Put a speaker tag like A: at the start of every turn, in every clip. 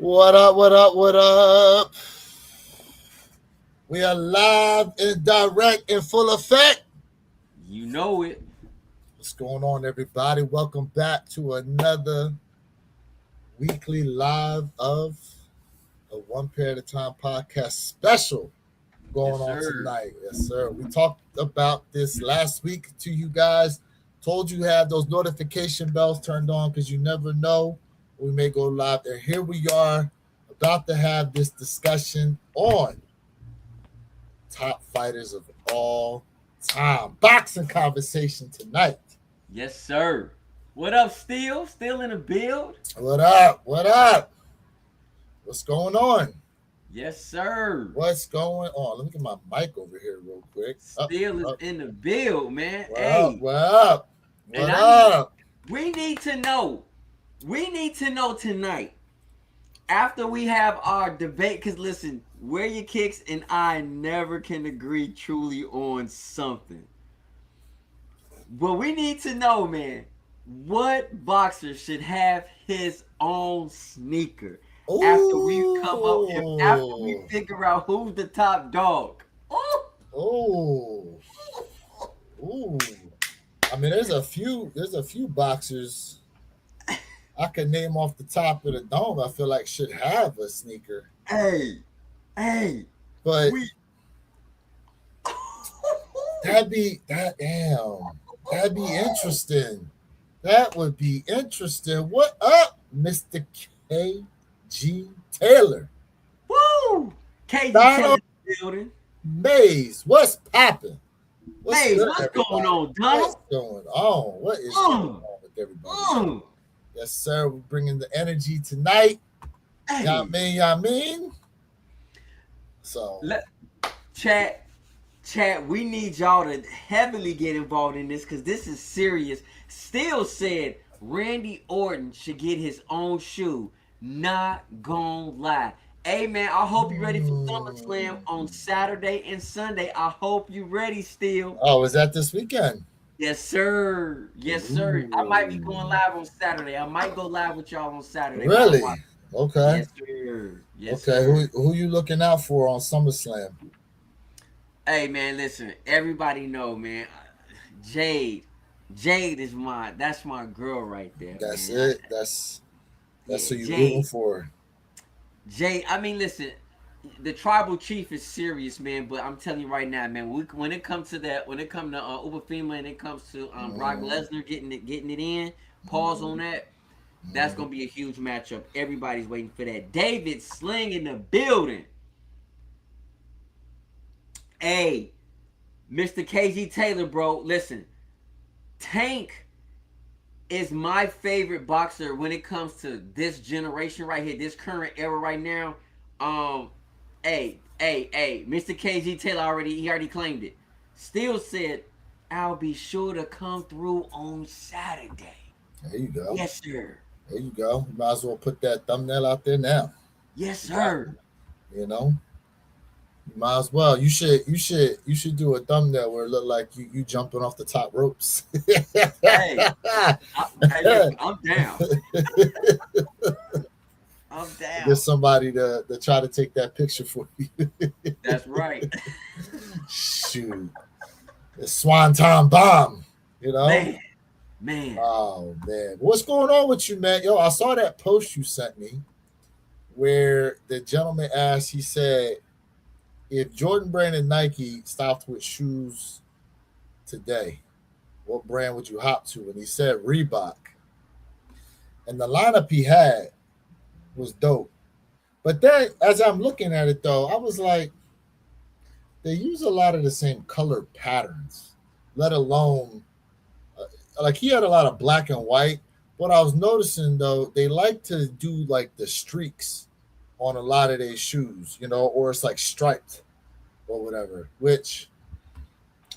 A: What up, what up, what up? We are live and direct in full effect.
B: You know it.
A: What's going on, everybody? Welcome back to another weekly live of a One Pair at a Time podcast special
B: Yes,
A: going on
B: sir.
A: tonight. Yes, sir. We talked about this last week to you guys. Told you have those notification bells turned on because you never know. We may go live. And here we are about to have this discussion on top fighters of all time. Boxing conversation tonight.
B: Yes, sir. What up, Steel? Still in the build?
A: What up? What up? What's going on?
B: Yes, sir.
A: What's going on? Let me get my mic over here real quick. Up,
B: Still is
A: up.
B: in the build, man.
A: What up?
B: Hey,
A: What up?
B: and
A: What
B: I need
A: up?
B: we need to know. We need to know tonight. After we have our debate, because listen, where your kicks and I never can agree truly on something. But we need to know, man, what boxer should have his own sneaker after we come up here, after we
A: Ooh.
B: figure out who's the top dog. Ooh.
A: Ooh. Ooh. I mean, there's a few boxers I could name off the top of the dome. I feel like should have a sneaker,
B: Hey, hey,
A: but
B: we.
A: that'd be interesting. That would be interesting. What up, Mr. KG Taylor?
B: Woo! KG Taylor
A: Donald
B: in the building.
A: Mays, what's popping? What's
B: Maze,
A: good,
B: what's going
A: everybody?
B: on,
A: What's
B: Donald?
A: going on? What is going
B: Mm,
A: on with everybody?
B: mm.
A: Yes, sir. We're bringing the energy tonight. Y'all
B: Hey,
A: mean, y'all mean? So,
B: let chat, chat. We need y'all to heavily get involved in this because this is serious. Still said Randy Orton should get his own shoe. Not gonna lie. Hey man, I hope you ready for SummerSlam
A: hmm.
B: on Saturday and Sunday. I hope you ready still.
A: Oh, is that this weekend?
B: Yes, sir. Yes, sir. I might be going
A: Ooh.
B: live on Saturday. I might go live with y'all on Saturday while I'm
A: Really?
B: watching.
A: Okay.
B: Yes, sir. Yes,
A: Okay. Who
B: sir.
A: who you looking out for on SummerSlam?
B: Hey man, listen. Everybody know, man. Jade. Jade is that's my girl right there,
A: That's
B: man.
A: it. That's
B: Yeah,
A: who you rooting
B: Jade.
A: for.
B: Jade. I mean, listen. The tribal chief is serious, man. But I'm telling you right now, man. When it comes to that, when it comes to Uber FEMA and it comes to Brock
A: Mm,
B: Lesnar getting it in, pause on
A: mm,
B: that. That's
A: mm.
B: gonna be a huge matchup. Everybody's waiting for that. David Sling in the building. Hey, Mr. KG Taylor, bro. Listen, Tank is my favorite boxer when it comes to this generation right here, this current era right now. Um, hey, Mr. KG Taylor already claimed it. Still said, I'll be sure to come through on Saturday.
A: There you go.
B: Yes, sir.
A: There you go. You might as well put that thumbnail out there now.
B: Yes,
A: You got,
B: sir.
A: you know, you might as well. You should do a thumbnail where it look like you jumping off the top ropes.
B: Hey, hey, listen, I'm down. I'm
A: Get
B: down.
A: somebody to try to take that picture for you.
B: That's right.
A: Shoot, the Swanton bomb. You know.
B: Man, man.
A: Oh man, what's going on with you, man? Yo, I saw that post you sent me where the gentleman asked. He said, "If Jordan Brand and Nike stopped with shoes today, what brand would you hop to?" And he said Reebok. And the lineup he had was dope. But then, as I'm looking at it, though, I was like, they use a lot of the same color patterns, let alone like he had a lot of black and white. What I was noticing though, they like to do like the streaks on a lot of their shoes, or it's like striped or whatever, which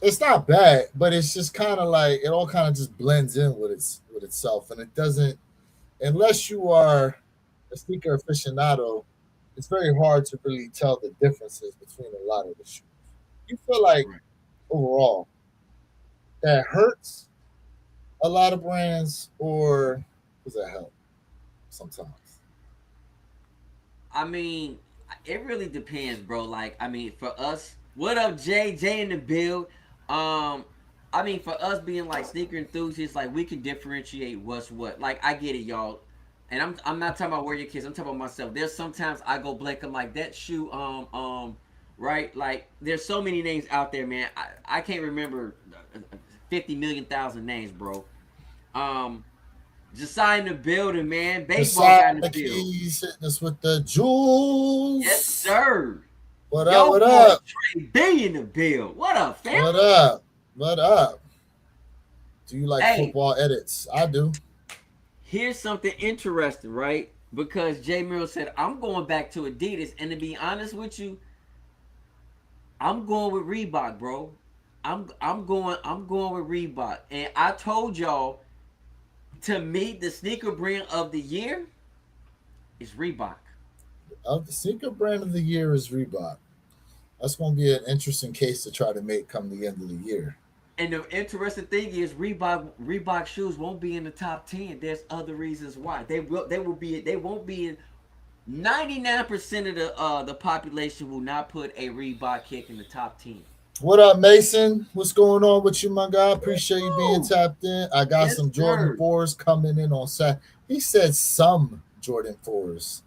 A: it's not bad, but it's just kind of like it all kind of just blends in with itself, and it doesn't unless you are a sneaker aficionado. It's very hard to really tell the differences between a lot of the shoes. You feel like
B: Right.
A: overall that hurts a lot of brands, or does that help sometimes?
B: I mean, it really depends, bro. Like, I mean, for us, what up, Jay? Jay in the build. Um, I mean, for us being like sneaker enthusiasts, like we can differentiate what's what. Like, I get it, y'all. And I'm not talking about where your kids. I'm talking about myself. There's sometimes I go blank. I'm like that shoe. Right. Like, there's so many names out there, man. I can't remember 50,000,000 names, bro. Um, Josiah in the building, man. Baseball
A: Josiah
B: got in the field.
A: Keys hitting us with the
B: Yes,
A: jewels.
B: sir.
A: What up?
B: Yo,
A: What
B: boy,
A: up?
B: Trey B in the bill. What up, family?
A: What up? What up? Do you like
B: Hey,
A: football edits? I do.
B: here's something interesting, right? Because Jay Merrill said, I'm going back to Adidas. And to be honest with you, I'm going with Reebok, bro. I'm going with Reebok. And I told y'all, to me, the sneaker brand of the year is Reebok.
A: The sneaker brand of the year is Reebok. That's going to be an interesting case to try to make come the end of the year.
B: And the interesting thing is Reebok shoes won't be in the top 10. There's other reasons why. They won't be in 99% of the population will not put a Reebok kick in the top 10.
A: What up, Mason? What's going on with you, my guy? Appreciate you being
B: Woo!
A: tapped in. I got
B: Yes,
A: some Jordan
B: sir.
A: 4s coming in on Saturday. He said some Jordan 4s.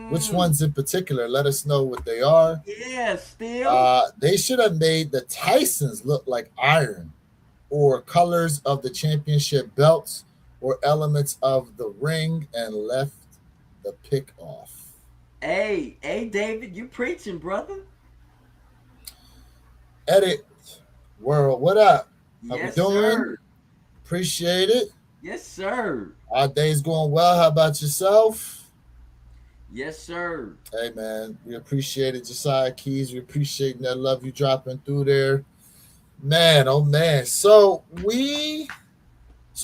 A: Which
B: Mm,
A: ones in particular? Let us know what they are.
B: yeah, still.
A: They should have made the Tysons look like iron, or colors of the championship belts, or elements of the ring, and left the pick off.
B: Hey, David, you preaching, brother?
A: Edit world, what up? How we
B: Yes,
A: doing?
B: sir.
A: Appreciate it.
B: Yes, sir.
A: Our day's going well. How about yourself?
B: Yes, sir.
A: Hey man, we appreciate it, Josiah Keys. We appreciate that love you dropping through there. Man, oh man. So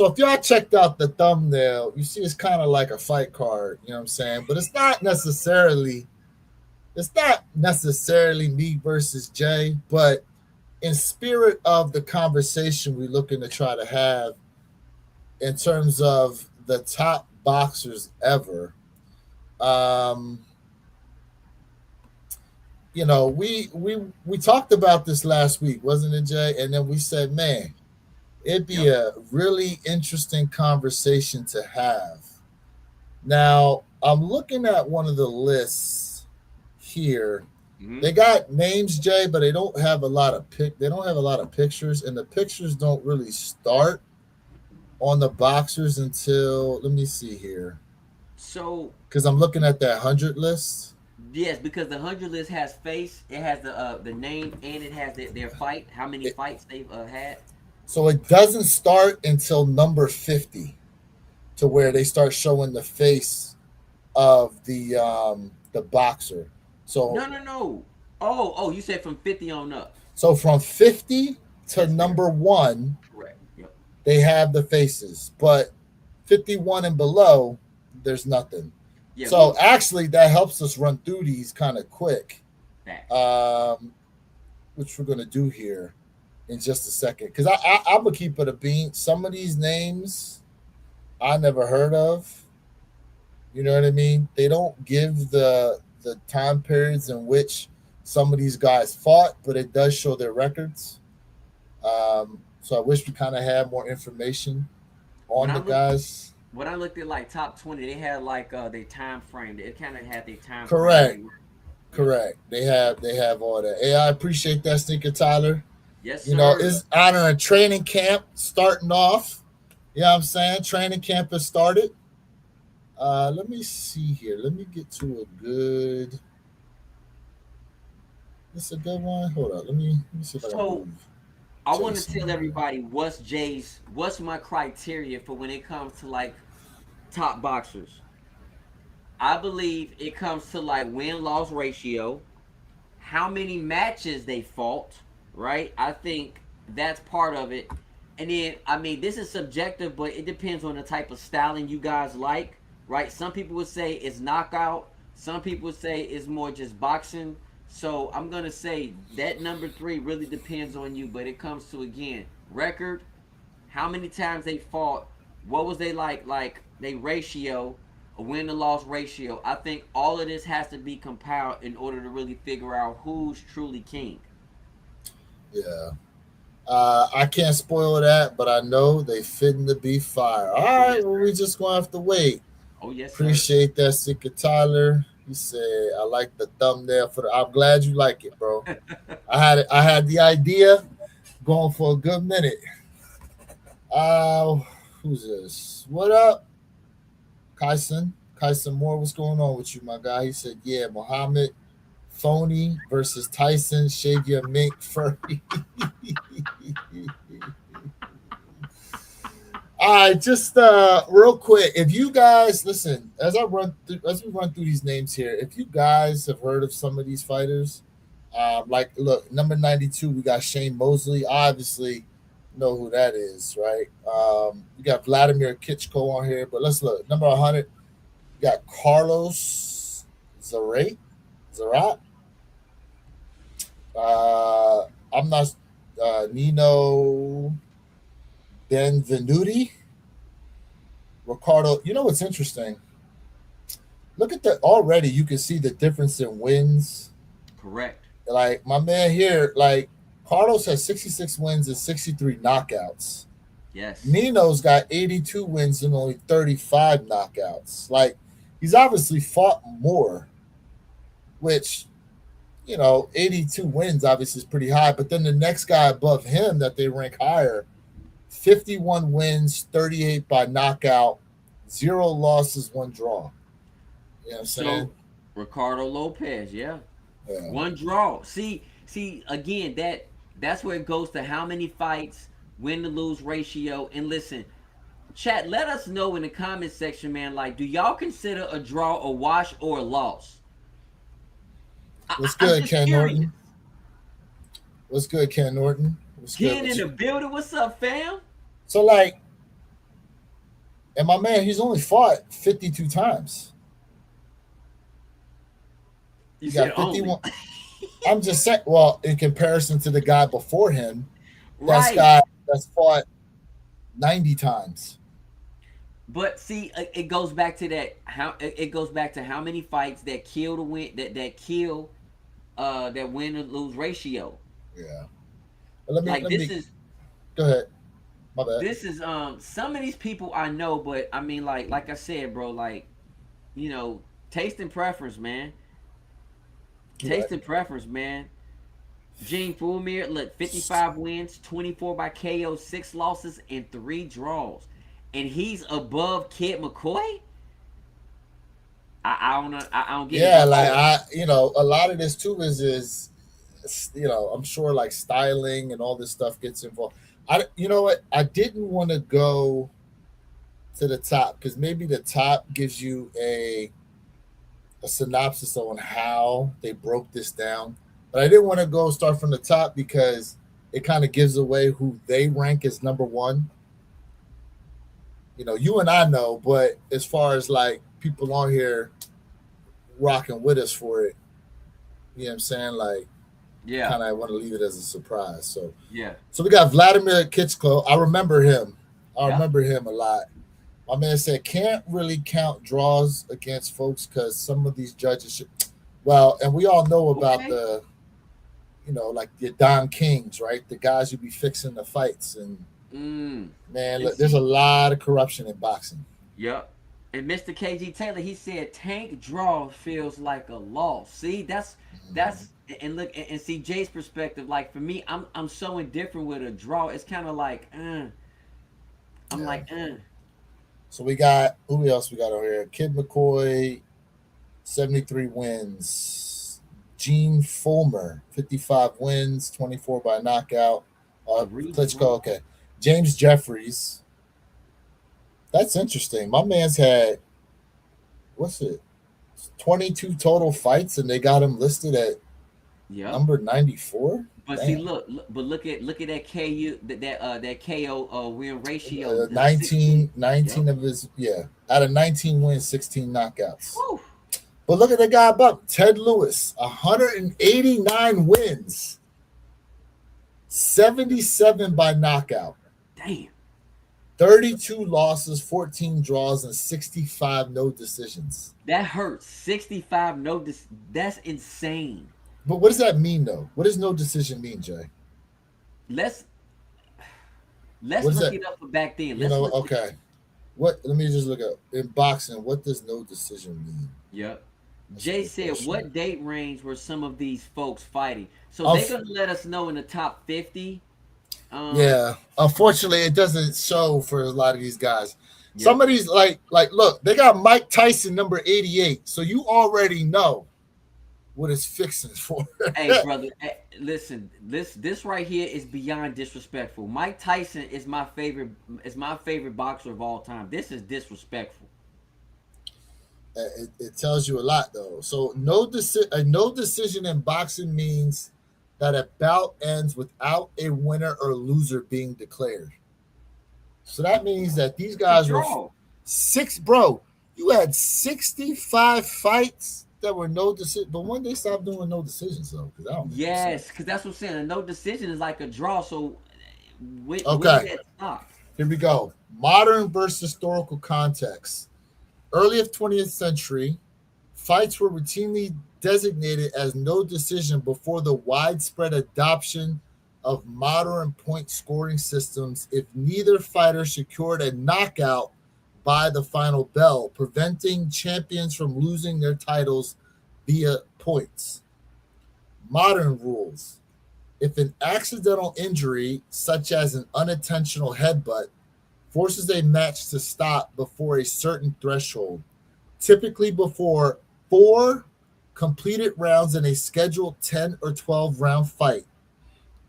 A: if y'all checked out the thumbnail, you see it's kind of like a fight card, you know what I'm saying? But it's not necessarily me versus Jay, but in spirit of the conversation we're looking to try to have in terms of the top boxers ever, um, we talked about this last week, wasn't it, Jay? And then we said, man, it'd be
B: Yep.
A: a really interesting conversation to have. Now, I'm looking at one of the lists here.
B: Mm-hmm.
A: They got names, Jay, but they don't have a lot of They don't have a lot of pictures, and the pictures don't really start on the boxers until, let me see here,
B: So
A: because I'm looking at that 100 list.
B: yes, because the 100 list has face, it has the name, and it has their fight, how many
A: It,
B: fights they've had.
A: so it doesn't start until number 50, to where they start showing the face of the boxer. So
B: No, no, no. Oh, you said from 50 on up.
A: so from 50 to
B: Yes, sir.
A: number 1,
B: Correct. Yep.
A: they have the faces, but 51 and below, there's nothing.
B: Yeah,
A: So actually, that helps us run through these kind of quick,
B: facts.
A: um, which we're gonna do here in just a second. Because I'm gonna keep it a bean. Some of these names I never heard of. You know what I mean? They don't give the time periods in which some of these guys fought, but it does show their records. So I wish we kind of had more information
B: When
A: on
B: I
A: the
B: looked
A: guys.
B: when I looked at like top 20, they had like their time frame. It kind of had their time frame when they
A: Correct.
B: were. Yep.
A: Correct. They have all that. Hey, I appreciate that, Sneaker Tyler.
B: Yes,
A: You know,
B: sir.
A: it's honoring training camp starting off. You know what I'm saying? Training camp has started. Let me see here. Let me get to a good. This a good one. Hold on. Let me see if I can
B: So
A: move
B: I want to
A: Jason
B: tell
A: here.
B: everybody what's my criteria for when it comes to like top boxers. I believe it comes to like win loss ratio, how many matches they fought, right? I think that's part of it. And then, I mean, this is subjective, but it depends on the type of styling you guys like, right? Some people would say it's knockout. Some people would say it's more just boxing. So I'm gonna say that number three really depends on you, but it comes to again record, how many times they fought, what was they like they ratio, a win to loss ratio. I think all of this has to be compiled in order to really figure out who's truly king.
A: Yeah. I can't spoil that, but I know they fitting to be fire. All
B: Oh
A: right,
B: yes,
A: well,
B: sir.
A: we just gonna have to wait.
B: Oh yes, sir.
A: Appreciate that, Sika Tyler. He said, "I like the thumbnail for the." I'm glad you like it, bro. I had the idea going for a good minute. Uh, who's this? What up, Kyson? Kyson Moore, what's going on with you, my guy? He said, "Yeah, Muhammad Phony versus Tyson, shave your mink furry." All right, just real quick, if you guys listen, as we run through these names here, if you guys have heard of some of these fighters, like look, number 92, we got Shane Mosley. Obviously, know who that is, right? We got Vladimir Kitchko on here, but let's look. Number 100, we got Carlos Zarat. I'm not Nino Benvenuti. Ricardo, you know what's interesting? Look at that already. You can see the difference in wins.
B: Correct.
A: Like my man here, like Carlos has 66 wins and 63 knockouts.
B: Yes.
A: Nino's got 82 wins and only 35 knockouts. Like he's obviously fought more, which 82 wins obviously is pretty high. But then the next guy above him that they rank higher, 51 wins, 38 by knockout, 0 losses, 1 draw. You know what I'm saying?
B: So Ricardo Lopez, yeah.
A: Yeah.
B: One draw. See again that's where it goes to how many fights, win to lose ratio. And listen, chat, let us know in the comment section, man. Like, do y'all consider a draw a wash or a loss?
A: What's
B: I'm
A: good,
B: just
A: Ken
B: curious.
A: Norton? What's good, Ken Norton? What's good
B: Ken
A: with
B: in the
A: you?
B: building. What's up, fam?
A: So, like, and my man, he's only fought 52 times.
B: You
A: He
B: said
A: got
B: only.
A: 51. I'm just saying, well, in comparison to the guy before him, that's
B: Right.
A: guy that's fought 90 times.
B: But see, it goes back to that how it goes back to how many fights that kill the win that kill that win or lose ratio.
A: Yeah. But let me,
B: Like
A: let
B: this
A: me,
B: is
A: go ahead. My bad.
B: this is some of these people I know, but I mean like I said, bro, like you know, taste and preference, man.
A: You're right.
B: Taste and preference, man. Gene Fulmere, look, 55 wins, 24 by KO, 6 losses, and 3 draws. And he's above Kid McCoy? I don't get it.
A: Yeah,
B: But
A: like
B: oh,
A: a lot of this too is I'm sure like styling and all this stuff gets involved. You know what? I didn't want to go to the top because maybe the top gives you a synopsis on how they broke this down. But I didn't want to go start from the top because it kind of gives away who they rank as number one. You and I know, but as far as like people on here rocking with us for it, you know what I'm saying? Like,
B: yeah,
A: kind of want to leave it as a surprise. So,
B: yeah,
A: so we got Vladimir Kitschko. I remember him. I
B: yeah.
A: remember him a lot. My man said can't really count draws against folks because some of these judges should. Well, and we all know about
B: Okay.
A: like the Don Kings, right? The guys who be fixing the fights, and man,
B: And
A: look, there's a
B: see,
A: lot of corruption in boxing.
B: yep. And Mr. KG Taylor, he said tank draw feels like a loss. See, that's
A: Mhm.
B: and look and see Jay's perspective. Like for me, I'm so indifferent with a draw. It's kind of like, I'm
A: Yeah.
B: like,
A: So we got who else we got over here? Kid McCoy, 73 wins. Gene Fulmer, 55 wins, 24 by knockout.
B: three
A: Klitschko,
B: draw.
A: okay. James Jeffries. That's interesting. My man's had, what's it, 22 total fights, and they got him listed at
B: Yep.
A: number 94?
B: But see,
A: Damn.
B: but look at that KU that KO win ratio 16.
A: 19
B: Yep.
A: of his, yeah. Out of 19 wins, 16 knockouts.
B: Whew.
A: But look at the guy above, Ted Lewis, 189 wins, 77 by knockout.
B: Damn.
A: 32 losses, 14 draws, and 65 no decisions.
B: That hurts. 65 no. That's insane.
A: But what does that mean, though? What does no decision mean, Jay?
B: Let's
A: What is
B: look
A: that?
B: it up for back then.
A: You know, okay. What? Let me just look up in boxing. What does no decision mean?
B: Yep.
A: That's a
B: Jay
A: good
B: said,
A: question.
B: what date range were some of these folks fighting? So
A: Um,
B: they're gonna let us know in the top 50.
A: Yeah. Unfortunately, it doesn't show for a lot of these guys.
B: Yep.
A: Some of these, look, they got Mike Tyson number 88, so you already know what it's fixing for.
B: Hey, brother, listen. This right here is beyond disrespectful. Mike Tyson is my favorite. Is my favorite boxer of all time. This is disrespectful.
A: It tells you a lot, though. So no decision in boxing means that a bout ends without a winner or loser being declared. So that means that these
B: It's a
A: guys were
B: draw.
A: bro. You had 65 fights that were no decision, but when they stopped doing no decisions, though, because I don't make no
B: Yes,
A: sense.
B: because that's what I'm saying. A no decision is like a draw. So when did
A: Okay,
B: that stop?
A: here we go. Modern versus historical context. Early of 20th century, fights were routinely designated as no decision before the widespread adoption of modern point scoring systems if neither fighter secured a knockout by the final bell, preventing champions from losing their titles via points. Modern rules. If an accidental injury, such as an unintentional headbutt, forces a match to stop before a certain threshold, typically before 4 completed rounds in a scheduled 10 or 12 round fight,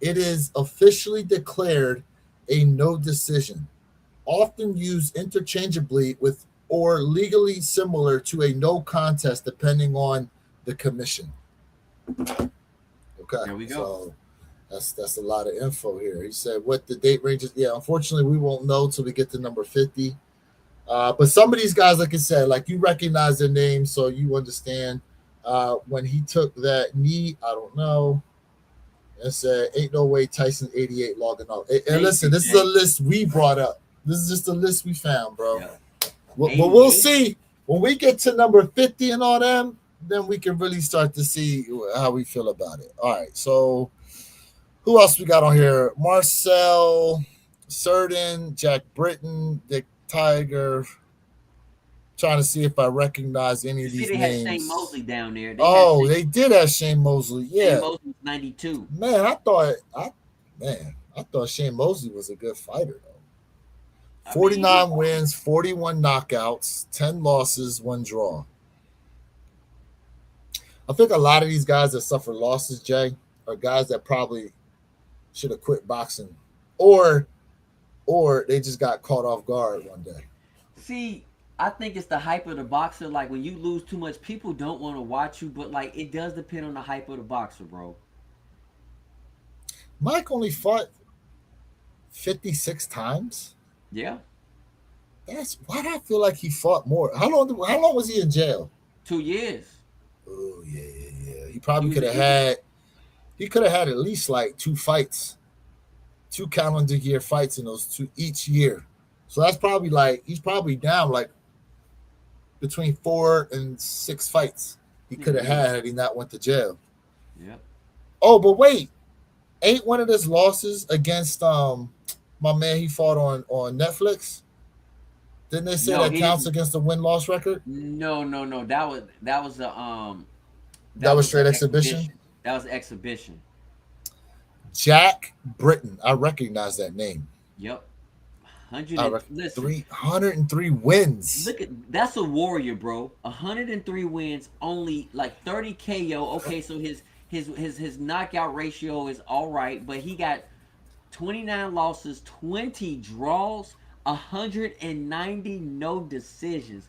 A: it is officially declared a no decision, often used interchangeably with or legally similar to a no contest depending on the commission. Okay,
B: There we go.
A: so that's a lot of info here. He said what the date range is. Yeah, unfortunately, we won't know till we get to number 50. But some of these guys, like I said, like you recognize their names, so you understand. When he took that knee, I don't know. It said, ain't no way Tyson 88 logging off. And
B: Thank
A: listen,
B: you,
A: this is
B: Jay.
A: a list we brought up. This is just a list we found, bro.
B: Yeah.
A: But we'll
B: 88?
A: see. When we get to number 50 and all them, then we can really start to see how we feel about it. All right, so who else we got on here? Marcel Cerdan, Jack Britton, Dick Tiger. Trying to see if I recognize any
B: You
A: of
B: see,
A: these
B: they had
A: names.
B: Shane Mosley down there.
A: Oh,
B: Shane,
A: they did have Shane Mosley.
B: Shane
A: Yeah,
B: Mosley was 92.
A: man, I thought Shane Mosley was a good fighter though.
B: I
A: 49
B: mean,
A: wins, 41 knockouts, 10 losses, 1 draw. I think a lot of these guys that suffer losses, Jay, are guys that probably should have quit boxing, or they just got caught off guard one day.
B: see, I think it's the hype of the boxer. Like when you lose too much, people don't want to watch you. But like it does depend on the hype of the boxer, bro.
A: Mike only fought 56 times.
B: Yeah,
A: That's why do I feel like he fought more. How long was he in jail?
B: 2 years.
A: Oh yeah. He
B: He
A: probably
B: was,
A: could have
B: he was,
A: had at least like 2 fights, 2 calendar year fights in those 2 each year. So that's probably like he's probably down like between 4 and 6 fights he could have had he not went to jail.
B: yeah.
A: Oh, but wait, ain't one of his losses against my man he fought on Netflix? Didn't they say
B: No,
A: that
B: he
A: counts
B: didn't.
A: against the win loss record?
B: No. That was a
A: That
B: that
A: was
B: was
A: straight
B: the
A: exhibition.
B: exhibition. That was exhibition.
A: Jack Britton, I recognize that name.
B: Yep. Hundred
A: I
B: and
A: reckon
B: listen.
A: 303 wins.
B: Look at that's a warrior, bro. 103 wins, only like 30 KO. Okay, so his knockout ratio is all right, but he got 29 losses, 20 draws, 190 no decisions.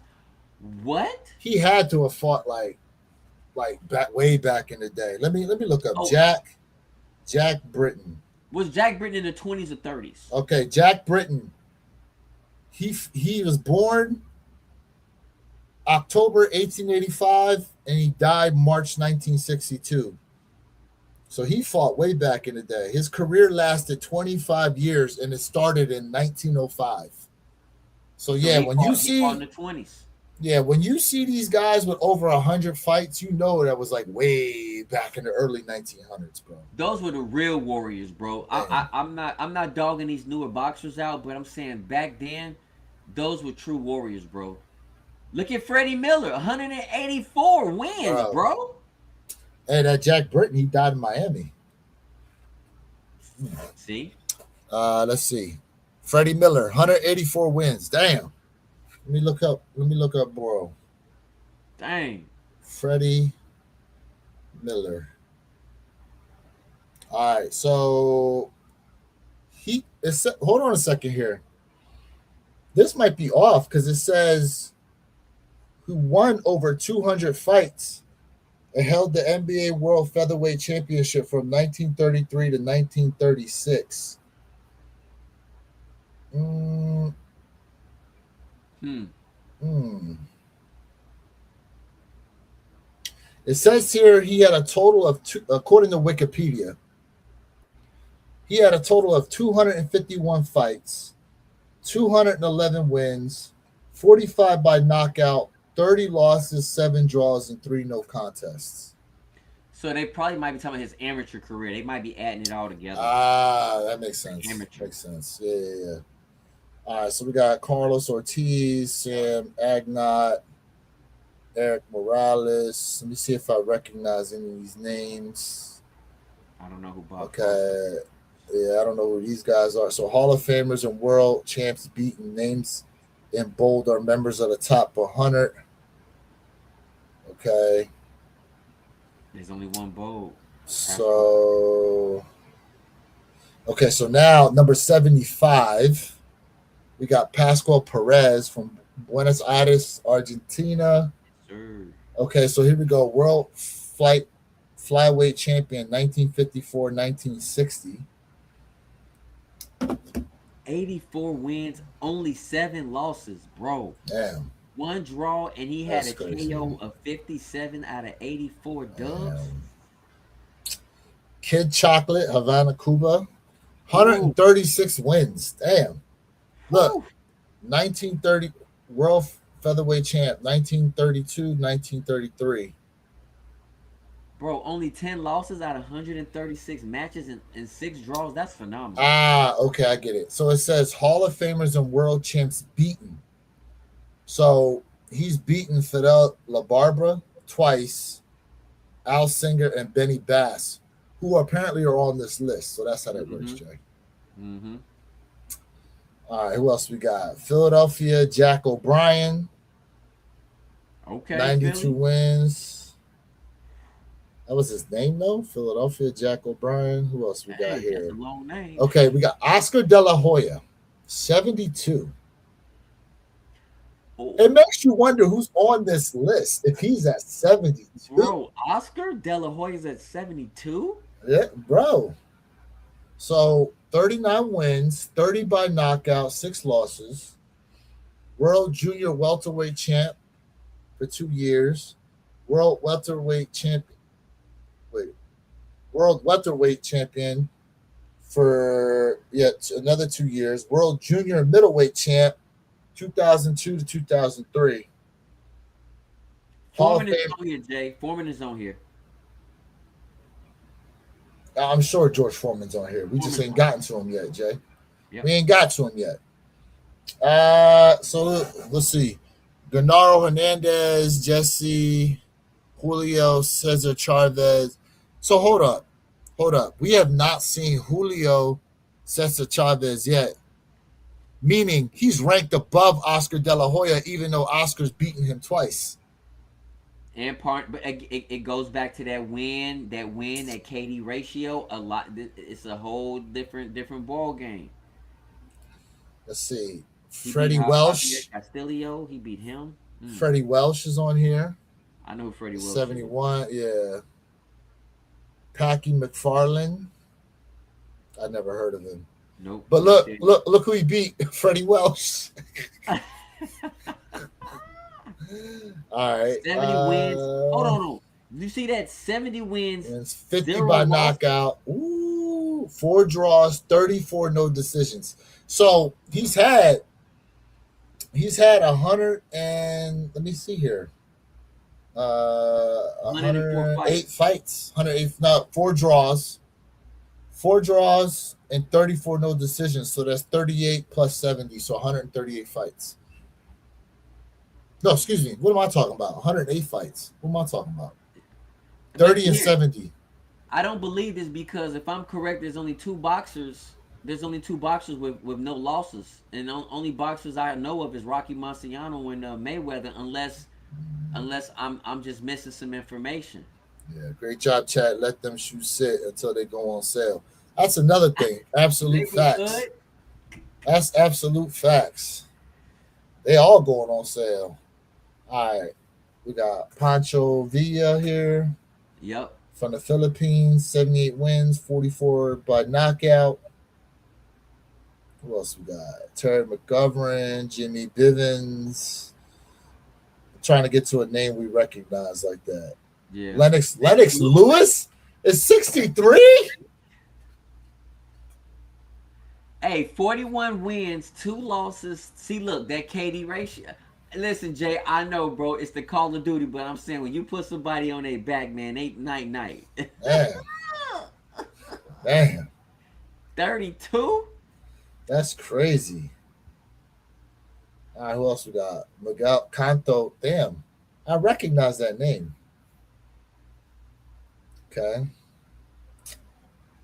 B: What?
A: He had to have fought like back way back in the day. Let me look up
B: Oh,
A: Jack Britton.
B: was Jack Britton in the 20s or 30s?
A: Okay, Jack Britton. He was born October 1885 and he died March 1962. So he fought way back in the day. His career lasted 25 years and it started in 1905. So
B: So
A: yeah, when you
B: he fought in
A: see
B: the 20s.
A: when you see these guys with over 100 fights, you know that was like way back in the early 1900s, bro.
B: Those were the real warriors, bro.
A: Damn.
B: I'm not dogging these newer boxers out, but I'm saying back then, those were true warriors, bro. Look at Freddie Miller, 184 wins,
A: Bro.
B: bro.
A: And that Jack Britton, he died in Miami.
B: See,
A: Let's see. Freddie Miller, 184 wins. Damn. Let me look up. Bro.
B: dang.
A: Freddie Miller. All right. So hold on a second here. This might be off because it says who won over 200 fights and held the NBA World Featherweight Championship from 1933 to 1936. Mm,
B: Hmm.
A: hmm. It says here he had a total of according to Wikipedia, he had a total of 251 fights, 211 wins, 45 by knockout, 30 losses, 7 draws, and 3 no contests.
B: So they probably might be talking about his amateur career. They might be adding it all together.
A: That makes sense.
B: Amateur.
A: Makes sense. Yeah. All right, so we got Carlos Ortiz, Sam Agnot, Eric Morales. Let me see if I recognize any of these names.
B: I don't know who Bob.
A: Okay. Yeah, I don't know who these guys are. So Hall of Famers and world champs beaten. Names in bold are members of the top 100. Okay.
B: There's only one bowl.
A: So, okay, so now number 75, we got Pascual Perez from Buenos Aires, Argentina.
B: Sure.
A: Okay, so here we go. World flyweight champion 1954, 1960.
B: 84 wins, only 7 losses, bro.
A: Damn.
B: 1 draw, and he had
A: That's
B: a
A: crazy.
B: KO of 57 out of 84 dubs.
A: Damn. Kid Chocolate, Havana, Cuba. 136 wins. Damn. Look,
B: Whew.
A: 1930 world featherweight champ, 1932, 1933.
B: Bro, only 10 losses out of 136 matches and 6 draws. That's phenomenal.
A: Okay, I get it. So it says Hall of Famers and world champs beaten. So he's beaten Fidel LaBarbera twice, Al Singer, and Benny Bass, who apparently are on this list. So that's how that works, Jay.
B: Mm-hmm.
A: All right, who else we got? Philadelphia, Jack O'Brien,
B: Okay.
A: 92
B: Philly.
A: wins. That was his name, though? Philadelphia, Jack O'Brien. Who else we got
B: Hey,
A: here?
B: that's a long name.
A: Okay, we got Oscar De La Hoya, 72.
B: Oh,
A: It makes you wonder who's on this list if he's at 72.
B: bro, Oscar De La Hoya's at 72?
A: Yeah, bro. So 39 wins, 30 by knockout, 6 losses. World Junior Welterweight champ for 2 years. World Welterweight champion. World Welterweight champion for yet another 2 years. World Junior Middleweight champ, 2002 to 2003. Hall of
B: Foreman is
A: Fame.
B: on here, Jay. Foreman is on here.
A: I'm sure George Foreman's on here. We just ain't gotten to him yet, Jay.
B: Yep.
A: We ain't got to him yet. So let's see. Gennaro Hernandez, Jesse, Julio, Cesar Chavez. So hold up. We have not seen Julio Cesar Chavez yet. Meaning he's ranked above Oscar De La Hoya, even though Oscar's beaten him twice.
B: And but it goes back to that win, that KD ratio. A lot. It's a whole different ball game.
A: Let's see.
B: He
A: Freddie
B: beat
A: Welsh.
B: Castillo. He beat him.
A: Freddie Welsh is on here.
B: I know who Freddie Welsh.
A: 71. Yeah. Packy McFarland. I never heard of him.
B: Nope.
A: But look who he beat. Freddie Welsh. All right.
B: 70 wins. Hold on. You see that? 70 wins.
A: 50 by knockout. Ooh, 4 draws, 34 no decisions. So he's had He's had 100 let me see here.
B: 104
A: 108
B: fights.
A: fights, 108, no, four draws and 34 no decisions. So that's 38 plus 70, so 138 fights. No, excuse me. What am I talking about? 108 fights. What am I talking about?
B: But
A: 30 and
B: here,
A: 70.
B: I don't believe this because if I'm correct, there's only two boxers. There's only two boxers with no losses, and only boxers I know of is Rocky Marciano and Mayweather, unless I'm just missing some information.
A: Yeah, great job, Chad. Let them shoes sit until they go on sale. That's another thing. Absolute
B: Labor
A: facts.
B: good.
A: That's absolute facts. They all going on sale. All right. We got Pancho Villa here
B: Yep.
A: from the Philippines, 78 wins, 44 by knockout. Who else we got? Terry McGovern, Jimmy Bivens. I'm trying to get to a name we recognize like that.
B: Yeah.
A: Lennox Lewis is 63?
B: Hey, 41 wins, 2 losses. See, look, that KD ratio. Listen, Jay, I know, bro, it's the Call of Duty, but I'm saying when you put somebody on their back, man, they night.
A: Damn. Damn.
B: 32?
A: That's crazy. All right, who else we got? Miguel Canto. Damn. I recognize that name. Okay.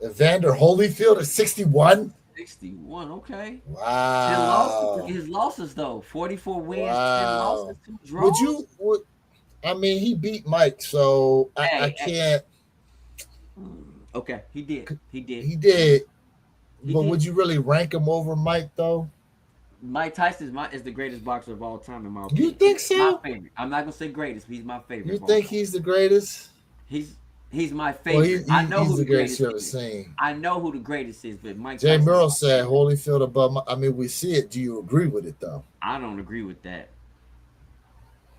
A: Evander Holyfield is 61?
B: 61, okay. 10 losses.
A: Wow.
B: His losses, though. 44 wins, 10
A: Wow.
B: losses, 2 draws.
A: I mean, he beat Mike, so I
B: Hey,
A: can't.
B: okay, he did. He did.
A: He did.
B: He
A: But
B: did.
A: would you really rank him over Mike, though?
B: Mike Tyson is the greatest boxer of all time, in my
A: You
B: opinion.
A: think
B: My
A: so?
B: favorite. I'm not gonna say greatest, but he's my favorite.
A: You
B: of all
A: think
B: time.
A: he's the greatest?
B: He's my
A: Well,
B: favorite. I know
A: he's
B: who
A: the
B: the
A: greatest
B: greatest
A: you ever
B: is.
A: seen.
B: I know who the greatest is, but Mike
A: Jay
B: Tyson is
A: Murrow
B: my
A: said
B: favorite.
A: Holyfield above. I mean, we see it. Do you agree with it though?
B: I don't agree with that.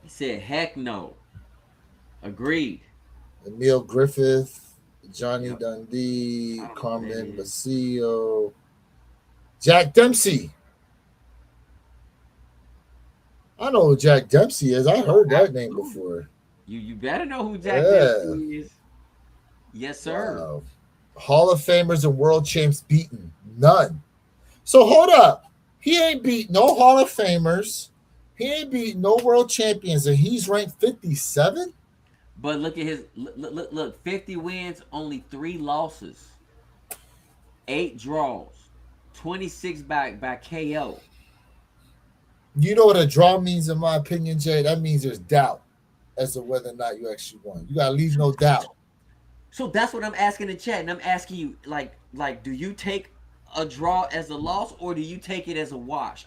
B: He said, "Heck no." Agreed.
A: Emil Griffith, Johnny
B: Yep.
A: Dundee,
B: I don't know who that
A: Carmen
B: is.
A: Basilio, Jack Dempsey. I know who Jack Dempsey is. I heard that name
B: Absolutely.
A: before.
B: You better know who Jack
A: Yeah.
B: Dempsey is. Yes, sir.
A: Wow. Hall of Famers and world champs beaten. None. So hold up. He ain't beat no Hall of Famers. He ain't beat no world champions, and he's ranked 57?
B: But look at his look. 50 wins, only 3 losses, 8 draws, 26 by KO.
A: You know what a draw means, in my opinion, Jay? That means there's doubt as to whether or not you actually won. You gotta leave no doubt.
B: So that's what I'm asking in chat, and I'm asking you, do you take a draw as a loss, or do you take it as a wash?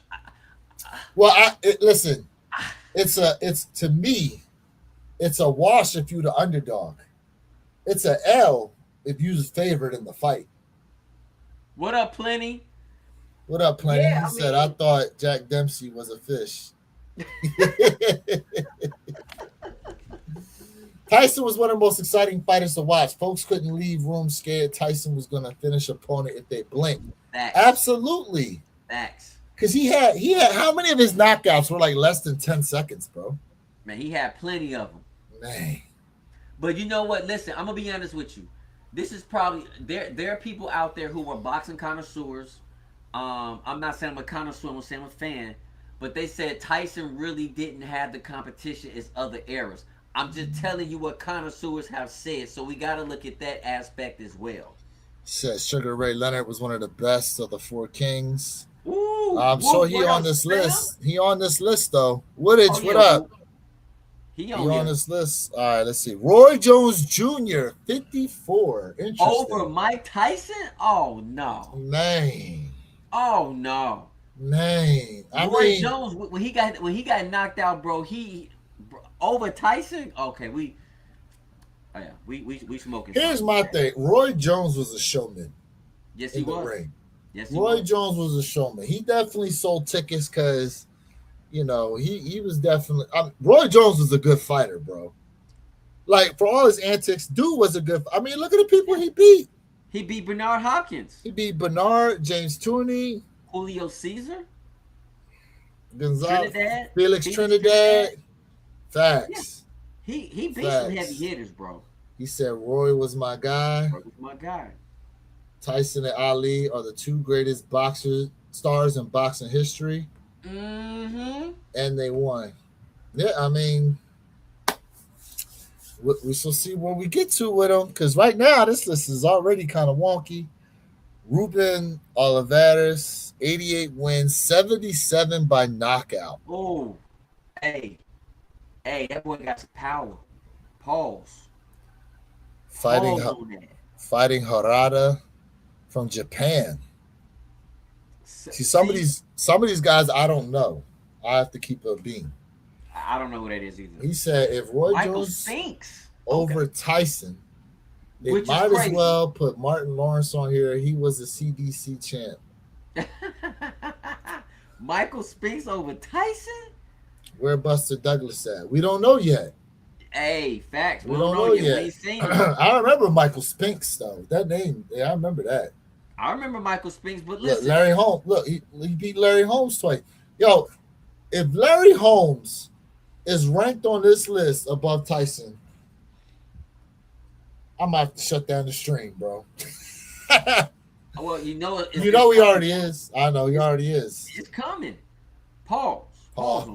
A: Well, listen. It's to me, it's a wash if you're the underdog. It's a L if you're the favorite in the fight.
B: What up, Plenty?
A: What up, Plenty?
B: Yeah,
A: He
B: I
A: said, I
B: mean,
A: thought Jack Dempsey was a fish. Tyson was one of the most exciting fighters to watch. Folks couldn't leave room scared Tyson was going to finish opponent if they blinked.
B: facts,
A: Absolutely.
B: facts.
A: Because he had how many of his knockouts were like less than 10 seconds, bro?
B: Man, he had plenty of them.
A: Man.
B: But you know what? Listen, I'm gonna be honest with you. This is probably there are people out there who are boxing connoisseurs. I'm not saying I'm a connoisseur, I'm saying I'm a fan. But they said Tyson really didn't have the competition as other eras. I'm just telling you what connoisseurs have said, so we gotta look at that aspect as well.
A: Says Sugar Ray Leonard was one of the best of the four kings.
B: Ooh,
A: So
B: whoa,
A: he
B: what
A: on
B: up,
A: this
B: Sam?
A: list. He on this list though.
B: Oh
A: Woodage,
B: yeah,
A: what up?
B: he
A: He
B: on
A: on
B: here.
A: this list. All right, let's see. Roy Jones Jr., 54.
B: Over
A: Interesting.
B: Mike Tyson? Oh no.
A: Man.
B: Oh no.
A: Man. I
B: Roy
A: mean,
B: Jones when he got knocked out, bro. Over Tyson. Okay, oh yeah, we smoking.
A: here's
B: something.
A: my thing. Roy Jones was a showman
B: Yes, he
A: in the
B: was.
A: ring.
B: Yes, he
A: Roy
B: was.
A: Jones was a showman. He definitely sold tickets because, he was definitely. Roy Jones was a good fighter, bro. Like, for all his antics, dude was a good. I mean, look at the people he beat.
B: He beat Bernard Hopkins,
A: He beat Bernard, James Tooney.
B: Julio Caesar.
A: Gonzalez,
B: Trinidad,
A: Felix Trinidad. Facts.
B: He beat some heavy hitters, bro.
A: He said Roy was my guy.
B: Roy was my guy.
A: Tyson and Ali are the two greatest stars in boxing history.
B: Mm-hmm.
A: And they won. Yeah, I mean, we shall see where we get to with them. Because right now, this list is already kind of wonky. Ruben Olivares, 88 wins, 77 by knockout.
B: Oh, hey, that boy got some power. Pause.
A: Fighting Harada from Japan. See, some of these guys I don't know. I have to keep a beam.
B: I don't know who that is either.
A: He said if Roy Jones
B: Spinks
A: over Tyson, they might as well put Martin Lawrence on here. He was a CDC champ.
B: Michael Spinks over Tyson?
A: Where Buster Douglas at? We don't know yet.
B: Hey, facts.
A: We don't know yet. I remember Michael Spinks though. That name, yeah, I remember that.
B: I remember Michael Spinks, but listen.
A: Look, Larry Holmes. Look, he beat Larry Holmes twice. Yo, if Larry Holmes is ranked on this list above Tyson, I'm gonna have to shut down the stream, bro.
B: Well,
A: he already is. I know he already is.
B: It's coming. Pause on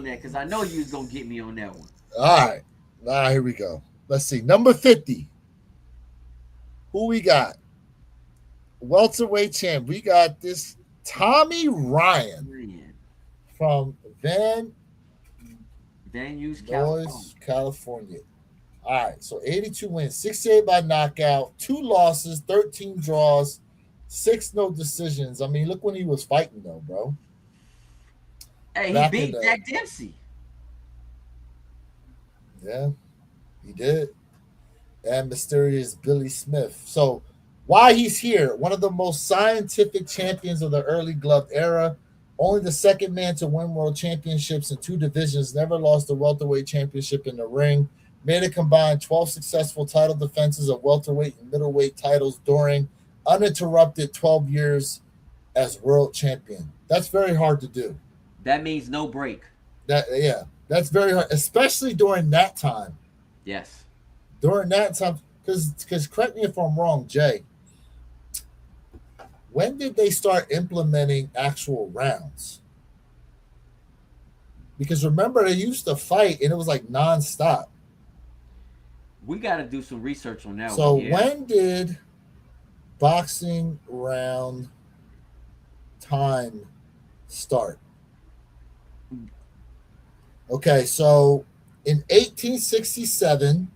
B: that, because I know you was gonna get me on that one.
A: All right, here we go. Let's see. Number 50. Who we got? Welterweight champ. We got this Tommy Ryan from Van Nuys, California. All right, so 82 wins, 68 by knockout, 2 losses, 13 draws, 6 no decisions. I mean, look when he was fighting, though, bro.
B: Hey, he beat Jack Dempsey.
A: Yeah, he did. And mysterious Billy Smith. So, why he's here? One of the most scientific champions of the early glove era. Only the second man to win world championships in 2 divisions. Never lost the welterweight championship in the ring. Made a combined 12 successful title defenses of welterweight and middleweight titles during uninterrupted 12 years as world champion. That's very hard to do.
B: That means no break.
A: That's very hard, especially during that time.
B: Yes.
A: During that time, because correct me if I'm wrong, Jay. When did they start implementing actual rounds? Because remember, they used to fight and it was like nonstop.
B: We got to do some research on that.
A: So when did boxing round time start? Okay, so in 1867,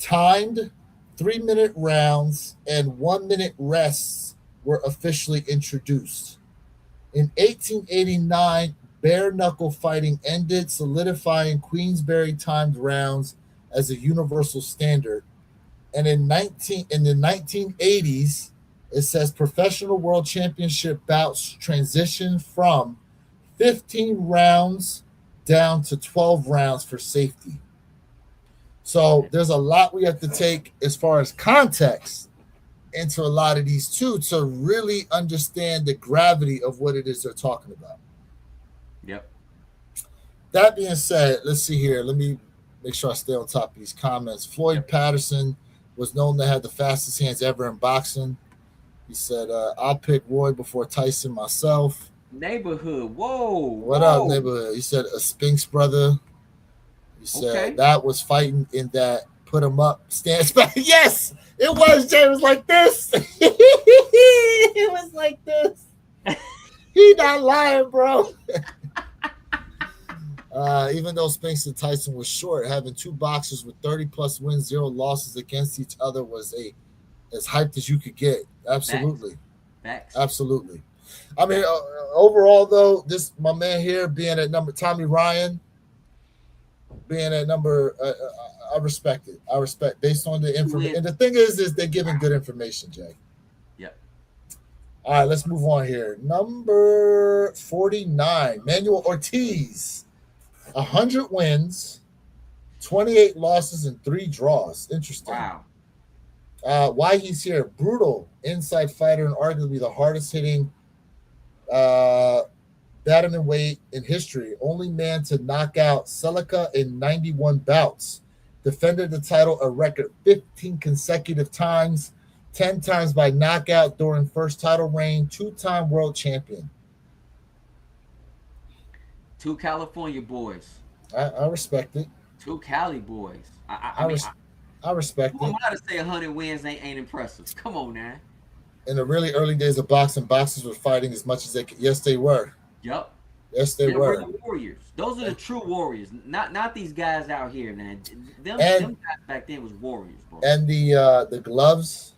A: timed 3-minute rounds and 1-minute rests were officially introduced. In 1889, bare knuckle fighting ended, solidifying Queensberry timed rounds as a universal standard. And in the 1980s, it says professional world championship bouts transitioned from 15 rounds down to 12 rounds for safety. So there's a lot we have to take as far as context into a lot of these too to really understand the gravity of what it is they're talking about.
B: Yep.
A: That being said, let's see here. Let me make sure I stay on top of these comments. Floyd Patterson was known to have the fastest hands ever in boxing. He said, I'll pick Roy before Tyson myself.
B: Neighborhood. Whoa.
A: What up, neighborhood? He said a Spinks brother. He said that was fighting in that put him up stance back. Yes, it was. Jay. It was like this. It was like this. He not lying, bro. Even though Spinks and Tyson was short, having 2 boxers with 30+ wins, 0 losses against each other was as hyped as you could get. Absolutely.
B: Facts.
A: Absolutely. I mean, overall, though, my man here being at number, Tommy Ryan, being at number, I respect it. I respect based on the information. And the thing is they're giving good information, Jay.
B: Yep.
A: All right, let's move on here. Number 49, Manuel Ortiz, 100 wins, 28 losses, and 3 draws. Interesting.
B: Wow.
A: Why he's here? Brutal inside fighter and arguably the hardest hitting bantamweight in history, only man to knock out Celica in 91 bouts. Defended the title a record 15 consecutive times, 10 times by knockout during first title reign, two-time world champion.
B: Two California boys.
A: I respect it.
B: Two Cali boys.
A: I respect
B: who am
A: it.
B: I to say 100 wins ain't impressive? Come on now.
A: In the really early days of boxing, boxers were fighting as much as they could. Yes, they were.
B: Yup.
A: Yes, they
B: They were
A: were.
B: the warriors. Those are the true warriors. Not these guys out here, man. Them
A: And
B: guys back then was warriors, bro.
A: and the gloves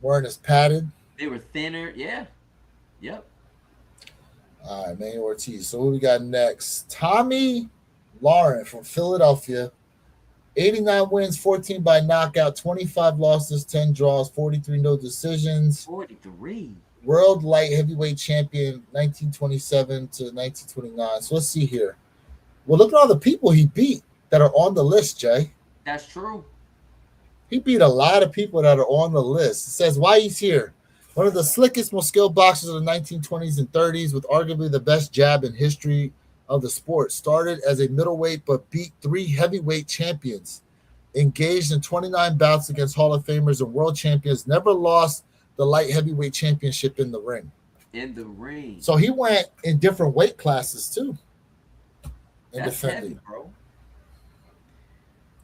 A: weren't as padded.
B: They were thinner. Yeah. Yep.
A: All right, Manny Ortiz. So what we got next? Tommy Lauren from Philadelphia. 89 wins, 14 by knockout, 25 losses, 10 draws, 43 no decisions.
B: 43.
A: World light heavyweight champion 1927 to 1929. So let's see here. Well, look at all the people he beat that are on the list, Jay.
B: That's true.
A: He beat a lot of people that are on the list. It says why he's here. One of the slickest, most skilled boxers of the 1920s and 30s, with arguably the best jab in history of the sport. Started as a middleweight, but beat 3 heavyweight champions. Engaged in 29 bouts against Hall of Famers and world champions. Never lost the light heavyweight championship in the ring.
B: In the ring.
A: So he went in different weight classes too.
B: That's
A: defending.
B: heavy, bro.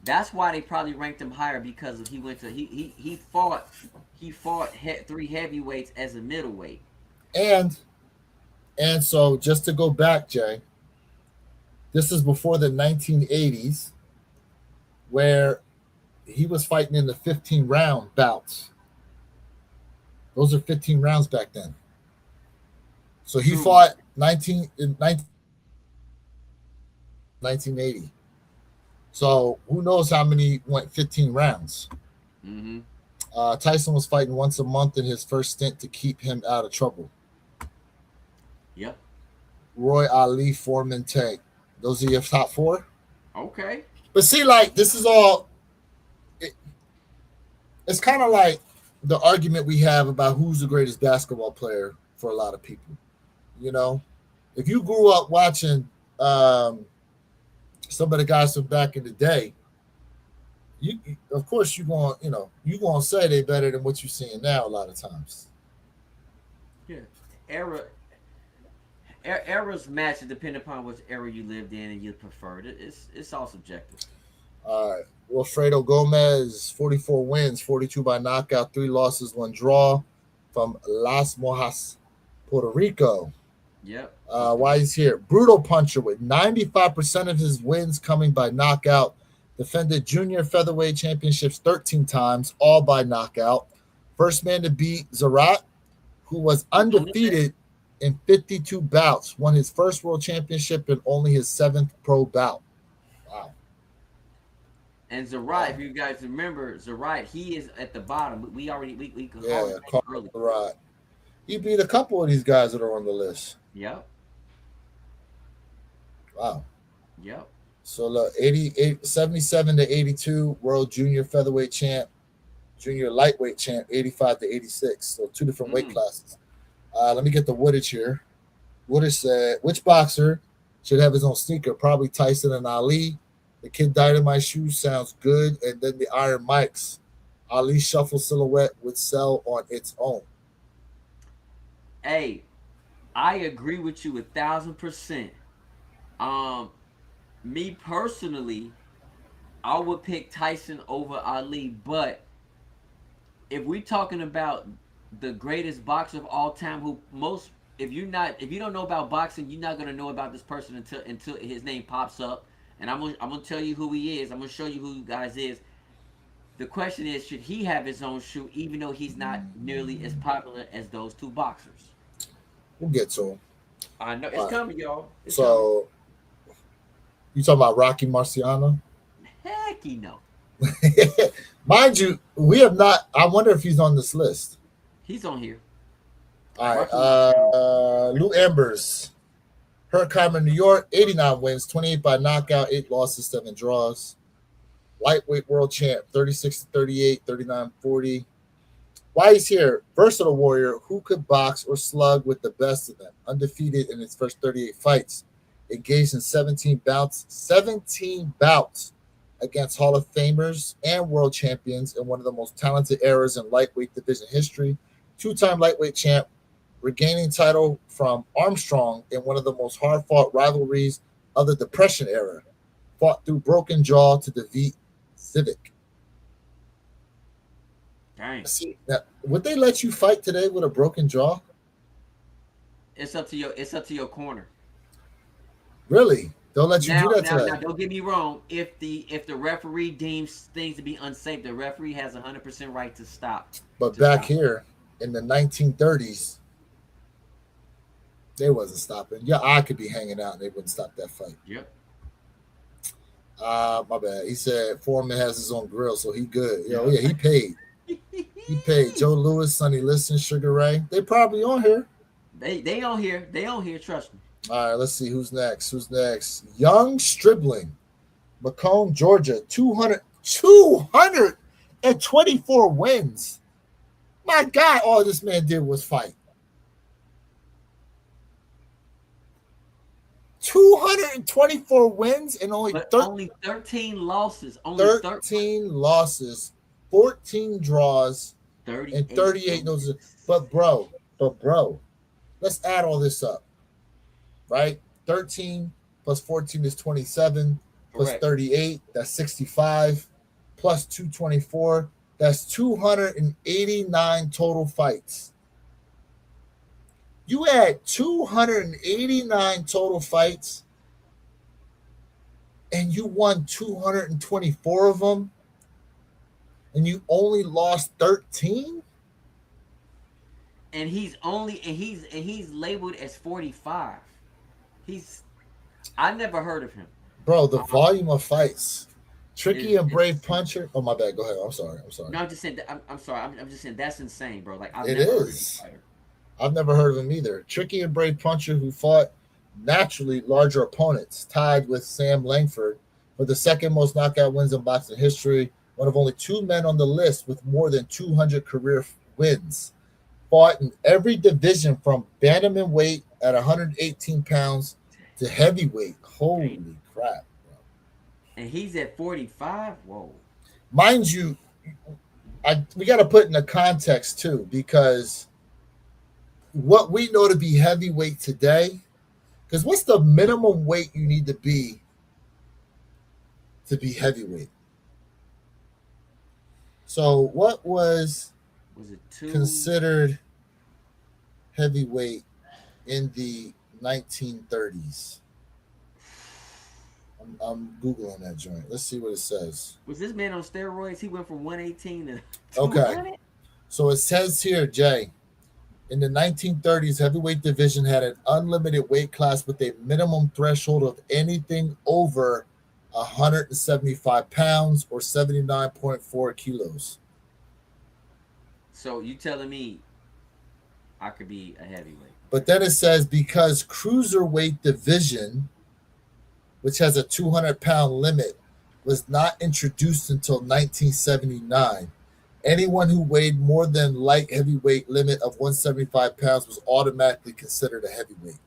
B: That's why they probably ranked him higher because he went to he fought 3 heavyweights as a middleweight.
A: And so just to go back, Jay, this is before the 1980s, where he was fighting in the 15-round bouts. Those are 15 rounds back then. So he fought 1980. So who knows how many went 15 rounds?
B: Mm-hmm.
A: Tyson was fighting once a month in his first stint to keep him out of trouble.
B: Yep.
A: Roy Ali, Foreman, Tank. Those are your top 4?
B: Okay.
A: But see, like, this is all... It's kind of like the argument we have about who's the greatest basketball player for a lot of people. You know? If you grew up watching... some of the guys from back in the day, you of course you're gonna say they're better than what you're seeing now a lot of times.
B: Yeah. Eras match depending upon which era you lived in and you preferred it. It's all subjective.
A: All right. Wilfredo Gomez, 44 wins, 42 by knockout, 3 losses, 1 draw, from Las Mojas, Puerto Rico.
B: Yep.
A: Why he's here? Brutal puncher with 95% of his wins coming by knockout. Defended junior featherweight championships 13 times, all by knockout. First man to beat Zarat, who was undefeated in 52 bouts. Won his first world championship in only his 7th pro bout. Wow.
B: And Zarat, if you guys remember, Zarat, he is at the bottom. We
A: Zarat. He beat a couple of these guys that are on the list.
B: Yep.
A: Wow.
B: Yep.
A: So look, 77 to 82, world junior featherweight champ, junior lightweight champ, 85 to 86. So 2 different weight classes. Let me get the Woodage here. Woodage said, which boxer should have his own sneaker? Probably Tyson and Ali. The Kid Dynamite shoes sounds good. And then the Iron Mikes. Ali Shuffle silhouette would sell on its own.
B: Hey, I agree with you 1,000%. Me personally, I would pick Tyson over Ali, but if we're talking about the greatest boxer of all time, if you don't know about boxing, you're not gonna know about this person until his name pops up. And I'm gonna tell you who he is. I'm gonna show you who you guys is. The question is, should he have his own shoe, even though he's not nearly as popular as those 2 boxers?
A: We'll get to him.
B: I know it's coming, y'all. It's
A: coming. You talking about Rocky Marciano?
B: Heck, no.
A: Mind you, we have not. I wonder if he's on this list.
B: He's on here.
A: All right. Lou Ambers, Herkimer, New York, 89 wins, 28 by knockout, 8 losses, 7 draws. Lightweight world champ, 36 to 38, 39-40. Why he's here? Versatile warrior who could box or slug with the best of them. Undefeated in his first 38 fights. Engaged in 17 bouts against Hall of Famers and world champions in one of the most talented eras in lightweight division history. Two-time lightweight champ, regaining title from Armstrong in one of the most hard-fought rivalries of the Depression era. Fought through broken jaw to defeat Civic.
B: Dang.
A: See, now, would they let you fight today with a broken jaw?
B: It's up to your corner.
A: Really? They'll let you do that
B: Now,
A: today?
B: don't get me wrong. If the referee deems things to be unsafe, the referee has 100% right to stop.
A: But back here in the 1930s, they wasn't stopping. Yeah, I could be hanging out and they wouldn't stop that fight.
B: Yep.
A: My bad. He said Foreman has his own grill, so he good. Yo, yeah, he paid. He paid. Joe Lewis, Sonny Liston, Sugar Ray. They probably on here.
B: They on here. They on here. Trust me.
A: All right, let's see who's next. Who's next? Young Stribling, Macomb, Georgia, 224 wins. My God, all this man did was fight. 224 wins and only,
B: only 13 losses. Only
A: 13 losses, 14 draws, 38 and 38 noses. But bro, let's add all this up. Right? 13 plus 14 is 27, plus
B: Correct.
A: 38, that's 65, plus 224, that's 289 total fights. You had 289 total fights and you won 224 of them and you only lost 13?
B: And he's labeled as 45. I never heard of him.
A: Bro, the volume of fights. Tricky and Brave Puncher. Oh, my bad. Go ahead. I'm sorry.
B: No, I'm just saying. I'm sorry. I'm just saying that's insane, bro. Like
A: it is. I've never heard of him either. Tricky and Brave Puncher, who fought naturally larger opponents, tied with Sam Langford for the second most knockout wins in boxing history. One of only two men on the list with more than 200 career wins. Fought in every division from bantamweight weight at 118 pounds to heavyweight. Holy crap, bro.
B: And he's at 45? Whoa.
A: Mind you, we got to put in a context too, because what we know to be heavyweight today, because what's the minimum weight you need to be heavyweight? So what was
B: it
A: considered heavyweight in the 1930s? I'm Googling that joint. Let's see what it says.
B: Was this man on steroids? He went from 118 to
A: 200? Okay. So it says here, Jay, in the 1930s, heavyweight division had an unlimited weight class with a minimum threshold of anything over 175 pounds or 79.4 kilos.
B: So you telling me I could be a heavyweight?
A: But then it says because cruiserweight division, which has a 200-pound limit, was not introduced until 1979. Anyone who weighed more than light heavyweight limit of 175 pounds was automatically considered a heavyweight.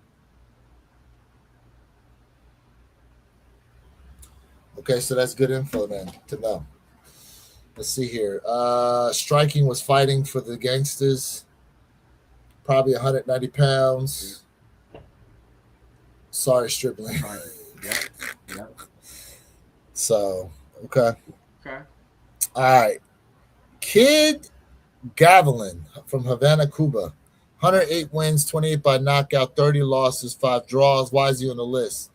A: Okay, so that's good info, man, to know. Let's see here. Striking was fighting for the gangsters. Probably 190 pounds. Sorry, Stribling.
B: Yep.
A: So, okay.
B: Okay.
A: All right. Kid Gavilan from Havana, Cuba. 108 wins, 28 by knockout, 30 losses, 5 draws. Why is he on the list?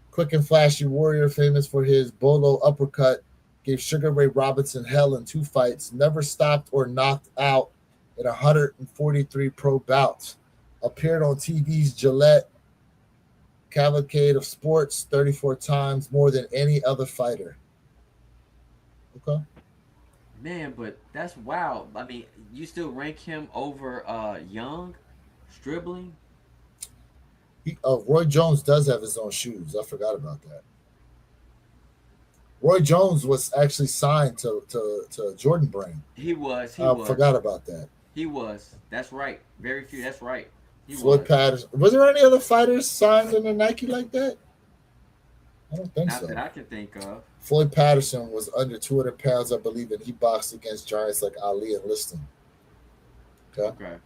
A: Quick and flashy warrior, famous for his bolo uppercut, gave Sugar Ray Robinson hell in 2 fights, never stopped or knocked out in 143 pro bouts. Appeared on TV's Gillette Cavalcade of Sports 34 times, more than any other fighter. Okay.
B: Man, but that's wild. I mean, you still rank him over Young, Stribling?
A: Roy Jones does have his own shoes. I forgot about that. Roy Jones was actually signed to Jordan Brand.
B: He was.
A: I forgot about that.
B: He was. That's right. Very few. That's right. He
A: Floyd
B: was.
A: Patterson. Was there any other fighters signed under Nike like that? I don't think
B: Not
A: so.
B: that I can think of.
A: Floyd Patterson was under 200 pounds, I believe, and he boxed against giants like Ali and Liston. Okay.
B: Okay.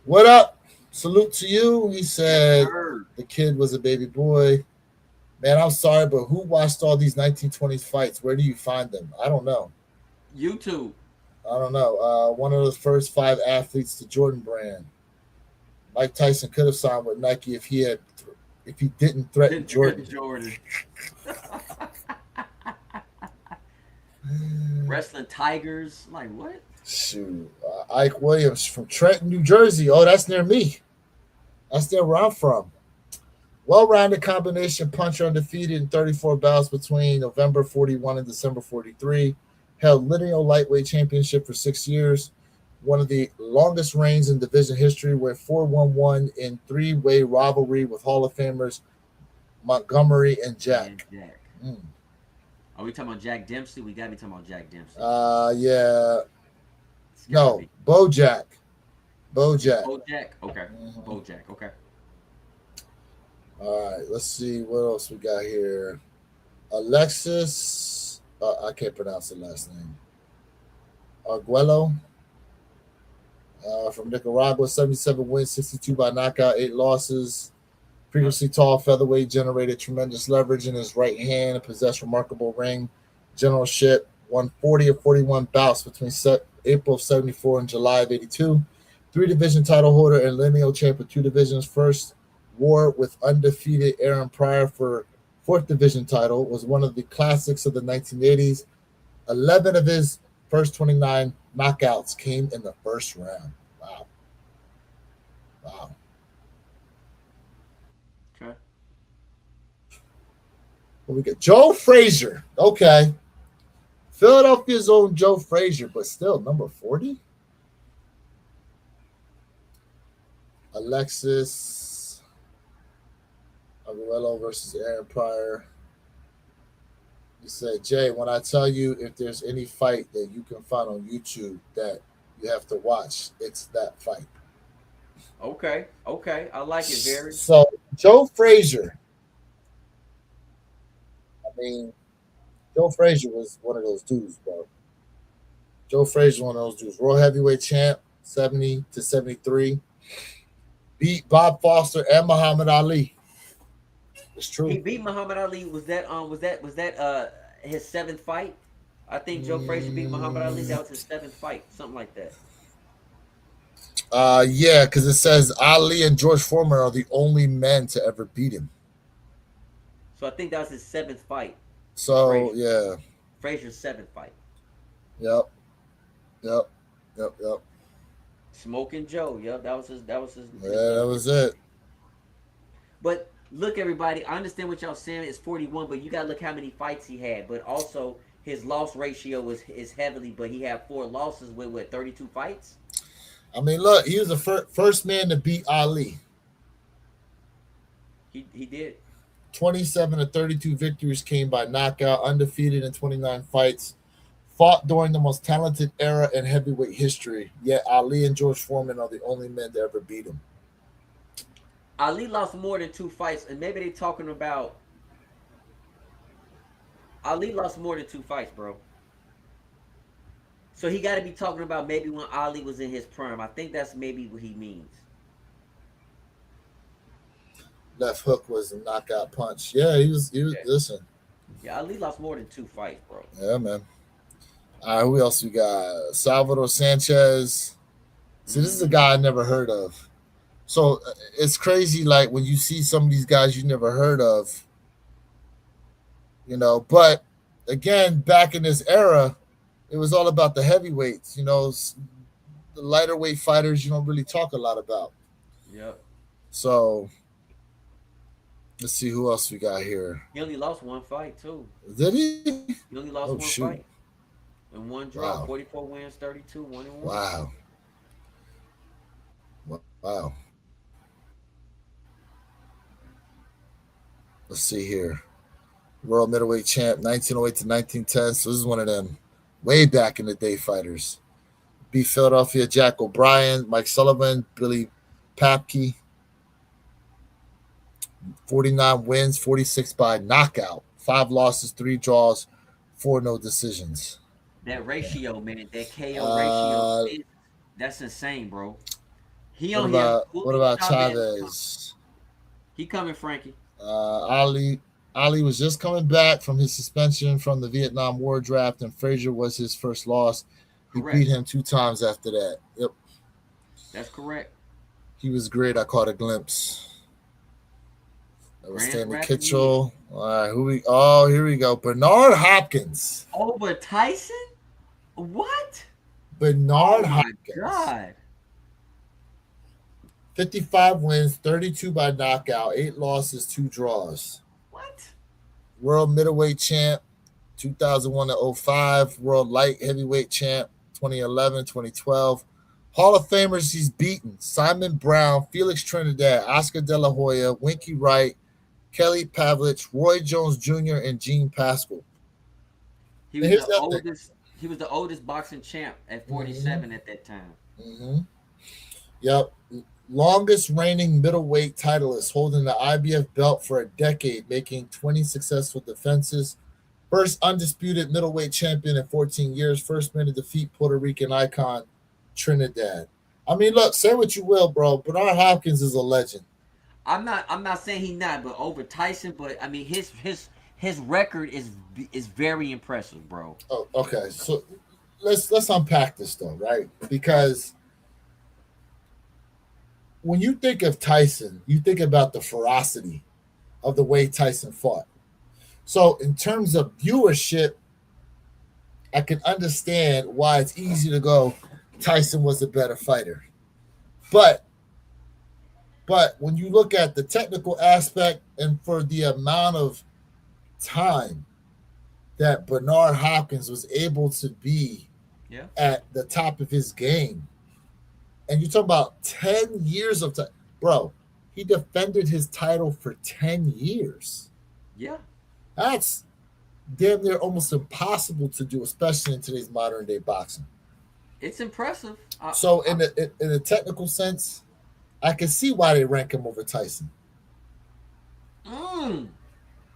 A: What up? Salute to you. He
B: Yes,
A: said
B: sir.
A: the kid was a baby boy. Man, I'm sorry, but who watched all these 1920s fights? Where do you find them? I don't know.
B: YouTube.
A: I don't know. One of the first 5 athletes to Jordan Brand. Mike Tyson could have signed with Nike if he didn't threaten Jordan.
B: Jordan. Wrestling Tigers. Like what?
A: Shoot, Ike Williams from Trenton, New Jersey. Oh, that's near me. That's near where I'm from. Well-rounded combination puncher, undefeated in 34 bouts between November 41 and December 43. Held lineal lightweight championship for 6 years. One of the longest reigns in division history, where 4-1-1 in 3-way rivalry with Hall of Famers Montgomery and Jack.
B: And Jack.
A: Mm.
B: Are we talking about Jack Dempsey? We gotta be talking about Jack Dempsey.
A: Yeah.
B: It's gotta
A: No,
B: be.
A: Bojack. Bojack.
B: Bojack. Okay.
A: Mhm.
B: Bojack. Okay.
A: All right, let's see what else we got here. Alexis, I can't pronounce the last name. Arguello, from Nicaragua, 77 wins, 62 by knockout, 8 losses. Previously tall featherweight, generated tremendous leverage in his right hand and possessed remarkable ring generalship. Won 40 of 41 bouts between April of 74 and July of 82. 3 division title holder and lineal champ of 2 divisions. First war with undefeated Aaron Pryor for 4th division title. Was one of the classics of the 1980s. 11 of his first 29 knockouts came in the first round. Wow. Wow.
B: Okay.
A: What we got? Joe Frazier. Okay. Philadelphia's own Joe Frazier, but still number 40. Alexis Arguello versus Aaron Pryor. He said, Jay, when I tell you if there's any fight that you can find on YouTube that you have to watch, it's that fight.
B: Okay. Okay. I like it very.
A: So, Joe Frazier. I mean, Joe Frazier was one of those dudes, bro. Joe Frazier, one of those dudes. World heavyweight champ, 70 to 73. Beat Bob Foster and Muhammad Ali. It's
B: He
A: true.
B: beat Muhammad Ali. Was that his 7th fight? I think Joe Frazier beat Muhammad Ali. That was his 7th fight, something like that.
A: Yeah, because it says Ali and George Foreman are the only men to ever beat him.
B: So I think that was his 7th fight.
A: So
B: Frazier.
A: yeah,
B: Frazier's 7th fight.
A: yep.
B: Smoking Joe. Yep, that was his.
A: Yeah, that was it.
B: But look, everybody, I understand what y'all saying. It's 41, but you gotta look how many fights he had. But also, his loss ratio is heavily. But he had 4 losses with what 32 fights.
A: I mean, look, he was the first man to beat Ali.
B: He did.
A: 27 of 32 victories came by knockout, undefeated in 29 fights. Fought during the most talented era in heavyweight history. Yet Ali and George Foreman are the only men to ever beat him.
B: Ali lost more than 2 fights, and maybe they talking about Ali lost more than 2 fights, bro. So he got to be talking about maybe when Ali was in his prime. I think that's maybe what he means.
A: Left hook was a knockout punch. Yeah, he was.
B: Yeah.
A: Listen.
B: Yeah, Ali lost more than 2 fights, bro.
A: Yeah, man. All right, who else we got? Salvador Sanchez. See, this is a guy I never heard of. So it's crazy, like when you see some of these guys you never heard of, you know. But again, back in this era, it was all about the heavyweights. You know, the lighter weight fighters you don't really talk a lot about.
B: Yep.
A: So let's see who else we got here.
B: He only lost 1 fight too.
A: Did he?
B: He only lost
A: Oh,
B: 1
A: shoot.
B: fight. And 1 draw.
A: Wow.
B: 44 wins, 32, 1 and 1.
A: Wow. Wow. Let's see here. World middleweight champ, 1908 to 1910. So this is one of them way back in the day fighters. beat Philadelphia Jack O'Brien, Mike Sullivan, Billy Papke. 49 wins, 46 by knockout, 5 losses, 3 draws, 4 no decisions.
B: That ratio, man, that KO ratio,
A: Uh,
B: that's insane, bro. He
A: what
B: on here.
A: about what
B: Julio
A: about
B: Chavez is coming.
A: Chavez?
B: He coming, Frankie.
A: Ali was just coming back from his suspension from the Vietnam War draft, and Frazier was his first loss. He
B: Correct.
A: beat him 2 times after that. Yep,
B: That's correct.
A: he was great. I caught a glimpse. That was
B: Grand
A: Stanley
B: Rapids
A: Kitchell. All right, here we go. Bernard Hopkins.
B: Over Tyson? What?
A: Bernard
B: Oh my
A: Hopkins.
B: God.
A: 55 wins, 32 by knockout, 8 losses, 2 draws.
B: What?
A: World middleweight champ, 2001 to 05. World light heavyweight champ, 2011, 2012. Hall of Famers he's beaten: Simon Brown, Felix Trinidad, Oscar De La Hoya, Winky Wright, Kelly Pavlich, Roy Jones Jr., and Gene Pascal.
B: He was
A: Here's
B: the
A: that
B: oldest. He was the oldest boxing champ at 47 at that time.
A: Mm-hmm. Yep. Longest reigning middleweight titleist, holding the IBF belt for a decade, making 20 successful defenses. First undisputed middleweight champion in 14 years. First man to defeat Puerto Rican icon Trinidad. I mean, look, say what you will, bro. Bernard Hopkins is a legend.
B: I'm not saying he's not, but over Tyson. But I mean, his record is very impressive, bro.
A: Oh, okay. So let's unpack this though, right? Because when you think of Tyson, you think about the ferocity of the way Tyson fought. So in terms of viewership, I can understand why it's easy to go Tyson was a better fighter. But when you look at the technical aspect and for the amount of time that Bernard Hopkins was able to be at the top of his game, and you talk about 10 years of time, bro, he defended his title for 10 years.
B: Yeah.
A: That's damn near almost impossible to do, especially in today's modern day boxing.
B: It's impressive.
A: So in a technical sense, I can see why they rank him over Tyson.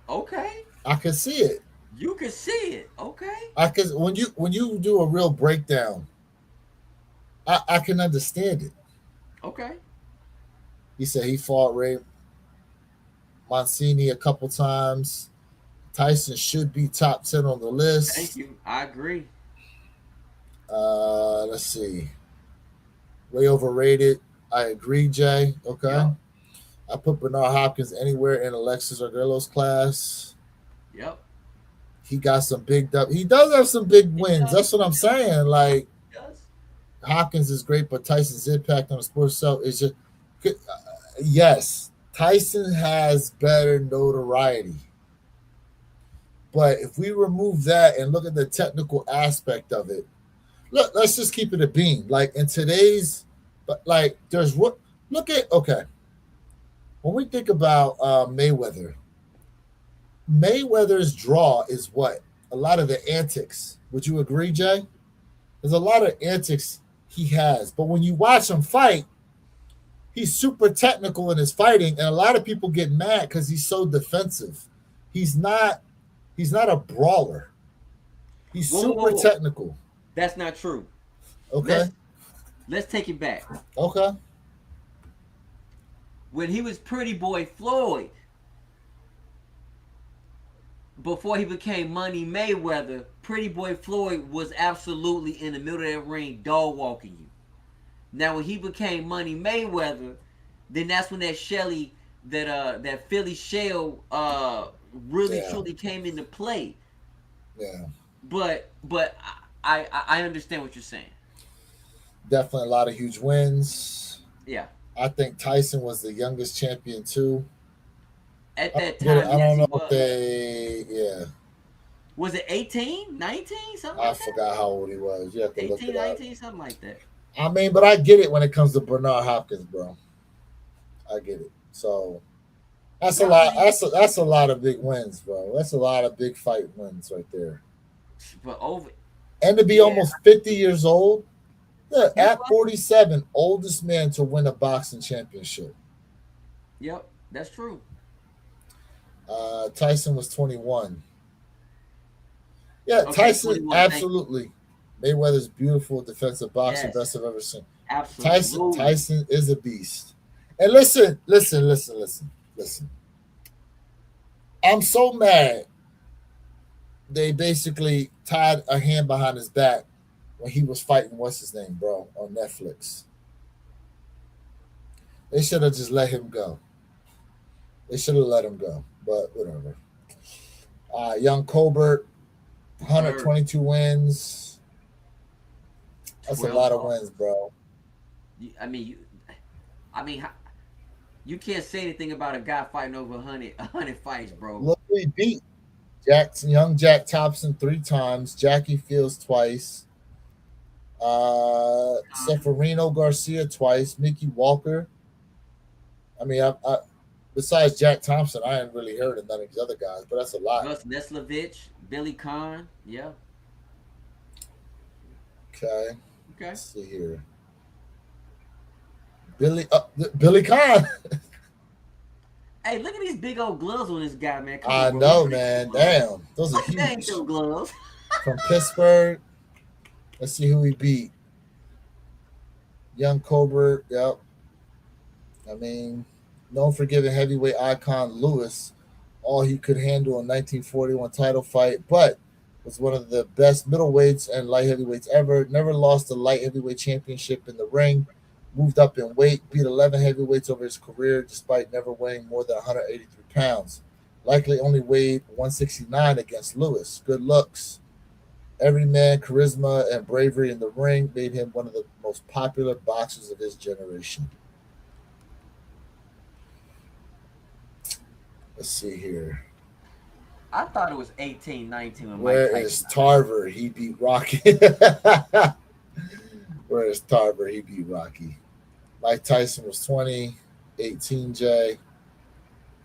B: Okay.
A: I can see it.
B: You can see it. Okay.
A: When you do a real breakdown, I can understand it.
B: Okay.
A: He said he fought Ray Mancini a couple times. Tyson should be top 10 on the list.
B: Thank you. I agree.
A: Let's see. Way overrated. I agree, Jay. Okay.
B: Yep.
A: I put Bernard Hopkins anywhere in Alexis Arguello's class.
B: Yep.
A: He got some big He does have some big wins. That's what I'm saying. Like, Hopkins is great, but Tyson's impact on the sports itself is just yes. Tyson has better notoriety. But if we remove that and look at the technical aspect of it, let's just keep it a beam. Like in today's, like there's what look at okay. When we think about Mayweather's draw is what? A lot of the antics. Would you agree, Jay? There's a lot of antics he has, but when you watch him fight, he's super technical in his fighting, and a lot of people get mad because he's so defensive. He's not a brawler. He's super technical.
B: That's not true.
A: Okay.
B: Let's take it back.
A: Okay.
B: When he was Pretty Boy Floyd, before he became Money Mayweather, Pretty Boy Floyd was absolutely in the middle of that ring, dog walking you. Now when he became Money Mayweather, then that's when that Philly shell really truly came into play.
A: Yeah.
B: But I understand what you're saying.
A: Definitely a lot of huge wins.
B: Yeah.
A: I think Tyson was the youngest champion too.
B: At that time,
A: I don't know if they,
B: Was it 18, 19, something
A: I
B: like that?
A: forgot how old he was. You have to
B: 18,
A: look it
B: 19, something like that.
A: I mean, but I get it when it comes to Bernard Hopkins, bro. I get it. So that's a lot. That's a lot of big wins, bro. That's a lot of big fight wins right there.
B: But
A: and to be almost 50 years old, Yeah,
B: He
A: at
B: was.
A: 47, oldest man to win a boxing championship.
B: Yep, that's true.
A: Tyson was 21. Yeah,
B: Okay,
A: Tyson,
B: 21. Thank you.
A: absolutely. Mayweather's beautiful defensive boxer,
B: Yes,
A: best I've ever seen.
B: absolutely.
A: Tyson is a beast. And listen. I'm so mad they basically tied a hand behind his back when he was fighting what's his name, bro, on Netflix. They should have just let him go. They should have let him go, but whatever. Young Colbert,
B: Third,
A: 122 wins. That's a
B: 12
A: lot of
B: losses.
A: wins, bro.
B: I mean, I mean, you can't say anything about a guy fighting over a hundred fights, bro.
A: Look who he beat. Young Jack Thompson 3 times, Jackie Fields twice, Seferino Garcia twice, Mickey Walker. I mean, besides Jack Thompson, I hadn't really heard of none of these other guys, but that's a lot.
B: Gus Neslovich, Billy Kahn. Yeah.
A: Okay,
B: Okay.
A: let's see here. Billy Khan.
B: Hey, look at these big old gloves on this guy, man. Come on,
A: I
B: bro. You
A: know,
B: break them
A: man.
B: gloves.
A: Damn, those are
B: That ain't
A: huge.
B: them gloves.
A: From Pittsburgh. Let's see who he beat. Young Colbert. Yep. I mean, known for giving heavyweight icon Lewis all he could handle in 1941 title fight, but was one of the best middleweights and light heavyweights ever. Never lost the light heavyweight championship in the ring. Moved up in weight, beat 11 heavyweights over his career despite never weighing more than 183 pounds. Likely only weighed 169 against Lewis. Good looks, every man, charisma, and bravery in the ring made him one of the most popular boxers of his generation. Let's see here.
B: I thought it was 18, 19 when Mike
A: Where
B: Tyson.
A: is Tarver? He beat Rocky. Where is Tarver? He beat Rocky. Mike Tyson was 20, 18 J,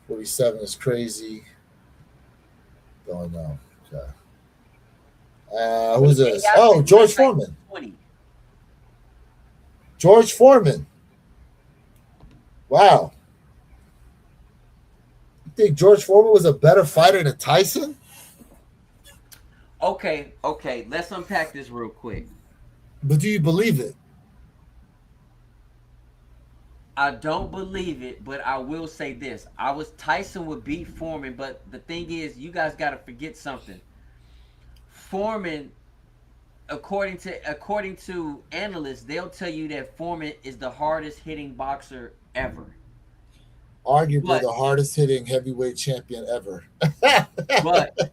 A: 47 is crazy. Don't know. Okay. Who's
B: Hey,
A: this?
B: I
A: Oh,
B: think Mike
A: George
B: Tyson
A: Foreman.
B: was 20.
A: George Foreman. Wow. You think George Foreman was a better fighter than Tyson?
B: Okay, okay. Let's unpack this real quick.
A: But do you believe it?
B: I don't believe it, but I will say this. I was Tyson would beat Foreman, but the thing is, you guys got to forget something. Foreman, according to analysts, they'll tell you that Foreman is the hardest hitting boxer ever.
A: Arguably
B: But
A: the hardest hitting heavyweight champion ever.
B: but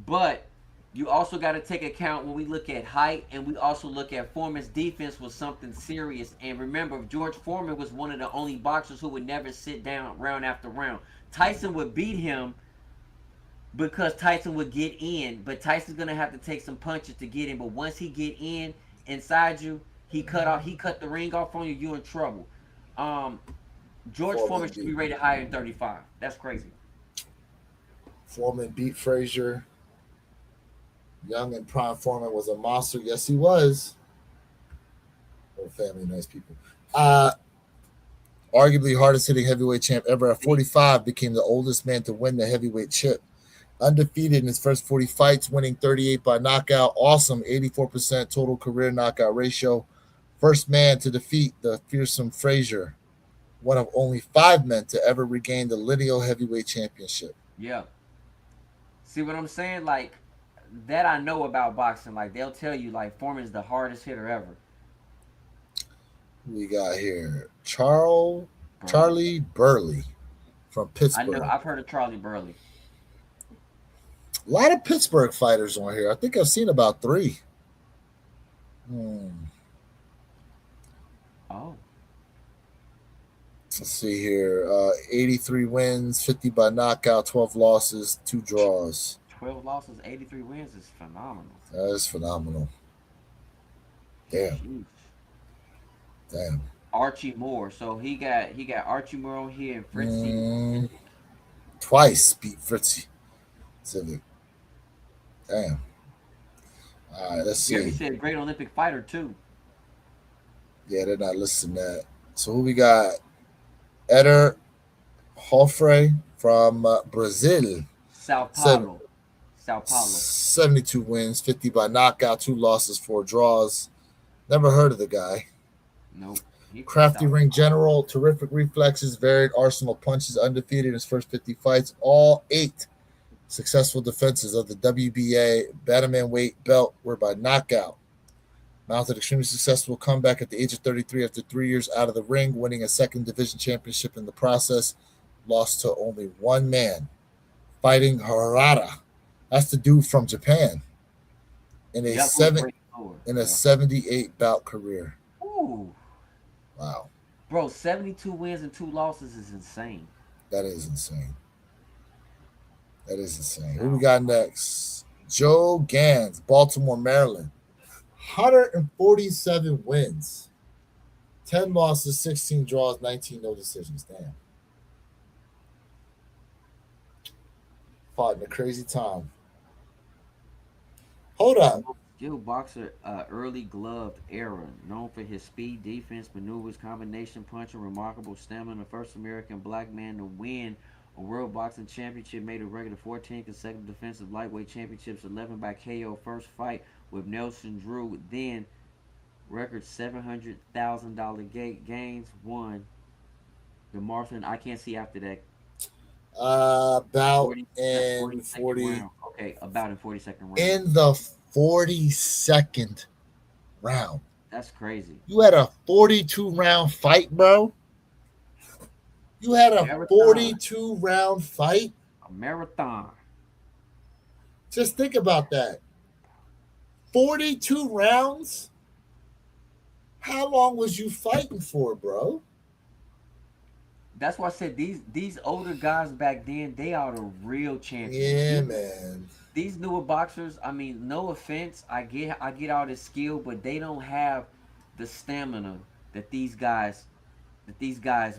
B: but you also got to take account when we look at height and we also look at Foreman's defense was something serious. And remember, George Foreman was one of the only boxers who would never sit down round after round. Tyson would beat him because Tyson would get in, but Tyson's gonna have to take some punches to get in. But once he get in inside you, he cut the ring off on you. You're in trouble. Um, George
A: Foreman
B: Foreman should be
A: beat
B: rated higher than 35. That's crazy.
A: Foreman beat Frazier. Young and Prime Foreman was a monster. Yes, he was. Whole family, nice people. Uh, Arguably hardest hitting heavyweight champ ever at 45, became the oldest man to win the heavyweight chip. Undefeated in his first 40 fights, winning 38 by knockout. Awesome 84% total career knockout ratio. First man to defeat the fearsome Frazier, one of only 5 men to ever regain the lineal heavyweight championship.
B: Yeah. See what I'm saying? Like that I know about boxing. Like they'll tell you like Foreman's the hardest hitter ever.
A: We got here
B: Burley.
A: Charlie Burley from
B: I know
A: Pittsburgh.
B: I've heard of Charlie Burley.
A: A lot of Pittsburgh fighters on here. I think I've seen about 3. Hmm.
B: Oh.
A: Let's see here. 83 wins, 50 by knockout, 12 losses, 2 draws.
B: 12 losses, 83 wins is phenomenal.
A: That is phenomenal. Damn,
B: Jeez.
A: damn.
B: Archie Moore. So he got Archie Moore on here and Fritzy.
A: Mm, twice beat Fritzy Civic. Damn. All right, let's
B: Yeah, he
A: see.
B: said great Olympic fighter too.
A: Yeah, they're not listing that. So who we got? Eder Hofre from Brazil.
B: Sao
A: Seven,
B: Paulo. Sao Paulo.
A: 72 wins, 50 by knockout, 2 losses, 4 draws. Never heard of the guy.
B: Nope. He from
A: Crafty
B: Sao
A: ring
B: Paulo.
A: general, terrific reflexes, varied arsenal punches, undefeated in his first 50 fights, all 8 successful defenses of the WBA bantamweight belt were by knockout. Mounted extremely successful comeback at the age of 33 after 3 years out of the ring, winning a second division championship in the process. Lost to only one man, fighting Harada. That's the dude from Japan in a
B: Yep, who's
A: seven
B: breaking forward.
A: in a
B: Yeah.
A: 78 bout career.
B: Ooh.
A: Wow,
B: Bro, 72 wins and 2 losses is insane.
A: that is insane. That is insane. Who we
B: Wow.
A: got next? Joe Gans, Baltimore, Maryland. 147 wins, 10 losses, 16 draws, 19 no decisions. Damn. Fought in a crazy time. Hold up.
B: Most skilled boxer, early gloved era, known for his speed, defense, maneuvers, combination punching, remarkable stamina. First American black man to win a World Boxing Championship, made a record of 14 consecutive defensive lightweight championships, 11 by KO. First fight with Nelson Drew, then record $700,000 gains. Won the Martin. I can't see after that.
A: About
B: 40, that
A: in
B: 42nd
A: 40
B: round. Okay, about in 42nd round.
A: in the 42nd round.
B: That's crazy.
A: You had a 42 round fight, bro. You had a
B: Marathon.
A: 42 round fight.
B: A marathon.
A: Just think about that. 42 rounds? How long was you fighting for, bro?
B: That's why I said these older guys back then, they are the real champions.
A: Yeah,
B: These
A: man.
B: these newer boxers, I mean, no offense, I get all this skill, but they don't have the stamina that these guys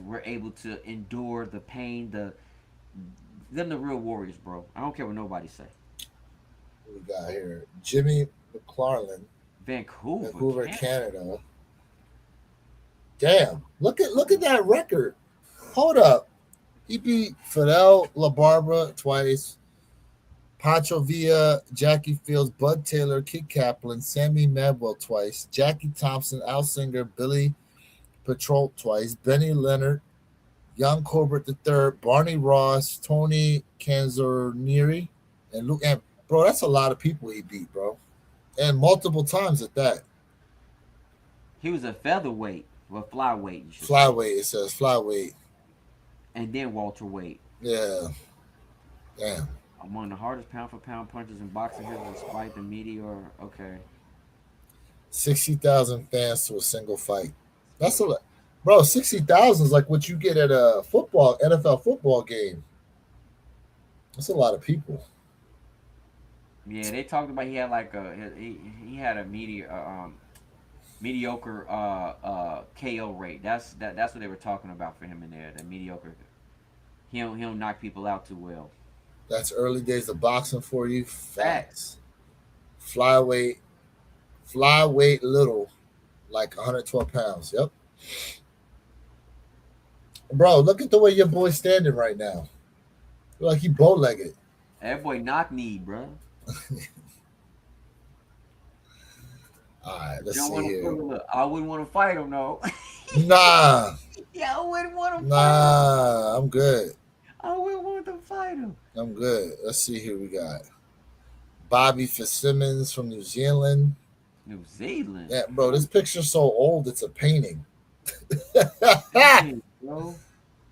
B: were able to endure the pain, them the real warriors, bro. I don't care what nobody say.
A: What we got here? Jimmy McLarlin,
B: Vancouver,
A: Vancouver,
B: Canada.
A: Canada. Damn. Look at that record. Hold up. He beat Fidel LaBarbera twice, Pancho Villa, Jackie Fields, Bud Taylor, Kid Kaplan, Sammy Madwell twice, Jackie Thompson, Al Singer, Billy Patrol twice, Benny Leonard, Young Corbett III, Barney Ross, Tony Canzonieri, and Luke. And bro, that's a lot of people he beat, bro, and multiple times at that.
B: He was a featherweight, well, flyweight, you should say,
A: Flyweight, it says flyweight.
B: and then welterweight.
A: Yeah, damn.
B: Among the hardest pound for pound punchers in boxing history, despite the meteor. Okay.
A: 60,000 fans to a single fight. That's a lot. Bro, 60,000 is like what you get at a football NFL football game. That's a lot of people.
B: Yeah, they talked about he had like he had a mediocre KO rate. That's what they were talking about for him in there. The mediocre. He don't knock people out too well.
A: That's early days of boxing for you.
B: Facts.
A: Facts. Flyweight, flyweight little, like 112 pounds. Yep. Bro, look at the way your boy's standing right now. Like he bow legged.
B: That boy knock knee, bro.
A: All right,
B: You
A: let's
B: don't
A: see
B: want to
A: here.
B: look. I wouldn't want to fight him, no.
A: Nah,
B: Yeah, I wouldn't want to fight him.
A: nah, I'm good.
B: I wouldn't want to fight him.
A: I'm good. Let's see here. We got Bobby Fitzsimmons from New Zealand.
B: New Zealand.
A: Yeah, bro, this picture's so old, it's a painting.
B: Dang, bro.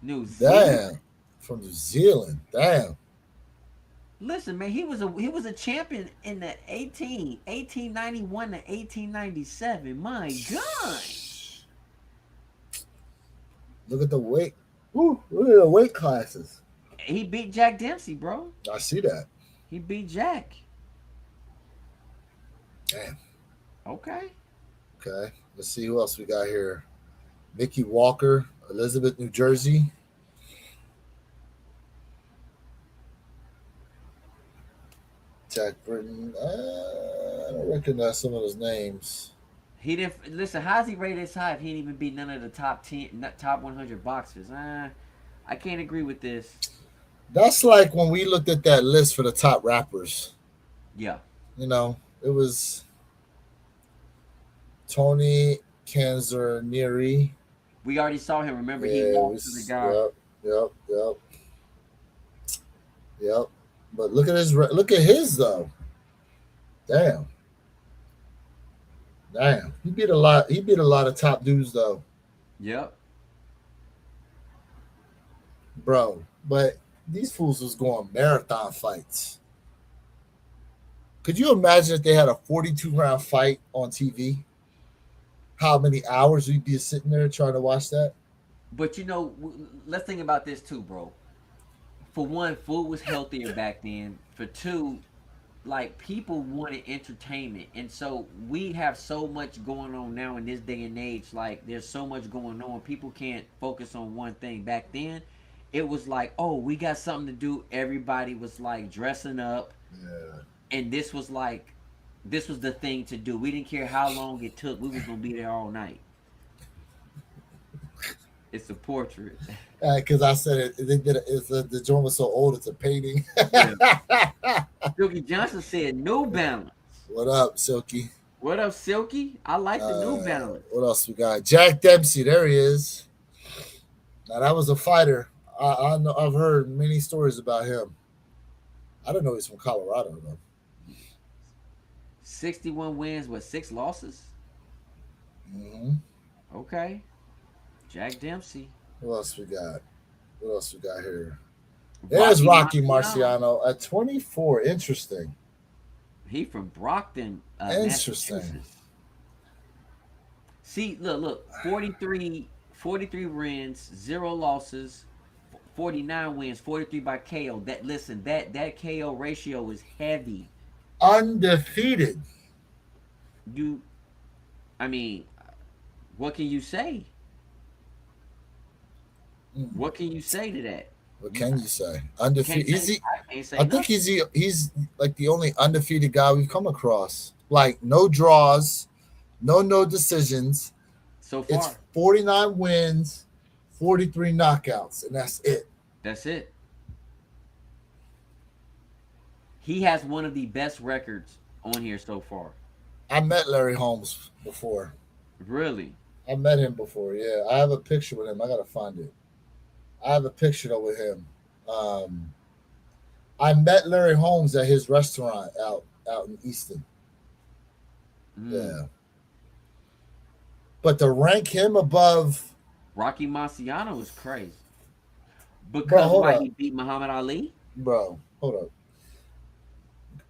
B: New Zealand.
A: Damn. From New Zealand. Damn.
B: Listen, man, he was a champion in the 1891 to 1897. My God,
A: Look at the weight. Ooh, look at the weight classes.
B: he beat Jack Dempsey, bro.
A: I see that.
B: He beat Jack.
A: Damn.
B: Okay.
A: Okay. Let's see who else we got here. Mickey Walker, Elizabeth, New Jersey. Jack Britton. I don't recognize some of those names.
B: He didn't listen. How's he rated this high if he didn't even beat none of the top 10, top 100 boxers? I can't agree with this.
A: That's like when we looked at that list for the top rappers.
B: Yeah,
A: It was Tony Canzonieri.
B: we already saw him. Remember, he
A: Yeah,
B: lost to the guy.
A: yep, yep. But look at his though. Damn, damn. He beat a lot. He beat a lot of top dudes though,
B: Yep.
A: bro. But these fools was going marathon fights. Could you imagine if they had a 42 round fight on TV? How many hours we'd be sitting there trying to watch that?
B: But let's think about this too, bro. For one, food was healthier back then. For two, like people wanted entertainment, and so we have so much going on now in this day and age. Like there's so much going on, people can't focus on one thing. Back then it was like, oh, we got something to do. Everybody was like dressing up,
A: Yeah.
B: and this was the thing to do. We didn't care how long it took. We was gonna be there all night. It's a portrait.
A: Because I said it, they did it. The joint was so old, it's a painting.
B: Yeah. Silky Johnson said New Balance.
A: What up, Silky?
B: What up, Silky? I like the New Balance.
A: What else we got? Jack Dempsey, there he is. Now that was a fighter. I know. I've heard many stories about him. I don't know he's from Colorado though.
B: 61 wins with 6 losses.
A: Hmm.
B: Okay. Jack Dempsey.
A: What else we got? What else we got here? There's Rocky Marciano at 24. Interesting.
B: He from Brockton,
A: Interesting.
B: Massachusetts. See, look, 43 wins, 0 losses, 49 wins, 43 by KO. That KO ratio is heavy.
A: Undefeated.
B: I mean, what can you say? What can you say to that?
A: What can you say? Undefeated.
B: I
A: think he's like the only undefeated guy we've come across. Like no draws, no decisions.
B: So far,
A: it's 49 wins, 43 knockouts, and that's it.
B: That's it. He has one of the best records on here so far.
A: I met Larry Holmes before.
B: Really?
A: I met him before. Yeah, I have a picture with him. I gotta find it. I have a picture though with him. I met Larry Holmes at his restaurant out in Easton. Yeah. But to rank him above
B: Rocky Marciano is crazy. Because he beat Muhammad Ali?
A: Bro, hold up.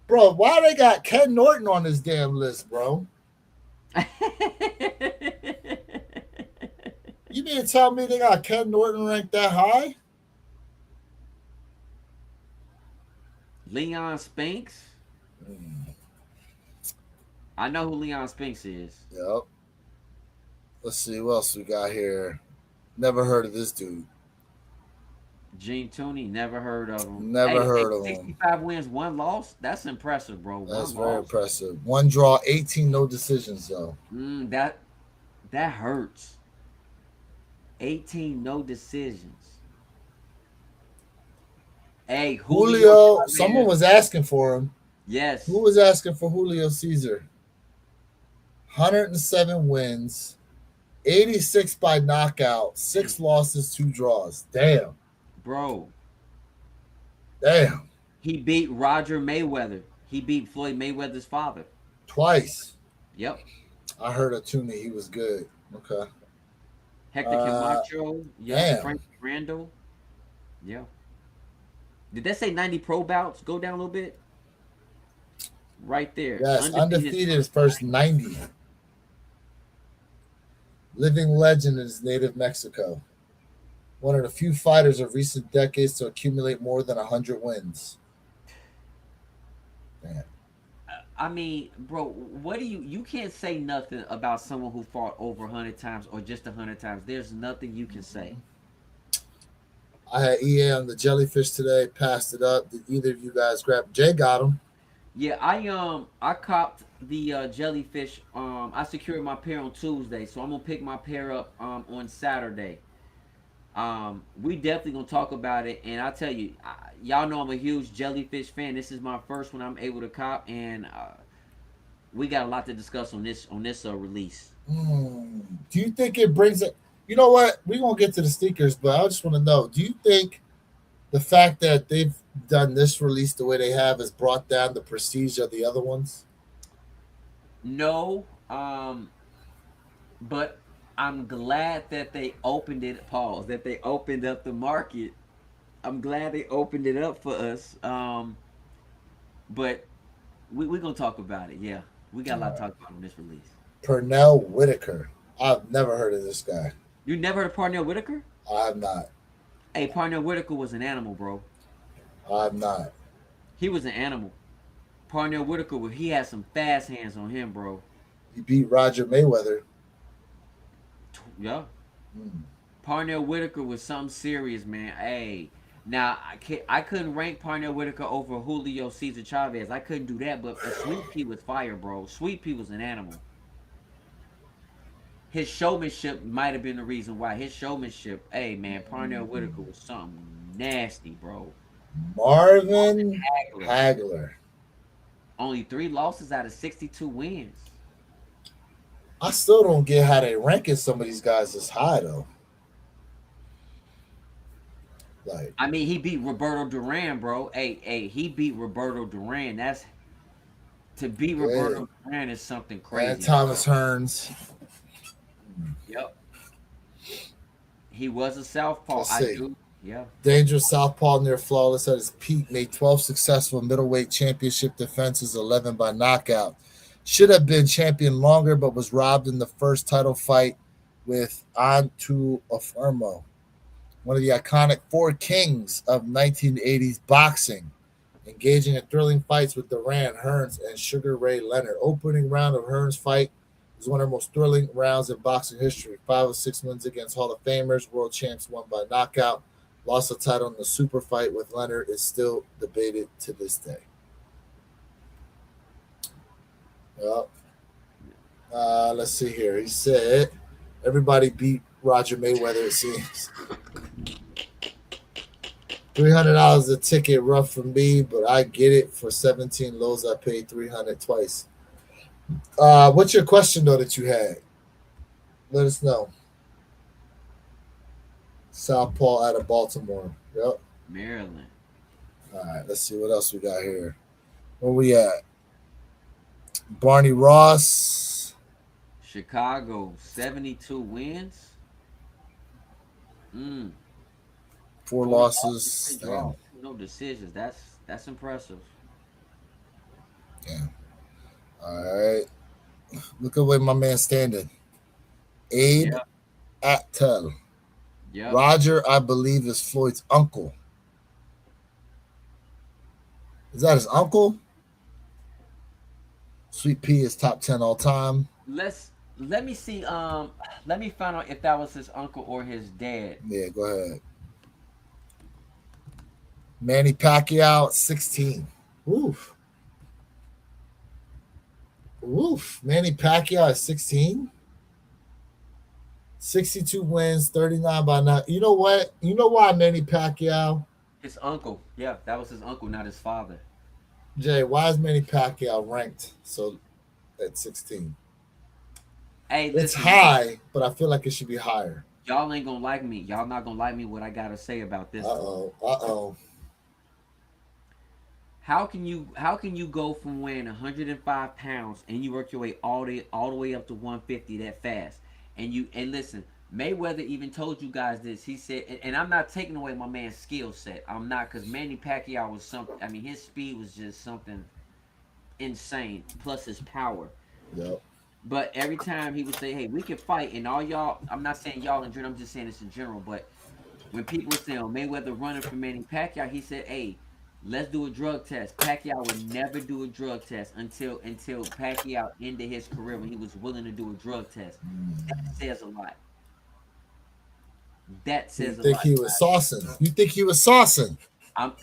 A: Bro, why they got Ken Norton on this damn list, bro? You mean to tell me they got Ken Norton ranked that high?
B: Leon Spinks? I know who Leon Spinks is.
A: Yep. Let's see what else we got here. Never heard of this dude.
B: Gene Tooney, never heard of him.
A: Never heard of
B: 65
A: him.
B: 65 wins, 1 loss. That's impressive, bro.
A: That's very impressive. 1 draw, 18 no decisions though.
B: That hurts. 18 no decisions. Hey,
A: Julio, someone was asking for him.
B: Yes.
A: Who was asking for Julio Cesar? 107 wins, 86 by knockout, 6 losses, 2 draws. Damn.
B: Bro.
A: Damn.
B: He beat Roger Mayweather. He beat Floyd Mayweather's father.
A: Twice.
B: Yep.
A: I heard of Tooney. He was good. Okay.
B: Hector Camacho. Yeah. Frank Randall. Yeah. Did that say 90 pro bouts? Go down a little bit. Right there.
A: Yes, undefeated is first 90. Living legend in his native Mexico. One of the few fighters of recent decades to accumulate more than 100 wins. Damn.
B: I mean, bro, what do you can't say nothing about someone who fought over 100 times or just 100 times. There's nothing you can say.
A: I had EA on the jellyfish today, passed it up. Did either of you guys grab? Jay got him.
B: Yeah, I copped the jellyfish. I secured my pair on Tuesday, so I'm gonna pick my pair up on Saturday. We definitely gonna talk about it, and I tell you, y'all know I'm a huge jellyfish fan. This is my first one I'm able to cop, and we got a lot to discuss on this release.
A: Do you think it brings it? You know what? We're gonna get to the sneakers, but I just want to know: do you think the fact that they've done this release the way they have has brought down the prestige of the other ones?
B: No, but I'm glad that they opened it. Pause. That they opened up the market. I'm glad they opened it up for us. But we gonna talk about it. Yeah, we got a lot to talk about on this release.
A: Pernell Whitaker. I've never heard of this guy.
B: You never heard of Parnell Whitaker?
A: I have not.
B: Hey, Parnell Whitaker was an animal, bro.
A: I have not.
B: He was an animal. Parnell Whitaker, he had some fast hands on him, bro.
A: He beat Roger Mayweather.
B: Yeah.
A: Hmm.
B: Parnell Whitaker was something serious, man. Hey, now I couldn't rank Parnell Whitaker over Julio Cesar Chavez. I couldn't do that, but a Sweet Pea was fire, bro. Sweet Pea was an animal. His showmanship might have been the reason why. His showmanship, hey man, Parnell Whitaker was something nasty, bro.
A: Marvin
B: Hagler.
A: Hagler.
B: Only 3 losses out of 62 wins.
A: I still don't get how they ranking some of these guys this high though. Like,
B: I mean, he beat Roberto Duran, bro. Hey, he beat Roberto Duran. That's to beat
A: yeah,
B: Roberto Duran is something
A: and
B: crazy.
A: Thomas Hearns.
B: Yep, he was a southpaw.
A: Let's
B: I
A: see.
B: do. Yeah,
A: Dangerous southpaw near flawless at his peak, made 12 successful middleweight championship defenses, 11 by knockout. Should have been champion longer, but was robbed in the first title fight with Antu Afirmo, one of the iconic four kings of 1980s boxing, engaging in thrilling fights with Duran, Hearns, and Sugar Ray Leonard. Opening round of Hearns' fight was one of the most thrilling rounds in boxing history. 5 of 6 wins against Hall of Famers, world champs won by knockout. Lost the title in the super fight with Leonard is still debated to this day. Well, let's see here. He said everybody beat Roger Mayweather. It seems $300 a ticket, rough for me, but I get it. For 17 lows, I paid 300 twice. What's your question though that you had? Let us know. Southpaw out of Baltimore. Yep.
B: Maryland,
A: All right. Let's see what else we got here. Where we at? Barney Ross.
B: Chicago, 72 wins. Mm,
A: Four
B: 4 losses,
A: losses.
B: 3 draws, no decisions. That's impressive.
A: Yeah. All right. Look at where my man standing. Abe
B: Yep,
A: Attel.
B: yep.
A: Roger, I believe, is Floyd's uncle. Is that his uncle? Sweet Pea is top 10 all time.
B: Let me see. Let me find out if that was his uncle or his dad.
A: Yeah, go ahead. Manny Pacquiao, 16. Oof. Oof. Manny Pacquiao at 16. 62 wins, 39 by now. You know what? You know why Manny Pacquiao?
B: His uncle. Yeah, that was his uncle, not his father.
A: Jay, why is Manny Pacquiao ranked so at 16?
B: Hey,
A: It's
B: listen,
A: high, but I feel like it should be higher.
B: y'all ain't gonna like me. Y'all not gonna like me what I gotta say about
A: Uh
B: this one.
A: oh. Uh oh.
B: How can you go from weighing 105 pounds and you work your way all the way up to 150 that fast? And listen, Mayweather even told you guys this. He said, and I'm not taking away my man's skill set. I'm not, because Manny Pacquiao was something. I mean, his speed was just something insane. Plus his power.
A: Yep.
B: But every time he would say, "Hey, we can fight," and all y'all, I'm not saying y'all in general. I'm just saying this in general. But when people were saying, "Oh, Mayweather running for Manny Pacquiao," he said, "Hey, let's do a drug test." Pacquiao would never do a drug test until Pacquiao ended his career when he was willing to do a drug test. That says a lot. That
A: You
B: says a
A: think
B: lot.
A: he was saucing? You think he was saucing?
B: I'm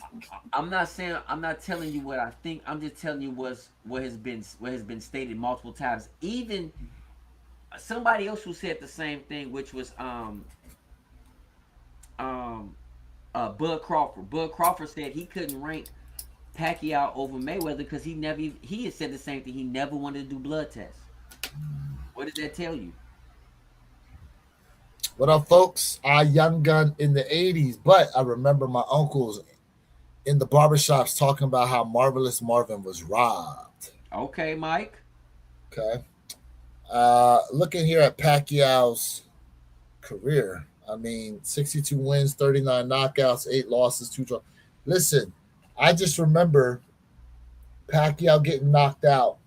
B: I'm not saying I'm not telling you what I think. I'm just telling you what has been stated multiple times. Even somebody else who said the same thing, which was um Bud Crawford. Bud Crawford said he couldn't rank Pacquiao over Mayweather because he had said the same thing. He never wanted to do blood tests. What did that tell you?
A: What up, folks? I young gun in the '80s, but I remember my uncles in the barbershops talking about how Marvelous Marvin was robbed.
B: Okay, Mike.
A: Okay. Looking here at Pacquiao's career, I mean, 62 wins, 39 knockouts, 8 losses, 2 draws. Listen, I just remember Pacquiao getting knocked out,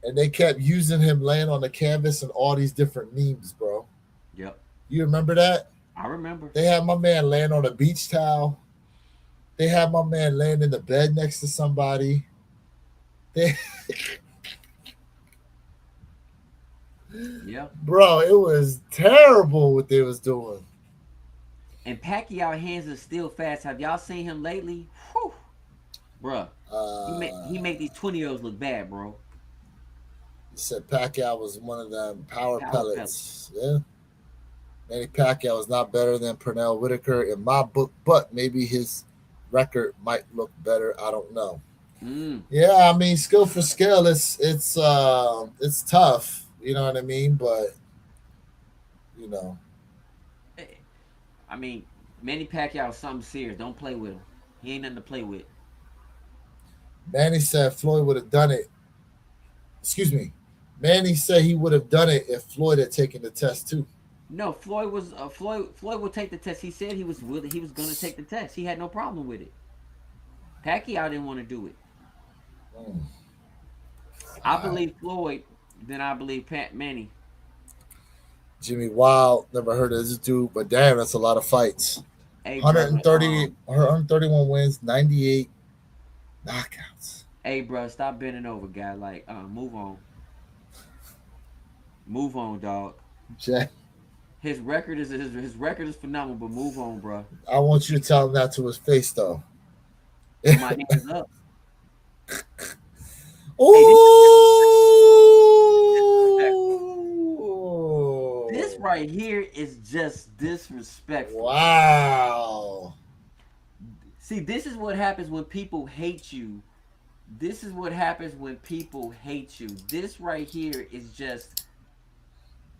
A: and they kept using him laying on the canvas and all these different memes, bro.
B: Yep,
A: You remember that?
B: I remember.
A: They had my man laying on a beach towel. They had my man laying in the bed next to somebody. They,
B: Yeah.
A: bro, it was terrible what they was doing.
B: And Pacquiao hands are still fast. Have y'all seen him lately? Whew, bruh. He make these 20-year-olds look bad, bro.
A: He said Pacquiao was one of them power
B: Power pellets.
A: pellets. Yeah, Manny Pacquiao is not better than Pernell Whitaker in my book, but maybe his record might look better. I don't know.
B: Mm.
A: Yeah, I mean, skill for skill, it's tough. You know what I mean? But you know,
B: Eh, I mean, Manny Pacquiao is something serious. Don't play with him. He ain't nothing to play with.
A: Manny said Floyd would have done it. Excuse me. Manny said he would have done it if Floyd had taken the test too.
B: No, Floyd will take the test. He said he was gonna take the test. He had no problem with it. Pacquiao didn't want to do it.
A: Mm.
B: I believe Floyd, then I believe Pat Manny.
A: Jimmy Wild, never heard of this dude, but damn, that's a lot of fights.
B: Hey, brother.
A: 131 wins, 98 knockouts.
B: Hey, bro. Stop bending over, guy. Like, move on. Move on, dog.
A: Jack,
B: His record is phenomenal, but move on, bro.
A: I want you to tell him that to his face, though.
B: With my hands up. Hey, this
A: Ooh!
B: right here is just disrespectful.
A: Wow!
B: See, this is what happens when people hate you. This is what happens when people hate you. This right here is just.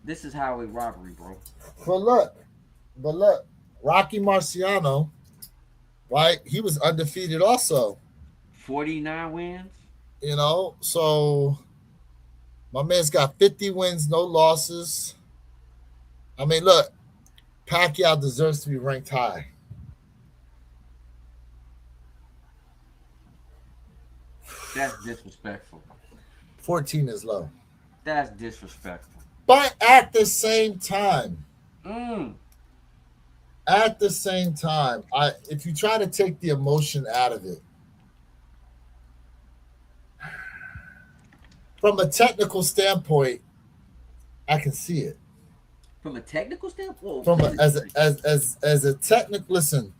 B: This is highway robbery, bro.
A: But look, but look, Rocky Marciano, right? He was undefeated, also.
B: 49 wins.
A: So my man's got 50 wins, no losses. I mean, look, Pacquiao deserves to be ranked high.
B: That's disrespectful.
A: 14 is low.
B: That's disrespectful.
A: But at the same time,
B: Mm.
A: I if you try to take the emotion out of it, from a technical standpoint, I can see it.
B: From a technical standpoint,
A: From a,
B: physically.
A: as a technical listen,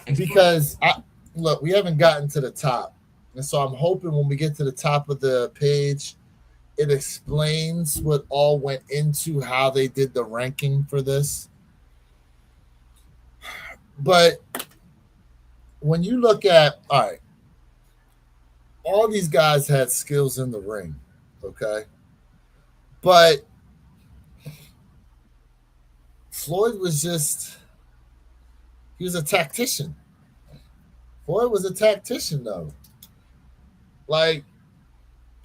B: Explain.
A: because I look, we haven't gotten to the top, and so I'm hoping when we get to the top of the page, it explains what all went into how they did the ranking for this. But when you look at all right, all these guys had skills in the ring, okay, but Floyd was just he was a tactician. Floyd was a tactician though. Like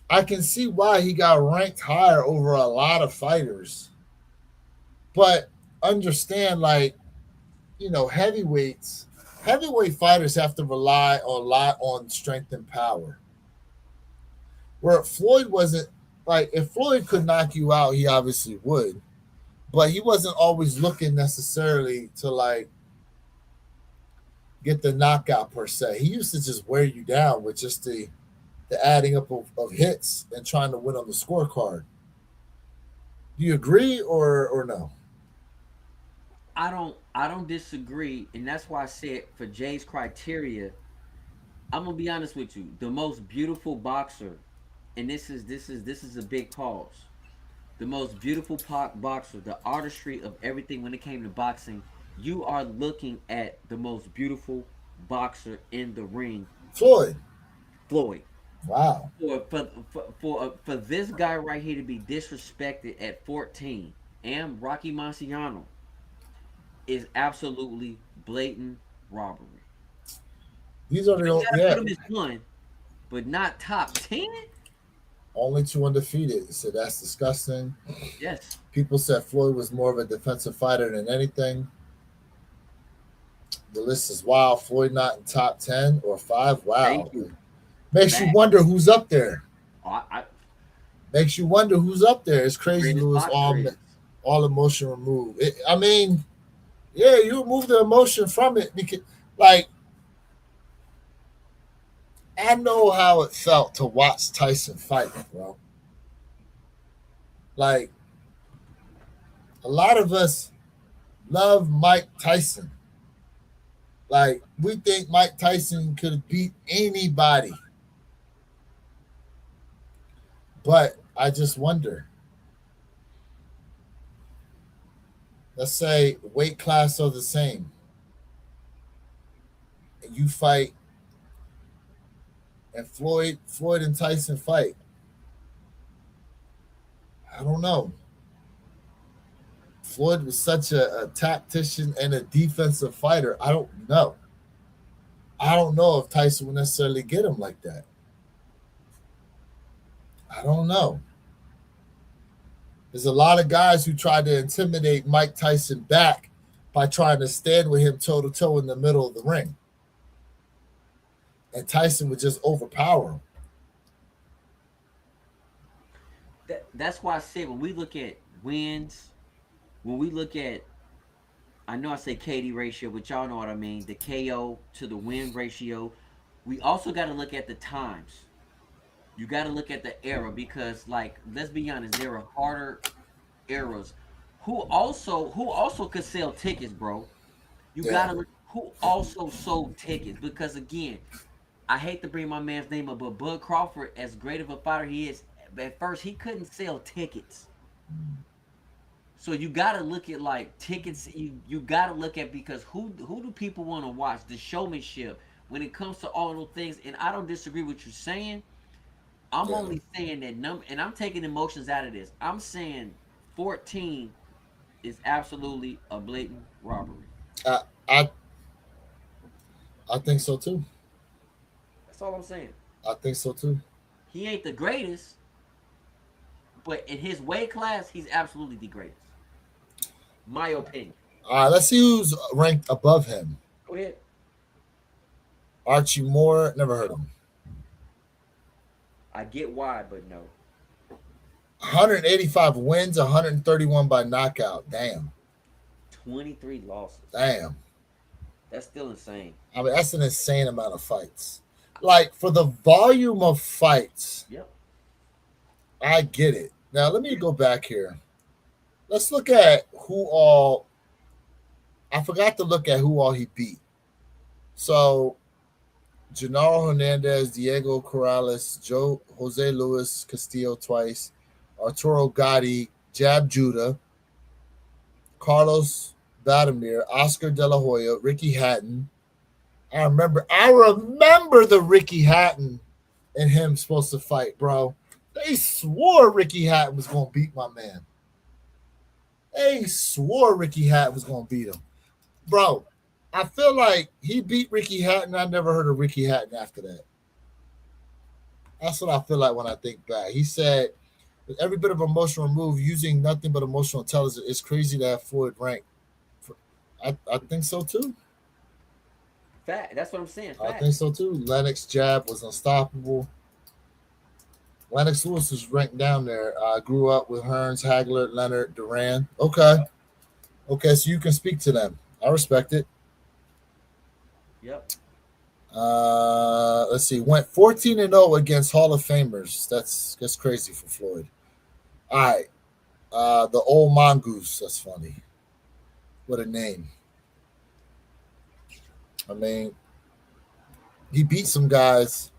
A: I can see why he got ranked higher over a lot of fighters, but understand like heavyweight fighters have to rely a lot on strength and power. Where Floyd wasn't like if Floyd could knock you out, he obviously would, but he wasn't always looking necessarily to like get the knockout per se. He used to just wear you down with just the adding up of hits and trying to win on the scorecard. Do you agree or no?
B: I don't disagree, and that's why I said for Jay's criteria, I'm gonna be honest with you. The most beautiful boxer, and this is a big pause. The most beautiful boxer, the artistry of everything when it came to boxing. You are looking at the most beautiful boxer in the ring,
A: Floyd.
B: Floyd.
A: Wow.
B: For this guy right here to be disrespected at 14 and Rocky Marciano is absolutely blatant robbery.
A: These are
B: You
A: the
B: gotta put him as one, but not top 10.
A: only two undefeated. So that's disgusting.
B: Yes,
A: People said Floyd was more of a defensive fighter than anything. The list is wild. Floyd not in top 10 or 5.
B: thank
A: Wow.
B: you.
A: Makes you
B: Fact.
A: wonder who's up there.
B: I
A: Makes you wonder who's up there. It's crazy,
B: greatest
A: Lewis.
B: boxer is.
A: All emotion removed. I mean, yeah, you remove the emotion from it because, like, I know how it felt to watch Tyson fight, bro. Like, a lot of us love Mike Tyson. Like, we think Mike Tyson could have beat anybody. But I just wonder, let's say weight class are the same, and you fight, and Floyd and Tyson fight. I don't know. Floyd was such a tactician and a defensive fighter. I don't know. I don't know if Tyson would necessarily get him like that. I don't know. There's a lot of guys who tried to intimidate Mike Tyson back by trying to stand with him toe to toe in the middle of the ring. And Tyson would just overpower him.
B: That's why I said when we look at wins, when we look at, I know I say KD ratio, but y'all know what I mean, the KO to the win ratio. We also got to look at the times. You got to look at the era because, like, let's be honest, there are harder eras. Who also could sell tickets, bro. You
A: Yeah.
B: gotta look who also sold tickets because again, I hate to bring my man's name up, but Bud Crawford, as great of a fighter he is, at first he couldn't sell tickets. So you gotta look at like tickets. You gotta look at because who do people want to watch? The showmanship when it comes to all those things. And I don't disagree with you saying. I'm
A: Yeah.
B: only saying that number, and I'm taking emotions out of this. I'm saying 14 is absolutely a blatant robbery.
A: I I, I think so too.
B: That's all I'm saying.
A: I think so too.
B: He ain't the greatest, but in his weight class, he's absolutely the greatest. My opinion.
A: All right, let's see who's ranked above him.
B: Go ahead.
A: Archie Moore, never heard of him.
B: I get why, but no.
A: 185 wins, 131 by knockout. Damn.
B: 23 losses.
A: Damn.
B: That's still insane.
A: I mean, that's an insane amount of fights. Like, for the volume of fights,
B: Yep.
A: I get it. Now, let me go back here. Let's look at who all. I forgot to look at who all he beat. So, Genaro Hernandez, Diego Corrales, Jose Luis Castillo twice, Arturo Gotti, Jab Judah, Carlos Badamir, Oscar De La Hoya, Ricky Hatton. I remember the Ricky Hatton and him supposed to fight, bro. They swore Ricky Hatton was gonna beat my man. They swore Ricky Hatton was gonna beat him. Bro, I feel like he beat Ricky Hatton. I never heard of Ricky Hatton after that. That's what I feel like when I think back. He said, with every bit of emotion removed, using nothing but emotional intelligence, it's crazy to have Floyd ranked. I think so too.
B: Fact. That's what I'm saying.
A: I
B: Fact.
A: think so too. Lennox jab was unstoppable. Lennox Lewis is ranked down there. I grew up with Hearns, Hagler, Leonard, Duran. Okay. Okay, so you can speak to them. I respect it.
B: Yep.
A: Let's see. Went 14-0 against Hall of Famers. That's crazy for Floyd. All right. The old mongoose. That's funny. What a name. I mean, he beat some guys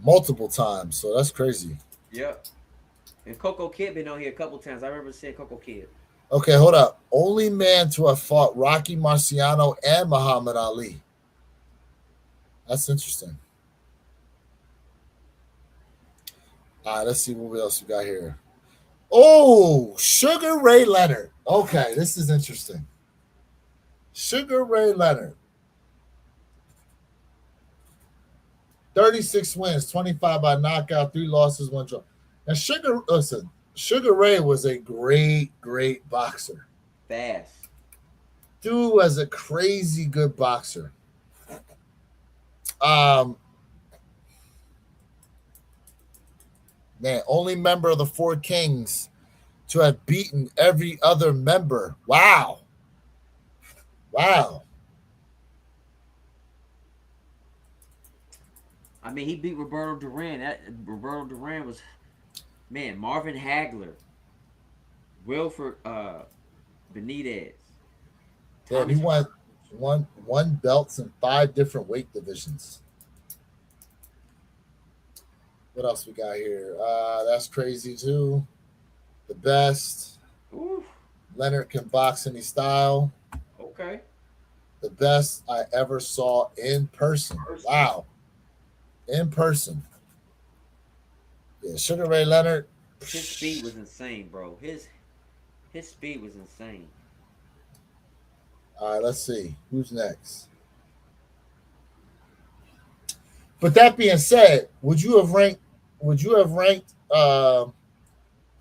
A: multiple times, so that's crazy.
B: Yep. And Coco Kid been on here a couple times. I remember seeing Coco Kid.
A: Okay, hold up. Only man to have fought Rocky Marciano and Muhammad Ali. That's interesting. All right, let's see what else we got here. Oh, Sugar Ray Leonard. Okay, this is interesting. Sugar Ray Leonard. 36 wins, 25 by knockout, 3 losses, 1 draw. And Sugar Ray was a great boxer.
B: Fast.
A: Dude was a crazy good boxer. Um, Man, only member of the Four Kings to have beaten every other member. Wow. Wow.
B: I mean, he beat Roberto Duran. Roberto Duran was, man, Marvin Hagler, Wilford Benitez,
A: Damn, he
B: Tommy.
A: won belts in 5 different weight divisions. What else we got here? That's crazy too. The best.
B: Ooh,
A: Leonard can box any style.
B: okay.
A: The best I ever saw in person. Wow. In person. Yeah, Sugar Ray Leonard.
B: His speed was insane, bro. His speed was insane.
A: All right, let's see. Who's next? But that being said, would you have ranked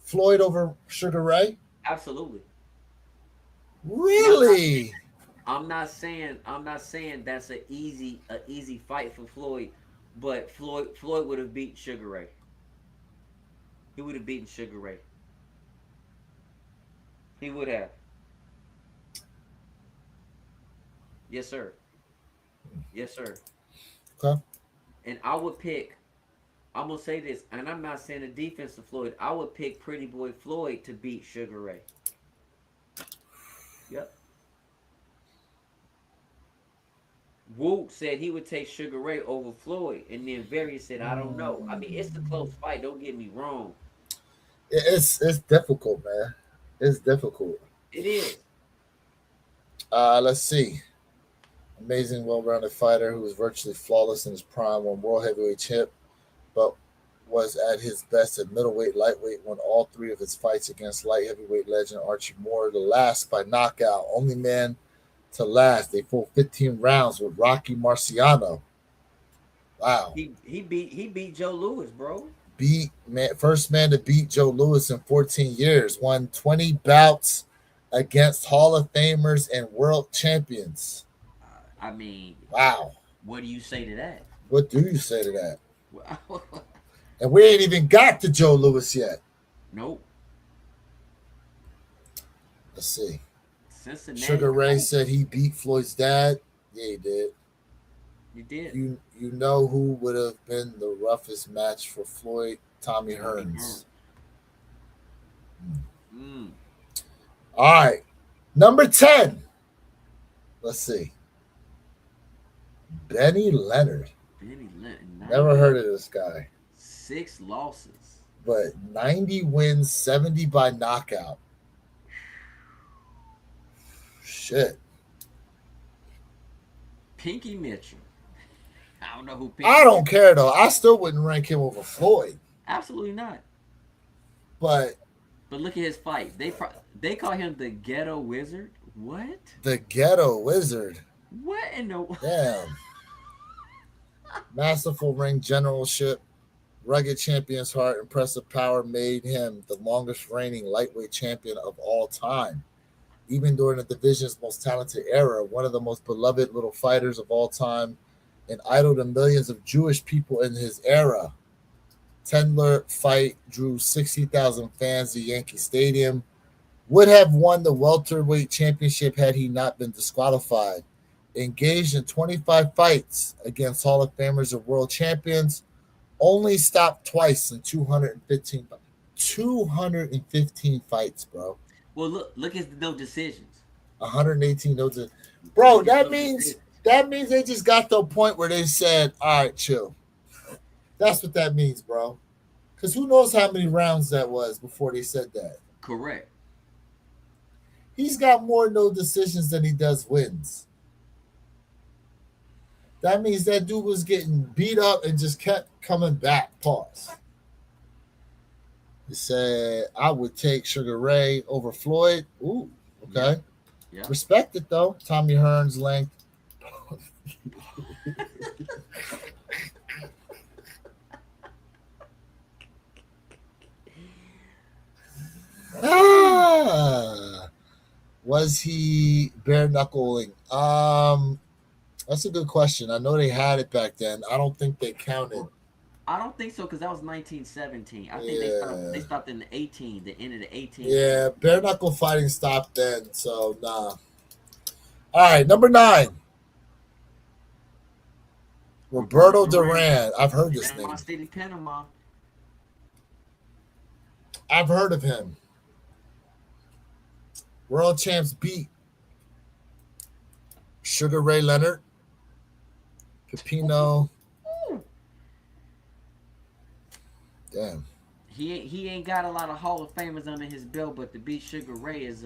A: Floyd over Sugar Ray?
B: Absolutely. Now,
A: Really?
B: I'm not saying that's a easy fight for Floyd, but Floyd would have beat Sugar Ray. He would have beaten Sugar Ray. He would have. Yes, sir. Yes, sir.
A: Okay.
B: And I would pick. I'm gonna say this, and I'm not saying the defense of Floyd. I would pick Pretty Boy Floyd to beat Sugar Ray. Yep. Woot said he would take Sugar Ray over Floyd, and then Various said, "I don't know." I mean, it's a close fight. Don't get me wrong.
A: It's difficult, man. It's difficult.
B: It is.
A: Let's see. Amazing, well-rounded fighter who was virtually flawless in his prime, won world heavyweight champ, but was at his best at middleweight, lightweight, won all 3 of his fights against light heavyweight legend Archie Moore, the last by knockout, only man to last a full 15 rounds with Rocky Marciano. Wow.
B: He beat Joe Louis, bro.
A: First man to beat Joe Louis in 14 years, won 20 bouts against Hall of Famers and world champions.
B: I mean,
A: Wow.
B: what do you say to that?
A: What do you say to that? And we ain't even got to Joe Louis yet.
B: Nope.
A: Let's see.
B: Cincinnati.
A: Sugar Ray said he beat Floyd's dad. Yeah, he did.
B: You did.
A: You know who would have been the roughest match for Floyd? Tommy Hearns.
B: Mm.
A: All right. Number 10. Let's see. Benny Leonard.
B: Benny Leonard.
A: Never heard of this guy.
B: 6 losses.
A: But 90 wins, 70 by knockout. Shit.
B: Pinky Mitchell. I don't know who.
A: I don't care though. I still wouldn't rank him over Floyd.
B: Absolutely not.
A: But
B: look at his fight. They call him the Ghetto Wizard. What?
A: The Ghetto Wizard.
B: What in the?
A: Damn. Masterful ring generalship, rugged champion's heart, impressive power made him the longest reigning lightweight champion of all time. Even during the division's most talented era, one of the most beloved little fighters of all time, and idol to millions of Jewish people in his era. Tendler fight drew 60,000 fans to Yankee Stadium. Would have won the welterweight championship had he not been disqualified. Engaged in 25 fights against Hall of Famers and world champions. Only stopped twice in 215 fights, bro.
B: Well, look at the no decisions.
A: 118 no decisions. Bro, that means they just got to a point where they said, "All right, chill." That's what that means, bro. Because who knows how many rounds that was before they said that.
B: Correct.
A: He's got more no decisions than he does wins. That means that dude was getting beat up and just kept coming back. Pause. He said, I would take Sugar Ray over Floyd. Ooh, okay.
B: Yeah.
A: Respect it, though. Tommy Hearns length. Was he bare knuckling? That's a good question. I know they had it back then. I don't think they counted.
B: I don't think so because that was 1917. I think they stopped in the 18, the end of the 18.
A: Yeah, bare knuckle fighting stopped then. So nah. All right, number 9. Roberto Duran. I've heard this name.
B: Panama City, Panama.
A: I've heard of him. World champs beat Sugar Ray Leonard, Pipino. Damn.
B: He ain't got a lot of Hall of Famers under his belt, but to beat Sugar Ray is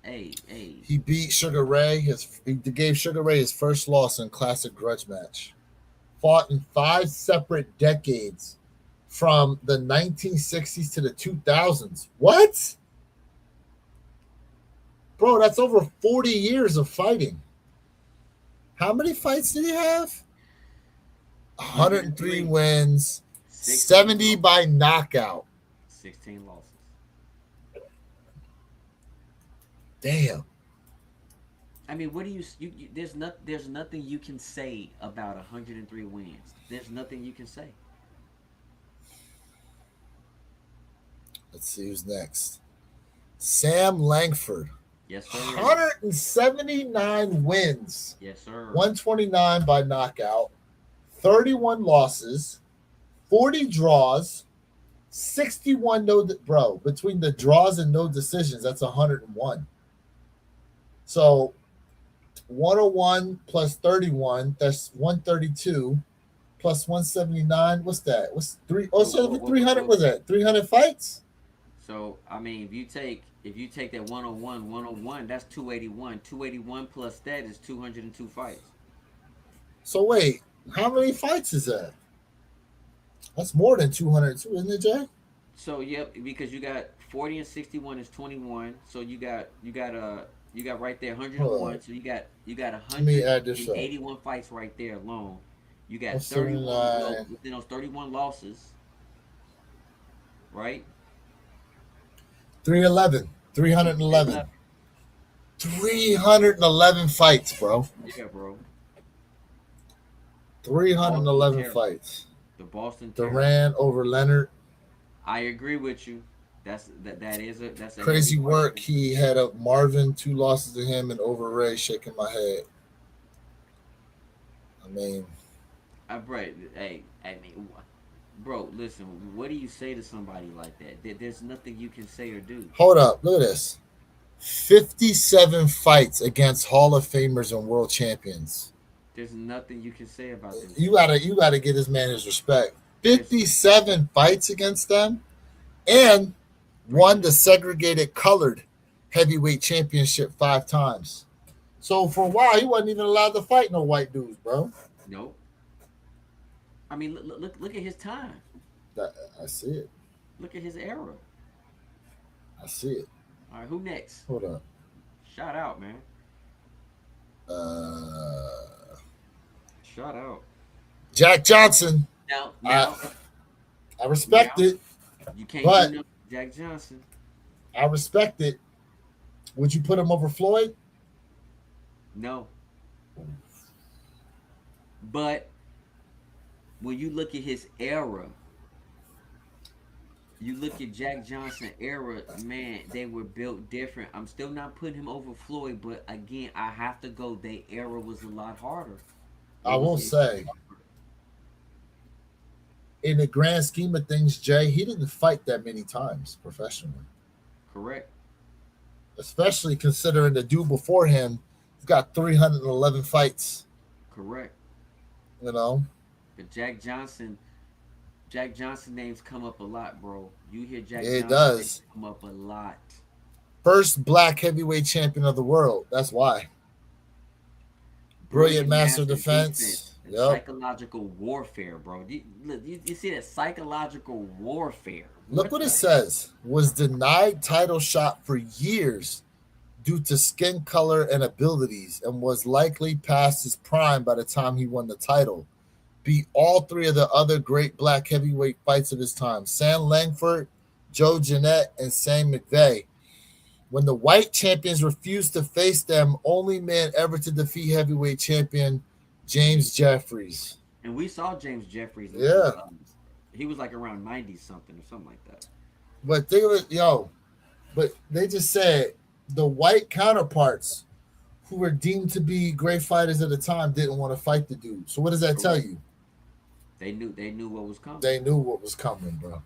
A: He beat Sugar Ray. He gave Sugar Ray his first loss in classic grudge match. Fought in 5 separate decades, from the 1960s to the 2000s. What? Bro, that's over 40 years of fighting. How many fights did he have? 103 wins, 70 by knockout.
B: 16 losses.
A: Damn.
B: I mean, what do you there's nothing you can say about 103 wins. There's nothing you can say.
A: Let's see who's next. Sam Langford.
B: Yes, sir.
A: 179 wins.
B: Yes, sir.
A: 129 by knockout, 31 losses, 40 draws, 61 bro, between the draws and no decisions, that's 101. So 101 plus 31, that's 132 plus 179. What's that? What's 3? Oh, so 300 was that? 300 fights?
B: So, I mean, if you take that 101, that's 281. 281 plus that is 202 fights.
A: So wait, how many fights is that? That's more than 202, isn't it, Jay?
B: So yep, because you got 40 and 61 is 21. So you got right there 101. So you got 181 fights right there alone. You got 31 within those 31 losses, right?
A: 311. 311 fights, bro.
B: Yeah, bro.
A: 311 fights.
B: The Boston
A: Duran over Leonard.
B: I agree with you. That's a
A: crazy work. He had a Marvin, 2 losses to him, and over Ray. Shaking my head. I mean,
B: bro, listen. What do you say to somebody like that? There's nothing you can say or do.
A: Hold up, look at this. 57 fights against Hall of Famers and world champions.
B: There's nothing you can say about this.
A: You gotta get this man his respect. 57 fights against them, and won the segregated colored heavyweight championship 5 times. So for a while, he wasn't even allowed to fight no white dudes, bro.
B: Nope. I mean, look at his time.
A: I see it.
B: Look at his era.
A: I see it.
B: All right, who next?
A: Hold up.
B: Shout out, man. Shout out.
A: Jack Johnson.
B: Now
A: I respect it.
B: You can't
A: but
B: Jack Johnson.
A: I respect it. Would you put him over Floyd?
B: No. But when you look at his era, you look at Jack Johnson era, man, they were built different. I'm still not putting him over Floyd, but again, I have to go. Their era was a lot harder.
A: I will say, in the grand scheme of things, Jay, he didn't fight that many times professionally.
B: Correct.
A: especially considering the dude before him, he's got 311 fights.
B: Correct.
A: You know,
B: But Jack Johnson names come up a lot, bro. You hear Jack
A: it
B: Johnson names
A: does.
B: come up a lot.
A: First black heavyweight champion of the world. That's why. Brilliant
B: Brilliant
A: master
B: master
A: defense.
B: defense and
A: Yep.
B: psychological warfare, bro. You see that psychological warfare?
A: Look
B: What
A: what it
B: the?
A: says. Was denied title shot for years due to skin color and abilities, and was likely past his prime by the time he won the title. Beat all three of the other great black heavyweight fights of his time: Sam Langford, Joe Jeanette, and Sam McVeigh. When the white champions refused to face them, only man ever to defeat heavyweight champion James Jeffries.
B: And we saw James Jeffries.
A: Yeah,
B: He was like around 90 something or something like that.
A: but think of it, yo. But they just said the white counterparts who were deemed to be great fighters at the time didn't want to fight the dude. So what does that tell
B: Correct.
A: you?
B: They knew what was coming.
A: They knew what was coming, bro.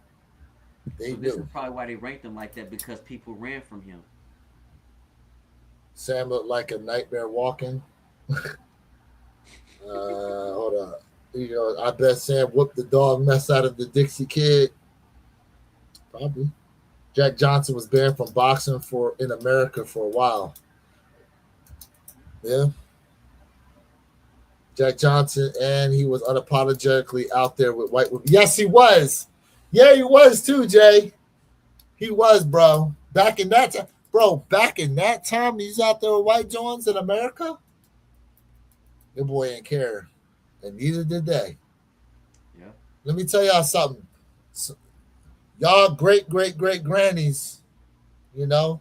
A: They
B: So this is
A: knew.
B: probably why they ranked him like that because people ran from him.
A: Sam looked like a nightmare walking. Hold on. You know, I bet Sam whooped the dog mess out of the Dixie Kid. Probably. Jack Johnson was banned from boxing for in America for a while. Yeah. Jack Johnson, and he was unapologetically out there with white women. Yes, he was. Yeah, he was too, Jay. He was, bro. Back in that time, bro. Back in that time, he's out there with white Jones in America. Your boy didn't care, and neither did they.
B: Yeah.
A: Let me tell y'all something. Y'all great grannies, you know,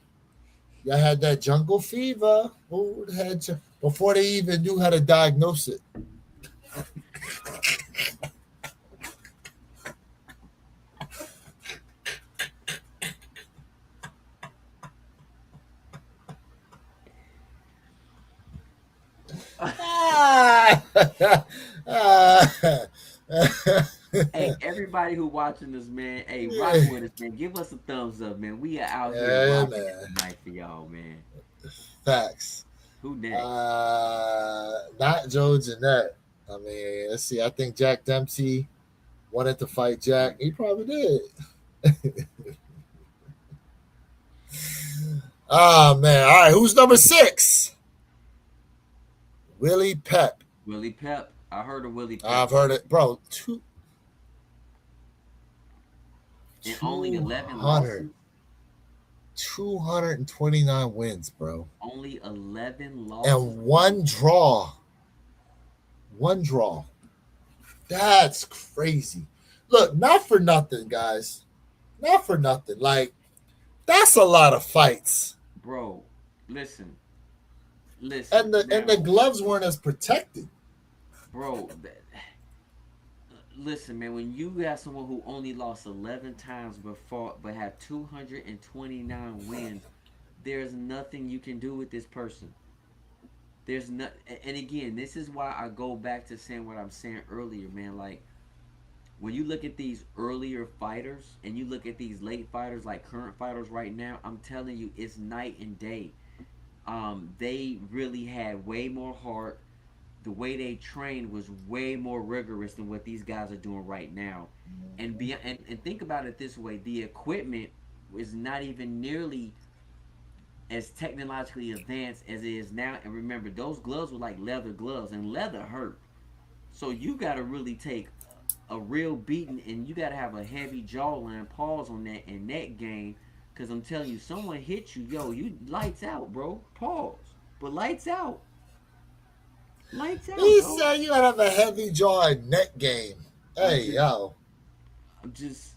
A: y'all had that jungle fever. Who had before they even knew how to diagnose it? Ah! Ah!
B: Hey, everybody who watching this, man, hey, rock
A: Yeah,
B: with us, man. Give us a thumbs up, man. We are out here
A: yeah,
B: rocking it
A: man.
B: tonight for y'all, man.
A: Facts.
B: Who next?
A: Not Joe Jeanette. I mean, let's see. I think Jack Dempsey wanted to fight Jack. He probably did. Oh man. All right. Who's number 6? Willie Pep.
B: Willie Pep. I heard of Willie Pep.
A: I've heard it, bro. Two
B: And only
A: two
B: 11
A: hundred
B: losses.
A: 229 wins, bro,
B: Only 11 losses.
A: and one draw. One draw. That's crazy. Look, not for nothing, guys. Not for nothing. Like that's a lot of fights,
B: Bro, listen.
A: and
B: Listen.
A: the
B: Now,
A: gloves weren't as protected.
B: bro, listen, man, when you got someone who only lost 11 times before but had 229 wins, there's nothing you can do with this person. There's not, and again, this is why I go back to saying what I'm saying earlier, man. Like when you look at these earlier fighters and you look at these late fighters, like current fighters right now, I'm telling you, it's night and day. They really had way more heart. The way they trained was way more rigorous than what these guys are doing right now. And think about it this way: the equipment is not even nearly as technologically advanced as it is now. And remember, those gloves were like leather gloves, and leather hurt. So you got to really take a real beating, and you got to have a heavy jawline, pause on that, and neck game. Because I'm telling you, someone hit you, yo, you lights out, bro. Pause, but lights out, lights out,
A: He
B: dog.
A: said you gotta have a heavy jaw and neck game.
B: I'm
A: Hey,
B: just,
A: yo.
B: I'm just,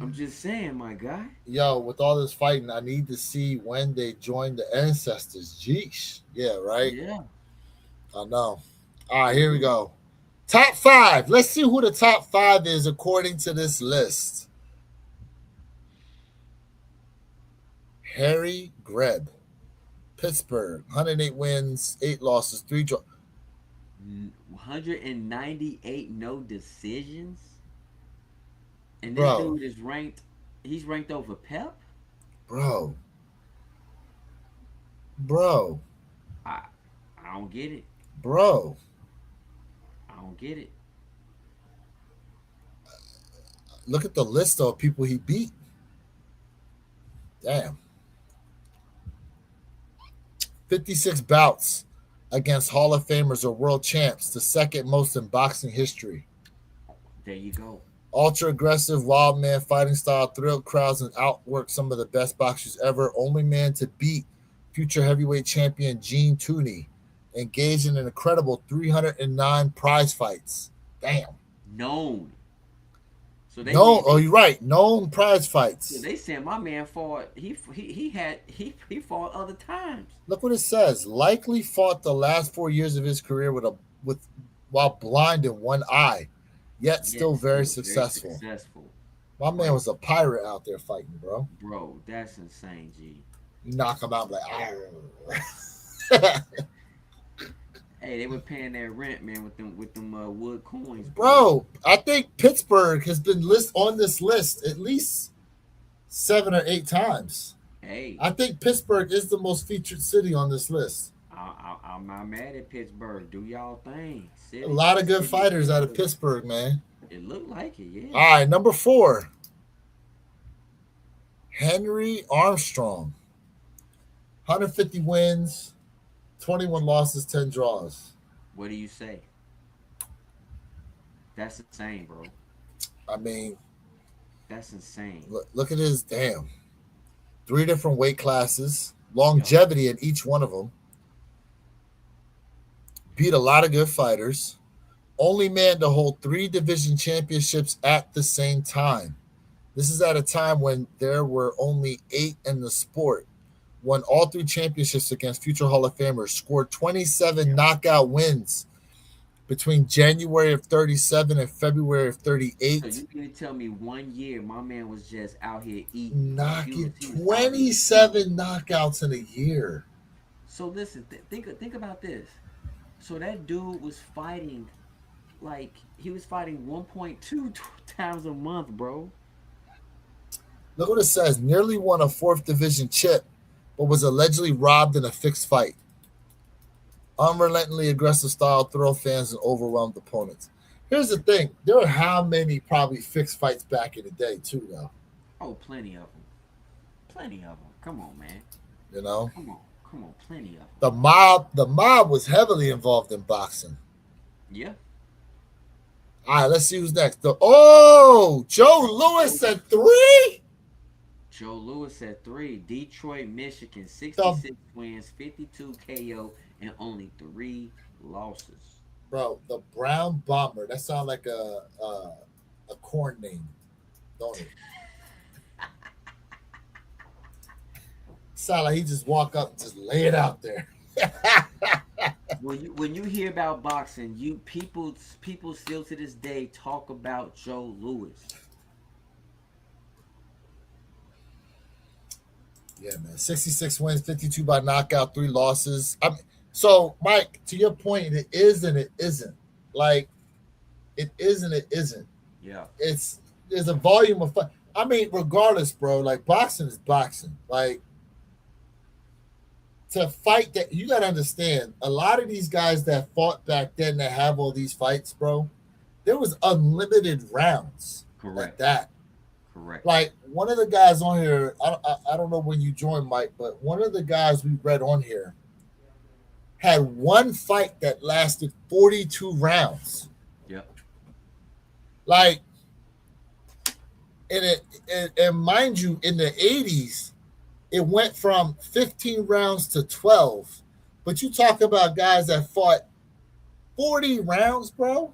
B: I'm just saying, my guy.
A: Yo, with all this fighting, I need to see when they joined the ancestors. Jeesh. Yeah, right?
B: Yeah,
A: I know. All right, here we go. Top 5. Let's see who the top 5 is according to this list. Harry Greb, Pittsburgh, 108 wins, 8 losses, 3 draws.
B: 198 no decisions, and this
A: Bro,
B: dude is ranked. He's ranked over Pep.
A: bro. Bro,
B: I I don't get it.
A: bro.
B: I don't get it.
A: Look at the list of people he beat. Damn. 56 bouts against Hall of Famers or world champs, the second most in boxing history.
B: There you go.
A: Ultra aggressive, wild man fighting style, thrilled crowds, and outworked some of the best boxers ever. Only man to beat future heavyweight champion Gene Tooney. Engaged in an incredible 309 prize fights. Damn.
B: Known. So
A: No, oh, you're right. Known prize fights.
B: they said my man fought. He fought other times.
A: Look what it says. Likely fought the last 4 years of his career with while blind in one eye, yet still
B: Yet
A: very
B: still very
A: successful.
B: successful.
A: My man
B: Like,
A: was a pirate out there fighting, bro.
B: bro, that's insane, G.
A: You knock him out like,
B: Hey, they were paying their rent, man, with them wood coins, bro.
A: bro. I think Pittsburgh has been on this list at least 7 or 8 times.
B: Hey,
A: I think Pittsburgh is the most featured city on this list.
B: I'm not mad at Pittsburgh. Do y'all thing.
A: A lot of good
B: City,
A: fighters out of Pittsburgh, man.
B: it looked like it,
A: All
B: yeah.
A: right, number 4, Henry Armstrong, 150 wins, 21 losses, 10 draws.
B: What do you say? That's insane, bro.
A: I mean,
B: That's insane.
A: look at his damn 3 different weight classes,
B: Yep.
A: longevity in each one of them. Beat a lot of good fighters. Only man to hold 3 division championships at the same time. This is at a time when there were only 8 in the sport. Won all 3 championships against future Hall of Famers. Scored 27
B: Yep.
A: knockout wins between January of 37 and February of
B: So
A: 38.
B: you can tell me 1 year my man was just out here eating.
A: Knocking
B: He was out here eating.
A: 27 knockouts in a year.
B: So listen, think about this. So that dude was fighting like he was fighting 1.2 times a month, bro.
A: Look what it says. Nearly won a 4th division chip, but was allegedly robbed in a fixed fight. Unrelentingly aggressive style, thrill fans and overwhelmed opponents. Here's the thing: there are how many probably fixed fights back in the day too, though.
B: Oh, plenty of them. Plenty of them. Come on, man.
A: You know,
B: Come on. Come on. Plenty of them.
A: the mob was heavily involved in boxing.
B: Yeah.
A: All right, let's see who's next. Joe Lewis at 3.
B: Joe Lewis at 3. Detroit, Michigan.
A: The
B: 66 wins, 52 KO, and only 3 losses.
A: bro, the Brown Bomber. That sounds like a corn name, don't it? Sound like he just walk up and just lay it out there.
B: When you hear about boxing, you people still to this day talk about Joe Lewis.
A: Yeah, man. 66 wins, 52 by knockout, 3 losses. So, Mike, to your point, it is and it isn't. Like, it is and it isn't.
B: Yeah.
A: There's a volume of fight. I mean, regardless, bro, like boxing is boxing. Like, to fight that, you gotta understand, a lot of these guys that fought back then that have all these fights, bro, there was unlimited rounds like
B: Correct.
A: that.
B: Correct.
A: Like one of the guys on here, I don't know when you joined, Mike, but one of the guys we read on here had one fight that lasted 42 rounds.
B: Yep.
A: Like, and mind you, in the 80s, it went from 15 rounds to 12. But you talk about guys that fought 40 rounds, bro.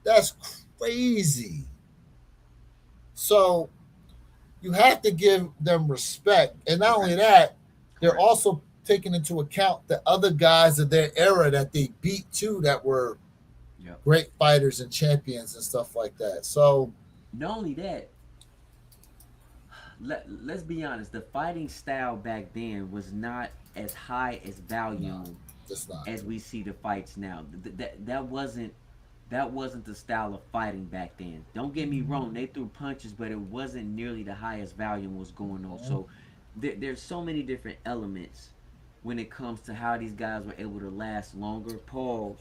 A: That's crazy. So you have to give them respect. And not only that, they're
B: Correct.
A: also taking into account the other guys of their era that they beat too that were
B: Yep.
A: great fighters and champions and stuff like that. So
B: Not only that, let's be honest, the fighting style back then was not as high as
A: no,
B: volume
A: it's not.
B: as we see the fights now. That wasn't the style of fighting back then. Don't get me wrong, they threw punches, but it wasn't nearly the highest volume was going on. So there's so many different elements when it comes to how these guys were able to last longer. Pause.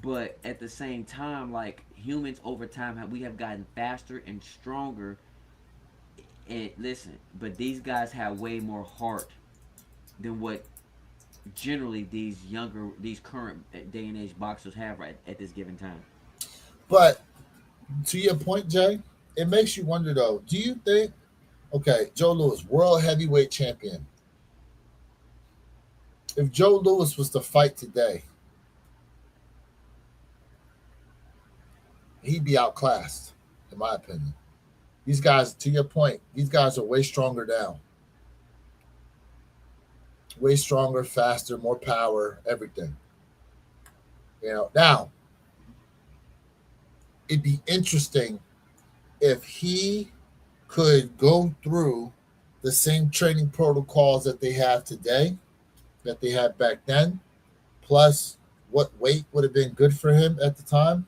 B: But at the same time, like humans over time, we have gotten faster and stronger. And listen, but these guys have way more heart than what generally these current day and age boxers have right at this given time.
A: But to your point, Jay, it makes you wonder though. Do you think? Okay, Joe Louis, world heavyweight champion. If Joe Louis was to fight today, he'd be outclassed, in my opinion. These guys, to your point, these guys are way stronger now. Way stronger, faster, more power, everything. Now it'd be interesting if he could go through the same training protocols that they have today, that they had back then, plus what weight would have been good for him at the time.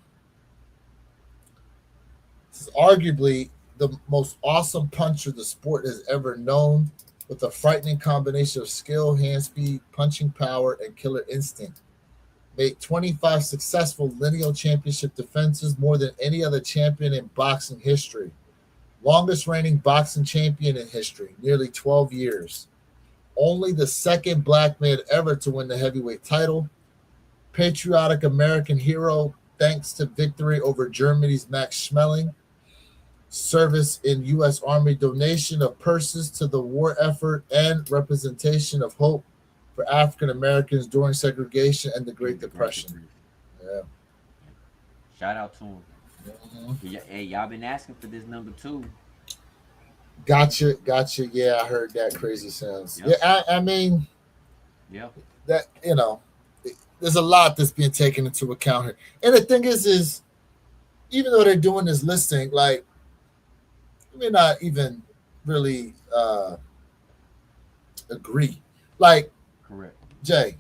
A: This is arguably the most awesome puncher the sport has ever known, with a frightening combination of skill, hand speed, punching power, and killer instinct. Made 25 successful lineal championship defenses, more than any other champion in boxing history. Longest reigning boxing champion in history, nearly 12 years. Only the second black man ever to win the heavyweight title. Patriotic American hero thanks to victory over Germany's Max Schmeling. Service in U.S. Army, donation of purses to the war effort, and representation of hope for African Americans during segregation and the Great Depression. Yeah.
B: Shout out to him.
A: Mm-hmm.
B: Hey, y'all been asking for this number 2.
A: Gotcha. Yeah, I heard that crazy sounds.
B: Yep.
A: Yeah, I mean,
B: yeah,
A: that there's a lot that's being taken into account here. And the thing is even though they're doing this listing, like, may not even really agree. Like,
B: correct.
A: Jay,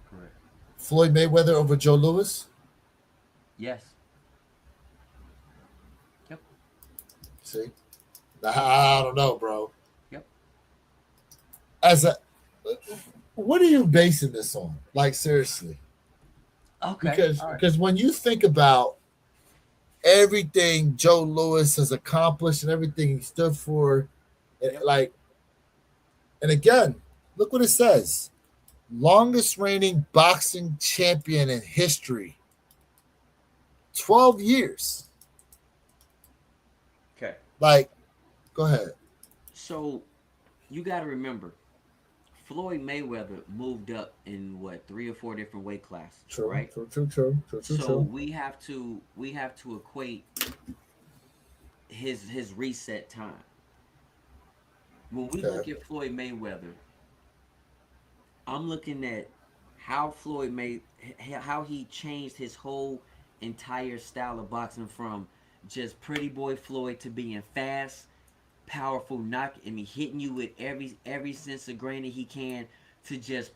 B: Correct.
A: Floyd Mayweather over Joe Louis?
B: Yes. Yep.
A: See? I don't know, bro.
B: Yep.
A: What are you basing this on? Like, seriously.
B: Okay.
A: Because when you think about everything Joe Louis has accomplished and everything he stood for, and again, look what it says. Longest reigning boxing champion in history. 12 years.
B: Okay.
A: Like, go ahead.
B: So, you got to remember, Floyd Mayweather moved up in what 3 or 4 different weight classes,
A: True,
B: right?
A: True.
B: We have to equate his reset time. When we look at Floyd Mayweather, I'm looking at how how he changed his whole entire style of boxing from just pretty boy Floyd to being fast, powerful, hitting you with every sense of grain that he can, to just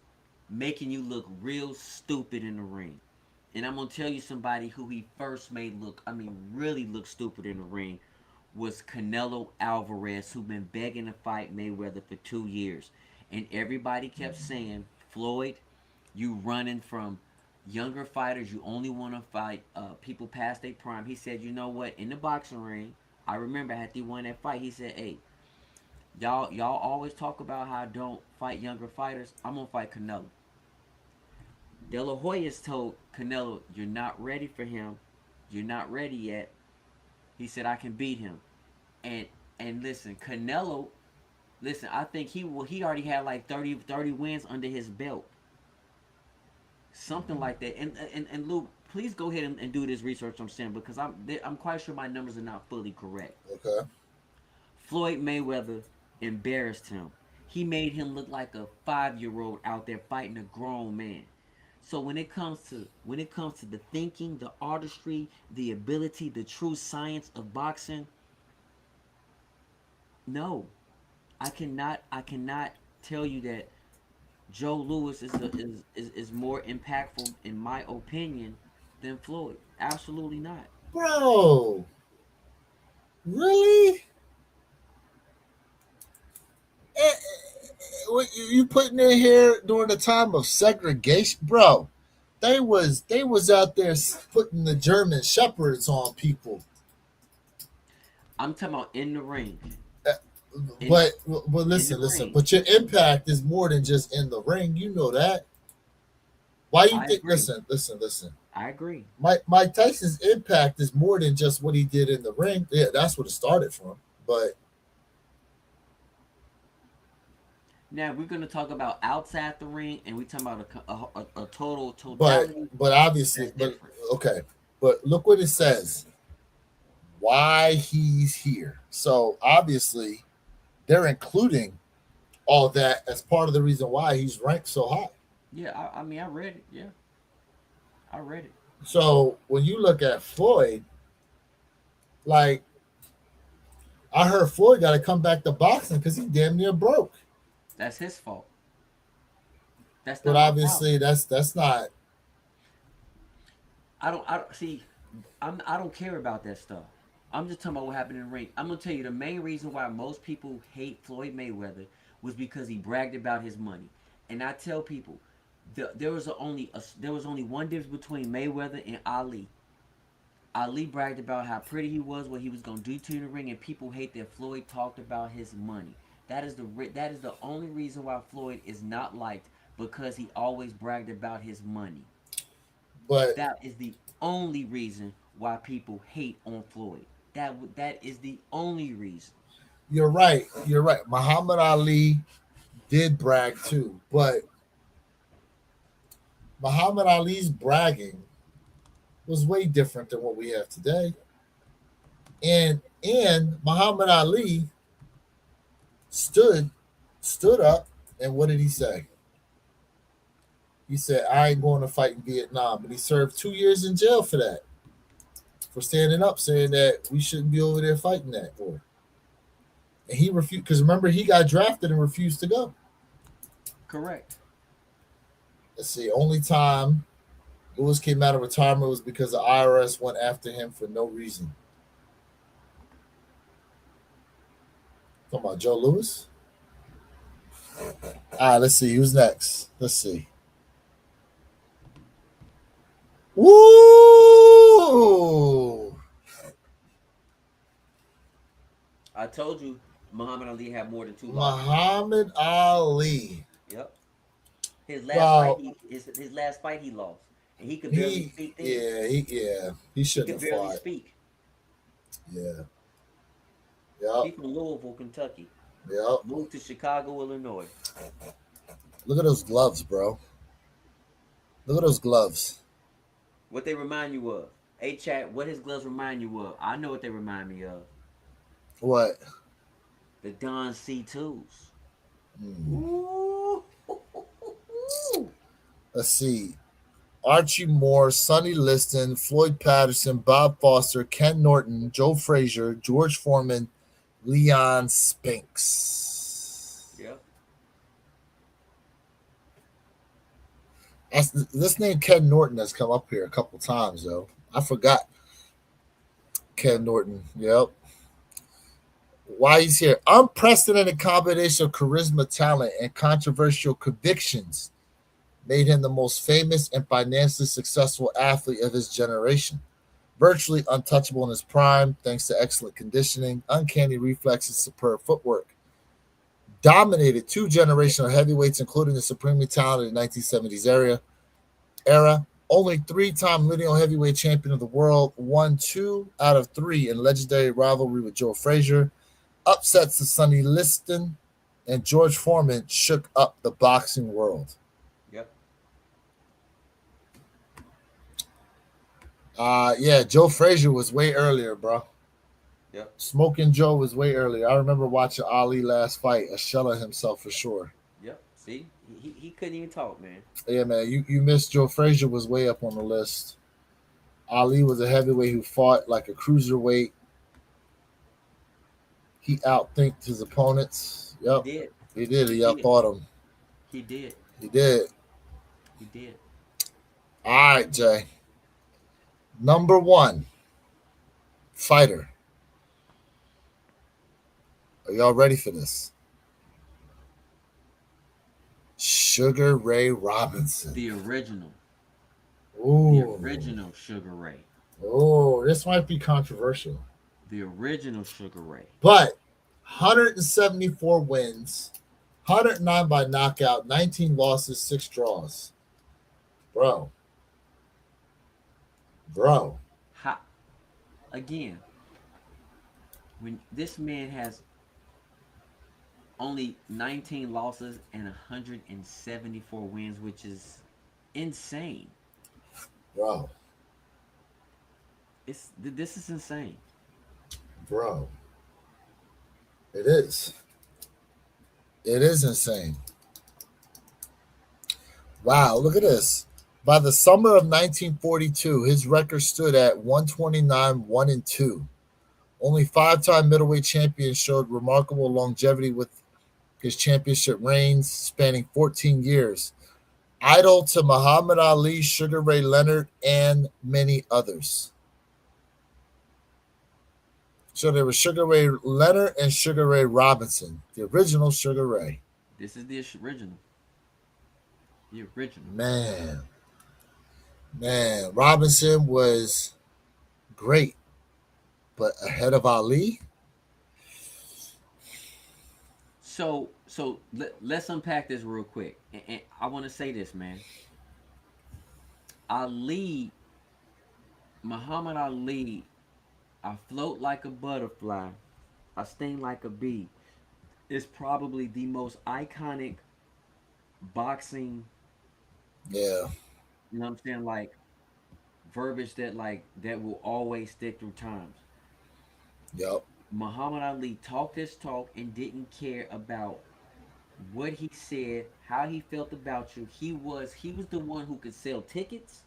B: making you look real stupid in the ring. And I'm gonna tell you somebody who he first made really look stupid in the ring was Canelo Alvarez, who been begging to fight Mayweather for 2 years. And everybody kept saying, Floyd, you running from younger fighters. You only want to fight people past their prime. He said, you know what? In the boxing ring, I remember after he won that fight, he said, hey, y'all always talk about how I don't fight younger fighters. I'm going to fight Canelo. De La Hoya's told Canelo, you're not ready for him. You're not ready yet. He said, I can beat him. And listen, Canelo, I think he already had like 30 wins under his belt. Something like that. And Luke, please go ahead and do this research I'm saying, because I'm quite sure my numbers are not fully correct.
A: Okay.
B: Floyd Mayweather embarrassed him. He made him look like a 5-year-old out there fighting a grown man. So when it comes to the thinking, the artistry, the ability, the true science of boxing, no, I cannot tell you that Joe Louis is more impactful in my opinion than Floyd. Absolutely not.
A: Bro. Really? what you putting in here during the time of segregation, bro? They was out there putting the German shepherds on people.
B: I'm talking about in the ring.
A: Uh,
B: In
A: but
B: in the
A: listen.
B: ring.
A: But your impact is more than just in the ring. You know that. Why you
B: I
A: think?
B: agree.
A: Listen.
B: I agree.
A: Mike Tyson's impact is more than just what he did in the ring. Yeah, that's what it started from. But
B: Now we're gonna talk about outside the ring, and we talking about a total
A: but
B: totality.
A: but
B: That's
A: obviously, but
B: different.
A: okay. But look what it says. Why he's here. So obviously, they're including all that as part of the reason why he's ranked so high.
B: Yeah, I mean, I read it. Yeah, I read it.
A: So when you look at Floyd, like I heard Floyd got to come back to boxing because he damn near broke.
B: That's his fault. That's
A: But
B: not my problem.
A: obviously, that's not.
B: I don't see. I don't care about that stuff. I'm just talking about what happened in the ring. I'm gonna tell you the main reason why most people hate Floyd Mayweather was because he bragged about his money. And I tell people, there was only one difference between Mayweather and Ali. Ali bragged about how pretty he was, what he was gonna do to the ring, and people hate that Floyd talked about his money. That is the only reason why Floyd is not liked, because he always bragged about his money.
A: But
B: That is the only reason why people hate on Floyd. That is the only reason.
A: you're right. You're right. Muhammad Ali did brag too, but Muhammad Ali's bragging was way different than what we have today. And Muhammad Ali stood stood up, and what did he say? He said, "I ain't going to fight in Vietnam," but he served 2 years in jail for that, for standing up, saying that we shouldn't be over there fighting that war. And he refused because remember he got drafted and refused to go.
B: Correct.
A: Let's see, only time Lewis came out of retirement was because the IRS went after him for no reason. Talking about Joe Lewis. All right, let's see who's next. Let's see. Woo!
B: I told you Muhammad Ali had more than two losses.
A: Muhammad Ali.
B: Yep.
A: Well,
B: His last fight he lost, and he could barely
A: he
B: speak then.
A: he
B: He
A: shouldn't
B: could
A: have
B: barely
A: fought.
B: speak.
A: Yeah.
B: He
A: Yep.
B: from Louisville, Kentucky.
A: Yep.
B: Moved to Chicago, Illinois.
A: Look at those gloves, bro. Look at those gloves.
B: What they remind you of? Hey, chat. What his gloves remind you of? I know what they remind me of.
A: What?
B: The Don C2s.
A: Hmm.
B: Ooh.
A: Let's see. Archie Moore, Sonny Liston, Floyd Patterson, Bob Foster, Ken Norton, Joe Frazier, George Foreman, Leon Spinks.
B: Yep.
A: This name Ken Norton has come up here a couple times, though. I forgot Ken Norton. Yep. Why he's here. Unprecedented combination of charisma, talent, and controversial convictions made him the most famous and financially successful athlete of his generation. Virtually untouchable in his prime, thanks to excellent conditioning, uncanny reflexes, superb footwork. Dominated two generational heavyweights, including the supremely talented 1970s era. Only three-time lineal heavyweight champion of the world, won 2 out of 3 in legendary rivalry with Joe Frazier. Upsets to Sonny Liston and George Foreman shook up the boxing world.
B: Yep.
A: Yeah, Joe Frazier was way earlier, bro.
B: Yep.
A: Smoking Joe was way earlier. I remember watching Ali last fight, a shell of himself for sure.
B: Yep. See, he couldn't even talk, man.
A: Yeah, man, you missed Joe Frazier was way up on the list. Ali was a heavyweight who fought like a cruiserweight. He outthinked his opponents.
B: He
A: Yep,
B: did.
A: he did. He
B: He did.
A: outthought him.
B: He did.
A: He did.
B: He did.
A: All right, Jay. Number one fighter. Are y'all ready for this? Sugar Ray Robinson.
B: The original. The
A: Ooh.
B: original Sugar Ray.
A: Oh, this might be controversial.
B: The original Sugar Ray.
A: But 174 wins, 109 by knockout, 19 losses, 6 draws. Bro. Bro.
B: How, again, when this man has only 19 losses and 174 wins, which is insane.
A: Bro.
B: This is insane.
A: Bro. It is. It is insane. Wow, look at this. By the summer of 1942, his record stood at 129, 1 and 2. Only 5-time middleweight champion showed remarkable longevity with his championship reigns spanning 14 years. Idol to Muhammad Ali, Sugar Ray Leonard, and many others. So there was Sugar Ray Leonard and Sugar Ray Robinson, the original Sugar Ray.
B: This is the original. The original.
A: Man, Robinson was great, but ahead of Ali.
B: So let's unpack this real quick. And I want to say this, man. Ali, Muhammad Ali, I float like a butterfly, I sting like a bee, is probably the most iconic boxing,
A: Yeah,
B: you know what I'm saying, like verbiage that will always stick through times.
A: yep.
B: Muhammad Ali talked his talk and didn't care about what he said, how he felt about you. He was the one who could sell tickets.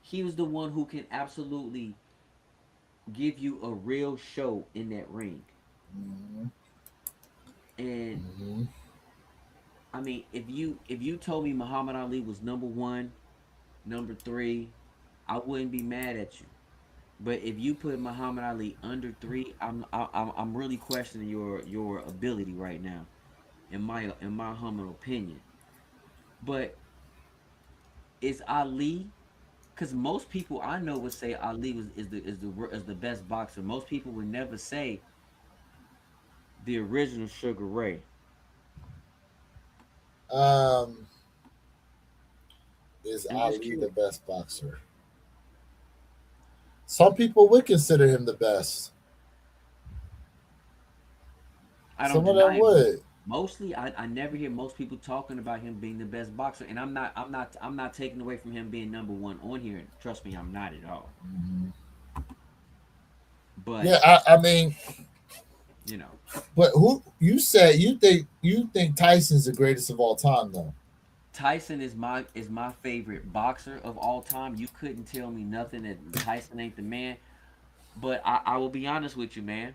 B: He was the one who can absolutely give you a real show in that ring.
A: Hmm.
B: And
A: Hmm.
B: I mean, if you told me Muhammad Ali was number one, number three, I wouldn't be mad at you. But if you put Muhammad Ali under three, I'm really questioning your ability right now, in my humble opinion. But is Ali? Because most people I know would say Ali is the best boxer. Most people would never say the original Sugar Ray.
A: Um, is
B: I'm just
A: Ali the
B: curious.
A: best boxer? Some people would consider him the best.
B: I don't
A: Some of them
B: deny it.
A: would.
B: Mostly, I never hear most people talking about him being the best boxer, and I'm not taking away from him being number one on here. Trust me, I'm not at all.
A: Mhm.
B: But
A: Yeah, I mean,
B: you know,
A: but who you said you think Tyson's the greatest of all time though?
B: Tyson is my favorite boxer of all time. You couldn't tell me nothing that Tyson ain't the man. But I will be honest with you, man.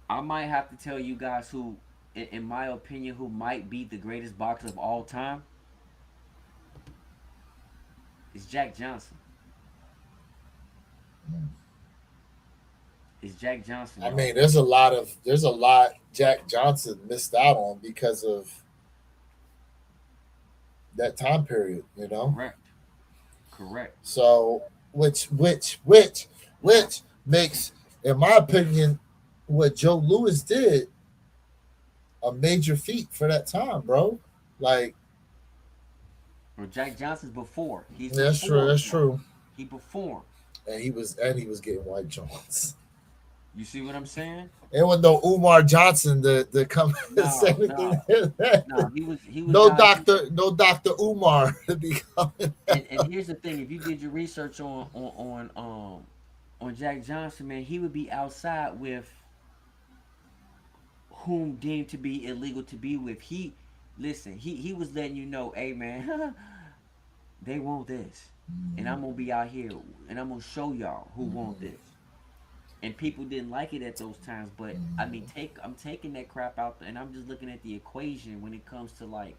B: I might have to tell you guys who, in my opinion, who might be the greatest boxer of all time is Jack Johnson. Is Jack Johnson,
A: I
B: y'all?
A: mean, there's a lot Jack Johnson missed out on because of that time period, you know.
B: Correct. Correct.
A: So which makes, in my opinion, what Joe Lewis did a major feat for that time, bro. Like,
B: Or Jack Johnson's before. He's
A: that's true.
B: before,
A: That's
B: bro.
A: true.
B: He before.
A: And he was getting white Jones.
B: You see what I'm saying?
A: And when no Umar Johnson to come and say
B: No,
A: anything,
B: no, no. He was
A: no
B: not.
A: Doctor Umar to be coming.
B: And here's the thing: if you did your research on Jack Johnson, man, he would be outside with whom deemed to be illegal to be with. Listen, he was letting you know, hey man, they want this, and I'm gonna be out here, and I'm gonna show y'all who want this. And people didn't like it at those times, but I mean, I'm taking that crap out, and I'm just looking at the equation when it comes to like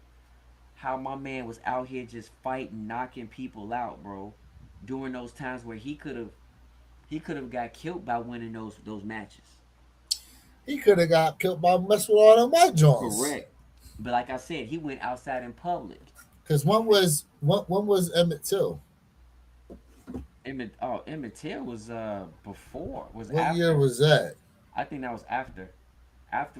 B: how my man was out here just fighting, knocking people out, bro. During those times where he could have got killed by winning those matches.
A: He could have got killed by messing with all them white Jones.
B: Correct. But like I said, he went outside in public.
A: Because one was Emmett Till.
B: Emmett Till was before, was
A: What year
B: after.
A: was that?
B: I think that was after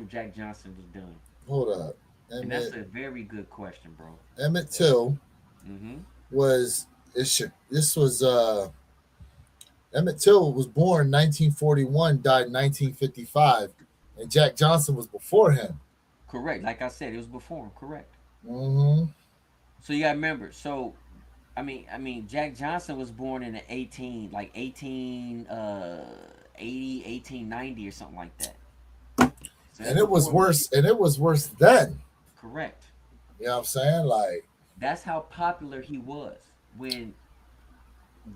B: Jack Johnson was done.
A: Hold up.
B: And that's
A: Emmett
B: a very good question, bro.
A: Emmett Till
B: Mm-hmm.
A: was this was Emmett Till was born 1941, died 1955, and Jack Johnson was before him.
B: Correct. Like I said, it was before him. Correct.
A: Hmm.
B: So you gotta remember. So Jack Johnson was born in the 80, 1890 or something like that. So
A: And
B: that's
A: it was
B: before.
A: worse. And it was worse then.
B: Correct.
A: You know what I'm saying? Like,
B: That's how popular he was when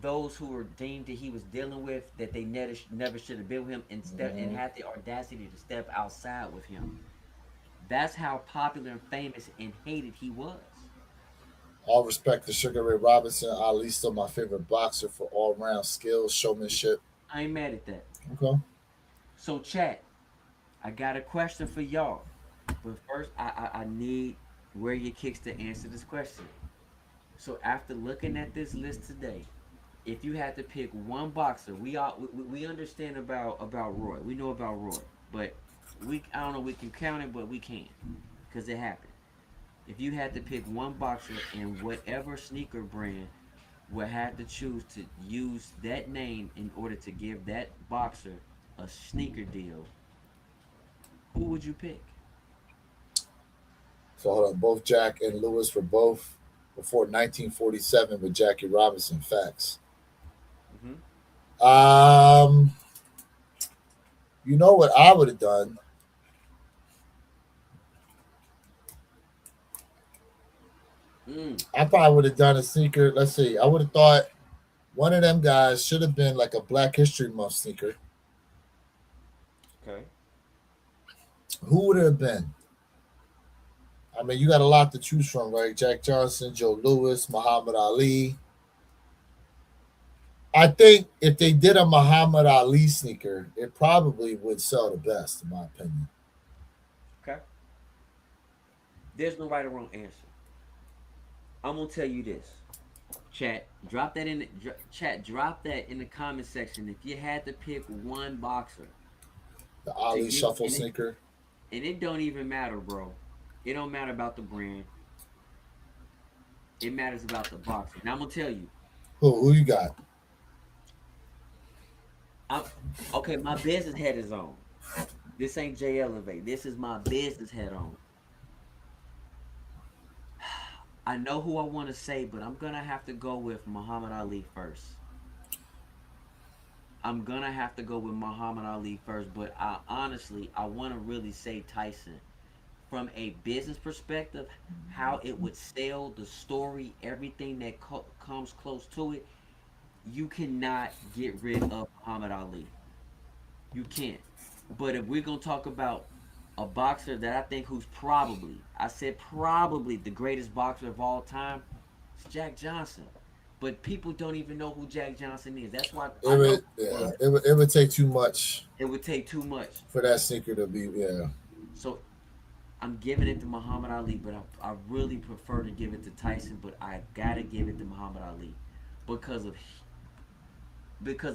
B: those who were deemed that he was dealing with that they never should have been with him and
A: mhm.
B: had the audacity to step outside with him. That's how popular and famous and hated he was.
A: All respect to Sugar Ray Robinson. Ali still my favorite boxer for all round skills, showmanship.
B: I ain't mad at that.
A: Okay.
B: So chat, I got a question for y'all. But first I need where your kicks to answer this question. So after looking at this list today, if you had to pick one boxer, we understand about Roy. We know about Roy, but we I don't know we can count it, but we can't because it happened. If you had to pick one boxer in whatever sneaker brand would have to choose to use that name in order to give that boxer a sneaker deal, who would you pick?
A: So hold on. Both Jack and Lewis were both before 1947 with Jackie Robinson. Facts.
B: Mm-hmm.
A: Um, you know what I would have done?
B: Mm,
A: I probably would have done a sneaker. Let's see. I would have thought one of them guys should have been like a Black History Month sneaker.
B: okay.
A: Who would it have been? I mean, you got a lot to choose from, right? Jack Johnson, Joe Louis, Muhammad Ali. I think if they did a Muhammad Ali sneaker, it probably would sell the best, in my opinion.
B: Okay. There's no right or wrong answer. I'm gonna tell you this. Chat, drop that in the chat. Drop that in the comment section. If you had to pick one boxer
A: The
B: to
A: Ali
B: give,
A: Shuffle sneaker.
B: and it don't even matter, bro. It don't matter about the brand. It matters about the boxer. Now I'm gonna tell you.
A: Who you got?
B: I'm okay. My business head is on. This ain't J Elevate. This is my business head on. I know who I want to say, but I'm gonna have to go with Muhammad Ali first. I'm gonna have to go with Muhammad Ali first, but I want to really say Tyson from a business perspective, how it would sell, the story, everything that comes close to it. You cannot get rid of Muhammad Ali. You can't. But if we're gonna talk about a boxer that I think who's probably, I said probably the greatest boxer of all time, it's Jack Johnson. But people don't even know who Jack Johnson is. That's why
A: It
B: I know
A: would, yeah, it would take too much
B: it would take too much.
A: for that sneaker to be, yeah.
B: So I'm giving it to Muhammad Ali, but I really prefer to give it to Tyson. But I gotta give it to Muhammad Ali because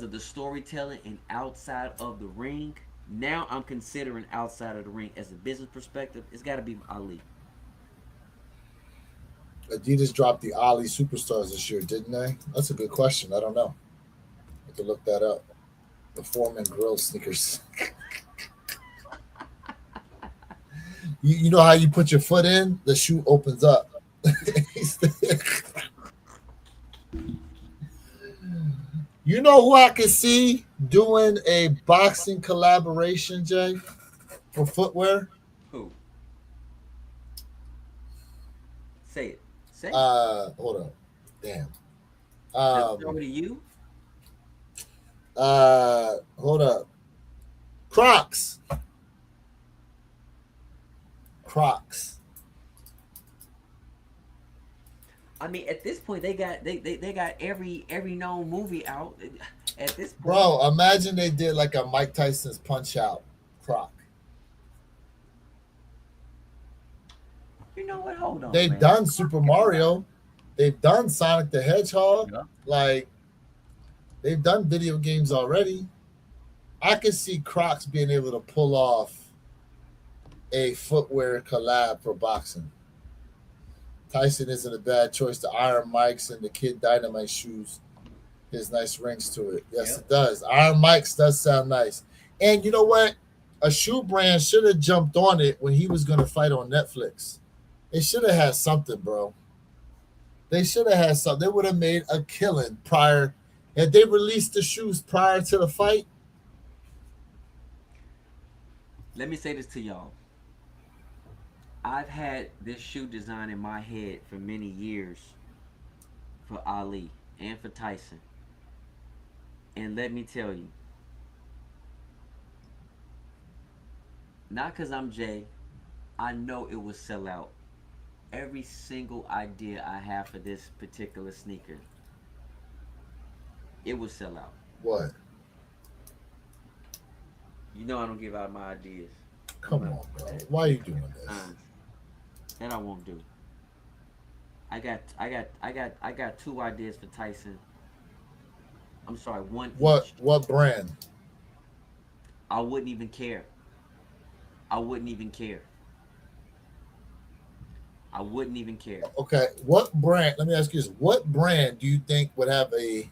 B: of the storytelling and outside of the ring. Now I'm considering outside of the ring as a business perspective. It's got to be Ali.
A: Adidas dropped the Ali Superstars this year, didn't they? That's a good question. I don't know. I have to look that up. The Foreman Grill sneakers. You know how you put your foot in, the shoe opens up. You know who I could see doing a boxing collaboration, Jay, for footwear?
B: Who? Say it. Say it.
A: Hold on. Damn.
B: Does it go
A: Um,
B: to you?
A: hold up. Crocs. Crocs.
B: I mean, at this point, they got every known movie out. At this point,
A: Bro, imagine they did like a Mike Tyson's Punch Out Croc.
B: You know what? Hold on,
A: They've
B: man.
A: done Super Mario. They've done Sonic the Hedgehog.
B: Yeah.
A: Like they've done video games already. I could see Crocs being able to pull off a footwear collab for boxing. Tyson isn't a bad choice. The Iron Mikes and the Kid Dynamite shoes. There's nice rings to it. Yes,
B: Yep.
A: it does. Iron Mike's does sound nice. And you know what? A shoe brand should have jumped on it when he was going to fight on Netflix. They should have had something, bro. They should have had something. They would have made a killing prior. Had they released the shoes prior to the fight,
B: Let me say this to y'all. I've had this shoe design in my head for many years for Ali and for Tyson. And let me tell you, not because I'm Jay, I know it will sell out. Every single idea I have for this particular sneaker, it will sell out.
A: what?
B: You know I don't give out my ideas. I'm
A: Come
B: not
A: on, bro.
B: that.
A: Why are you doing this?
B: That I won't do. I got two ideas for Tyson. I'm sorry, one
A: What?
B: each.
A: What brand?
B: I wouldn't even care. I wouldn't even care. I wouldn't even care.
A: Okay. What brand? Let me ask you this: what brand do you think would have a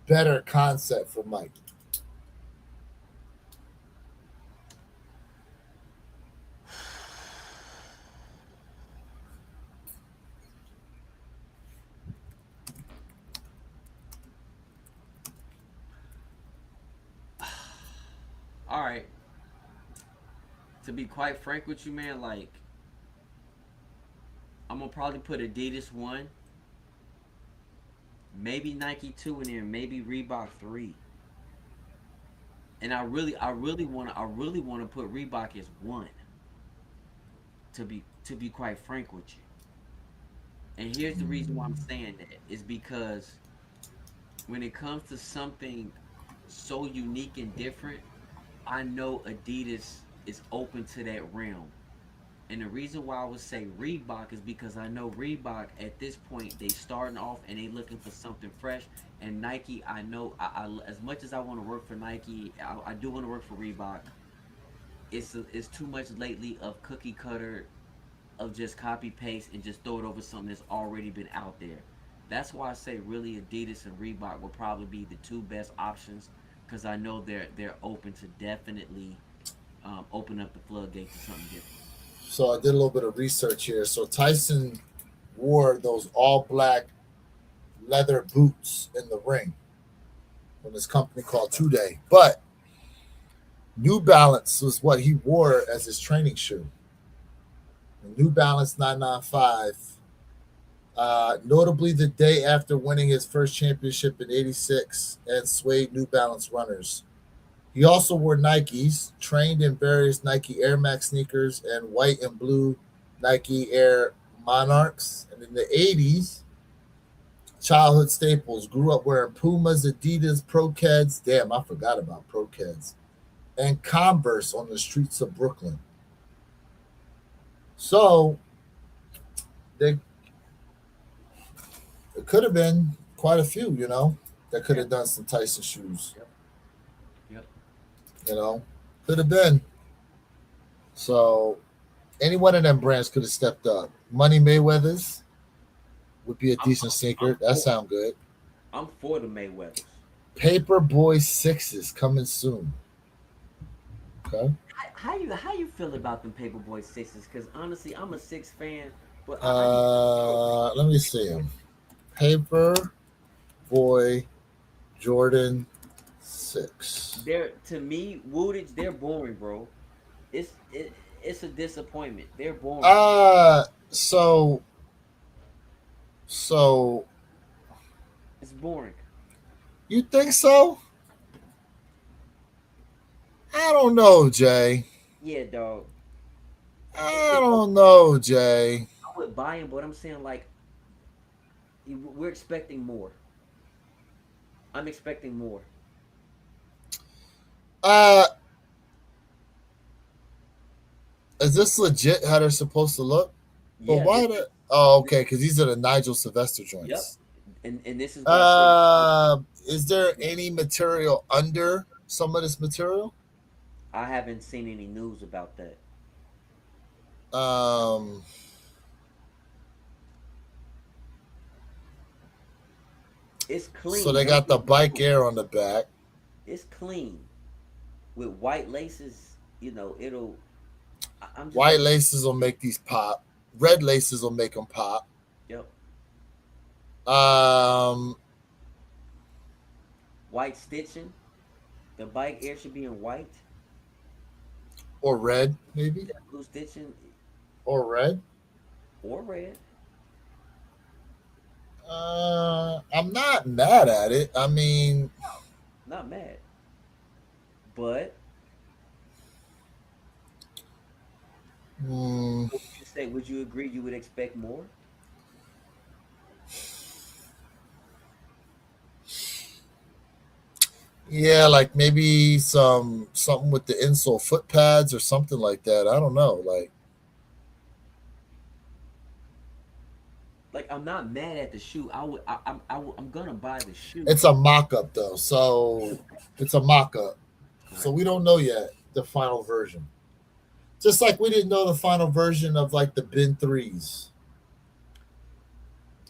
A: better concept for Mike?
B: All right. To be quite frank with you, man, like I'm gonna probably put Adidas one, maybe Nike two, and then maybe Reebok three. And I really wanna put Reebok as one. To be quite frank with you. And here's the reason why I'm saying that is because when it comes to something so unique and different, I know Adidas is open to that realm. And the reason why I would say Reebok is because I know Reebok at this point they starting off and they looking for something fresh. And Nike, I know as much as I want to work for Nike, I do want to work for Reebok. It's too much lately of cookie cutter of just copy paste and just throw it over something that's already been out there. That's why I say really Adidas and Reebok will probably be the two best options because I know they're open to definitely open up the floodgates to something different.
A: So I did a little bit of research here. So Tyson wore those all black leather boots in the ring from this company called Two Day. But New Balance was what he wore as his training shoe. The New Balance 995. Notably, the day after winning his first championship in '86 and suede New Balance runners. He also wore Nikes, trained in various Nike Air Max sneakers and white and blue Nike Air Monarchs. And in the '80s, childhood staples, grew up wearing Pumas, Adidas, Pro Keds. Damn, I forgot about Pro Keds. And Converse on the streets of Brooklyn. So they it could have been quite a few, that could have
B: Yep.
A: done some Tyson shoes,
B: Yep. Yep.
A: you know, could have been. So any one of them brands could have stepped up. Money Mayweather's would be a
B: I'm
A: decent
B: I'm
A: sneaker. That
B: for
A: sound good.
B: I'm for the Mayweathers.
A: Paper Boy Sixes coming soon. Okay.
B: How you feel about them Paperboy sixes? Because honestly, I'm a six fan, but I need
A: Let me see them. Paper Boy Jordan 6.
B: they're to me Woodage. They're boring, bro. It's a disappointment. They're boring.
A: So so
B: It's boring.
A: you think so? I don't know, Jay.
B: Yeah, dog.
A: I don't know, Jay.
B: I would buy them, but I'm saying like we're expecting more. I'm expecting more.
A: Uh Is this legit how they're supposed to look? But
B: Yeah,
A: why the? Oh, okay, because these are the Nigel Sylvester
B: yep.
A: joints.
B: And this is why I say
A: Is there any material under some of this material?
B: I haven't seen any news about that.
A: Um,
B: It's
A: so
B: clean.
A: they
B: Don't
A: got the
B: get me
A: Bike
B: wrong.
A: Air on the back.
B: It's clean with white laces. You know, it'll. I'm just
A: White
B: looking.
A: laces will make these pop. Red laces will make them pop.
B: Yep,
A: Um,
B: white stitching. The bike air should be in white.
A: or red maybe,
B: That blue stitching
A: or red.
B: or red.
A: I'm not mad at it. I mean,
B: Not mad, but
A: hmm,
B: what would you say? Would you agree? You would expect more?
A: yeah, like maybe something with the insole foot pads or something like that. I don't know. Like
B: Like I'm not mad at the shoe. I would. I'm gonna buy the shoe.
A: it's a mock-up though, so it's a mock-up. So
B: Correct.
A: we don't know yet the final version. Just like we didn't know the final version of like the bin threes.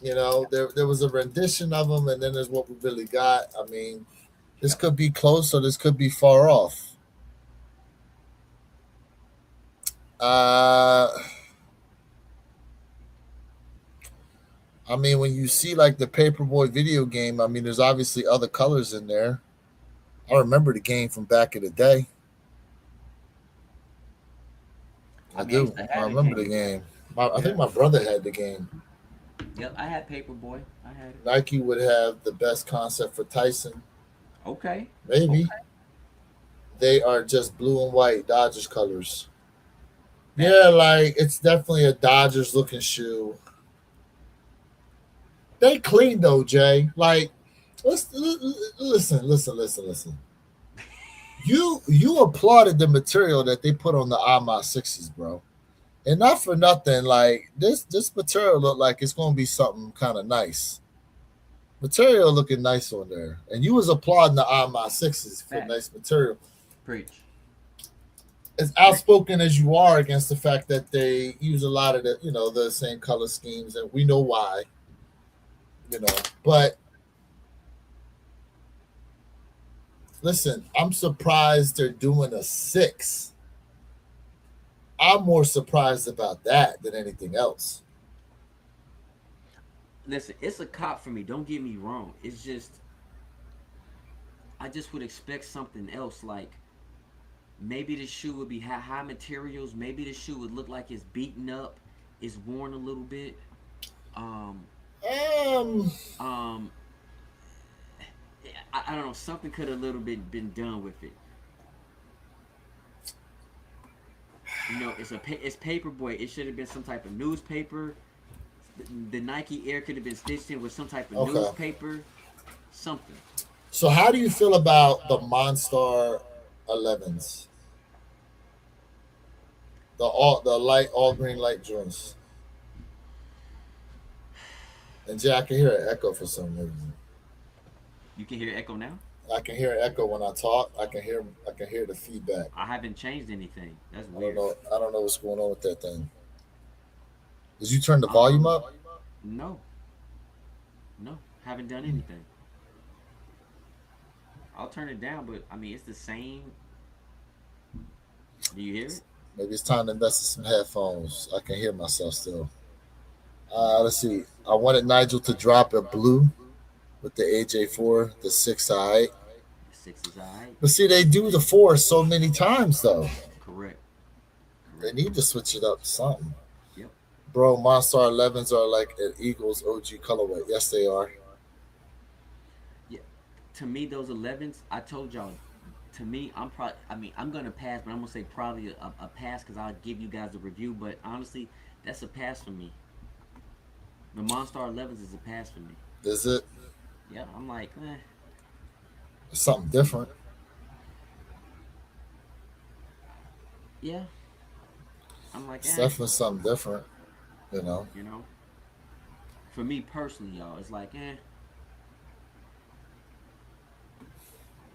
A: You know, there was a rendition of them, and then there's what we really got. I mean, this
B: Yep.
A: could be close or this could be far off. Uh, I mean, when you see like the Paperboy video game, I mean, there's obviously other colors in there. I remember the game from back in the day.
B: I
A: I
B: mean, I used
A: do.
B: to
A: I
B: have the
A: remember the
B: game.
A: game. I
B: Yeah.
A: think my brother had the game.
B: Yep. I had Paperboy. I had it.
A: Nike would have the best concept for Tyson.
B: Okay.
A: Maybe
B: Okay.
A: they are just blue and white Dodgers colors.
B: That
A: Yeah, like it's definitely a Dodgers looking shoe. They clean though, Jay. Like, listen. You applauded the material that they put on the Ama sixes, bro. And not for nothing, like this material look like it's gonna be something kind of nice. Material looking nice on there, and you was applauding the Ama sixes for
B: facts.
A: nice material.
B: Preach.
A: As outspoken as you are against the fact that they use a lot of the same color schemes, and we know why, you know. But listen, I'm surprised they're doing a six. I'm more surprised about that than anything else.
B: Listen, it's a cop for me. Don't get me wrong. It's just I just would expect something else. Like maybe the shoe would be high materials. Maybe the shoe would look like it's beaten up, it's worn a little bit. Um,
A: Um,
B: um, I don't know. Something could have a little bit been done with it. You know, it's Paperboy. It should have been some type of newspaper. The Nike Air could have been stitched in with some type of
A: okay.
B: newspaper. Something.
A: So how do you feel about the Monstar 11s? The light all green light joints. And Jay, I can hear an echo for some reason.
B: You can hear Echo now.
A: I can hear an echo when I talk. I can hear the feedback.
B: I haven't changed anything. That's
A: I don't
B: weird.
A: know. I don't know what's going on with that thing. Did you turn the volume
B: Um,
A: up?
B: no, no, haven't done anything. I'll turn it down, but I mean it's the same. Do you hear it?
A: Maybe it's time to invest in some headphones. I can hear myself still. Let's see. I wanted Nigel to drop a blue with the AJ4, the six eye.
B: The six is alright.
A: But see, they do the four so many times though.
B: Correct.
A: They
B: Correct.
A: need to switch it up to something.
B: Yep.
A: Bro, Monstar 11s are like an Eagles OG colorway. Yes, they are.
B: Yeah. To me, those 11s, I told y'all. To me, I'm probably. I mean, I'm gonna pass, but I'm gonna say probably a pass because I'll give you guys a review. But honestly, that's a pass for me. The Monstar 11s is a pass for me.
A: Is it?
B: Yeah, I'm like,
A: It's something different.
B: yeah. I'm like,
A: It's definitely something different, you know.
B: you know. For me personally, y'all, it's like,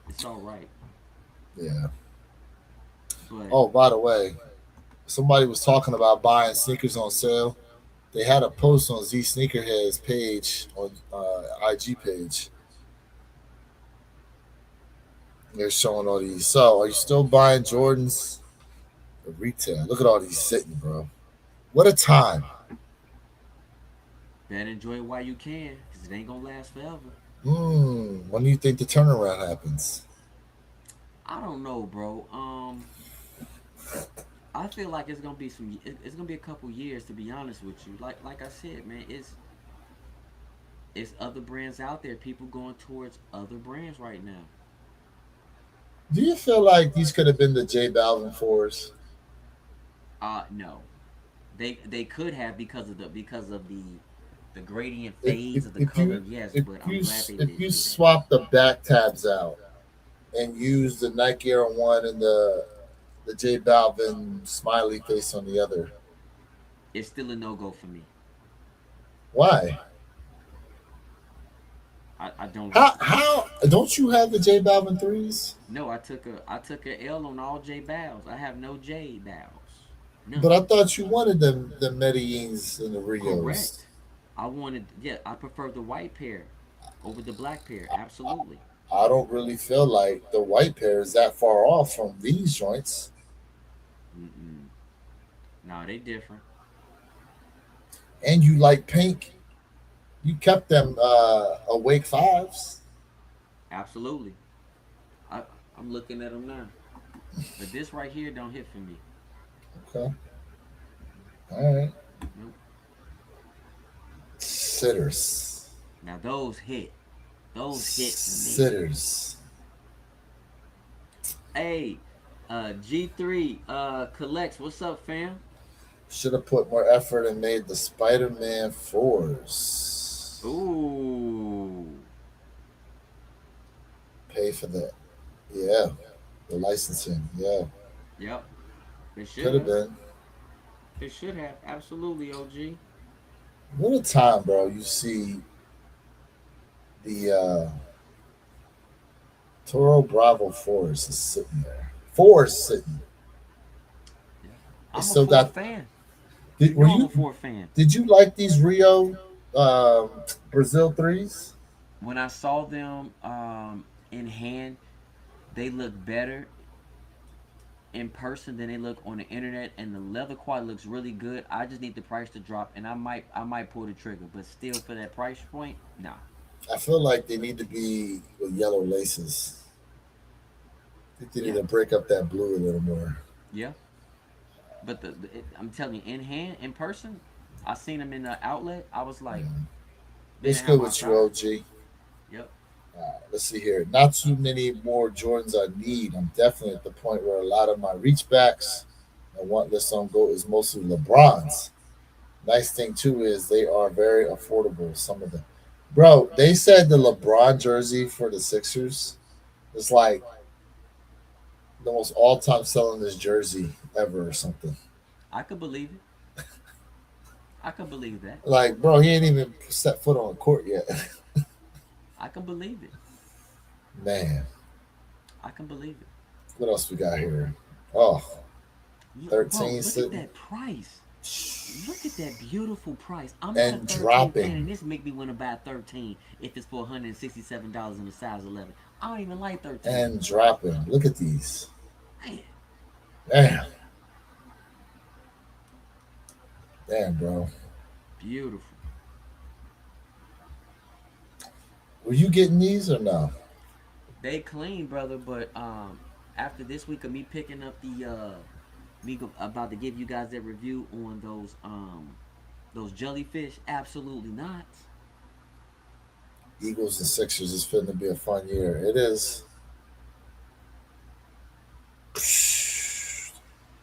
B: it's all right.
A: Yeah.
B: But
A: Oh, by the way, somebody was talking about buying sneakers on sale. They had a post on Z Sneakerhead's page on IG page. They're showing all these. So, are you still buying Jordans at retail? Look at all these sitting, bro. What a time.
B: better enjoy it while you can, cause it ain't gonna last forever.
A: When do you think the turnaround happens?
B: I don't know, bro. I feel like it's gonna be It's gonna be a couple years, to be honest with you. Like I said, man, it's other brands out there. People going towards other brands right now.
A: Do you feel like these could have been the J Balvin fours?
B: No, they could have because of the gradient
A: If, if,
B: fades of the
A: if
B: color.
A: you
B: Yes,
A: if
B: but I'm
A: you
B: glad they
A: if
B: didn't
A: you
B: do that.
A: swap the back tabs out and use the Nike Air One and the J Balvin smiley face on the other,
B: It's still a no go for me.
A: why?
B: I don't like
A: How
B: them.
A: how don't you have the J Balvin threes?
B: No, I took a L on all J Bows. I have no J Bows.
A: But
B: None.
A: I thought you wanted them the Medellins and the Rios.
B: Correct. I prefer the white pair over the black pair. Absolutely.
A: I don't really feel like the white pair is that far off from these joints.
B: Mm-mm. No, they different.
A: And you like pink. You kept them awake fives.
B: Absolutely. I I'm looking at them now. But this right here don't hit for me.
A: Okay. All right.
B: Nope.
A: Sitters.
B: Now those hit. Those hit for me.
A: Sitters.
B: Hey, G3 collects. What's up, fam?
A: Should have put more effort and made the Spider Man 4s.
B: Ooh.
A: Pay for that. Yeah. The licensing. Yeah.
B: Yep. They should
A: Could have
B: have.
A: been.
B: They should have. Absolutely, OG.
A: What a time, bro. You see the Toro Bravo 4s is sitting there. Four is sitting.
B: Yeah.
A: They
B: I'm a
A: still
B: Ford
A: got.
B: fan.
A: Did,
B: You
A: were
B: know I'm a
A: you?
B: Ford fan.
A: Did you like these Rio Brazil threes?
B: When I saw them in hand, they look better in person than they look on the internet, and the leather quality looks really good. I just need the price to drop, and I might pull the trigger, but still for that price point, nah.
A: I feel like they need to be with yellow laces. I think they need
B: Yeah,
A: to break up that blue a little more.
B: yeah. But I'm telling you, in hand, in person, I seen them in the outlet. I was
A: Yeah.
B: like, better
A: What's
B: have
A: good
B: my
A: with you,
B: size.
A: OG?
B: Yep.
A: Let's see here. Not too many more Jordans I need. I'm definitely at the point where a lot of my reach backs and want list on go is mostly LeBrons. Nice thing too is they are very affordable. Some of them, bro. They said the LeBron jersey for the Sixers is like the most all time selling this jersey ever or something.
B: I could believe it. I could believe that.
A: Like, bro, he ain't even set foot on the court yet.
B: I can believe it.
A: Man,
B: I can believe it.
A: what else we got here? Oh,
B: Bro,
A: 13
B: look at
A: sitting
B: that price. Look at that beautiful price. I'm not a
A: and
B: 13 fan, and
A: dropping
B: this make me want to buy 13 if it's for $167 in a size 11. I don't even like 13.
A: and dropping. Look at these.
B: Man,
A: Damn, damn, bro.
B: beautiful.
A: Were you getting these or no?
B: They clean, brother, but after this week of me picking up about to give you guys that review on those jellyfish, absolutely not.
A: Eagles and Sixers is fitting to be a fun year. It is. This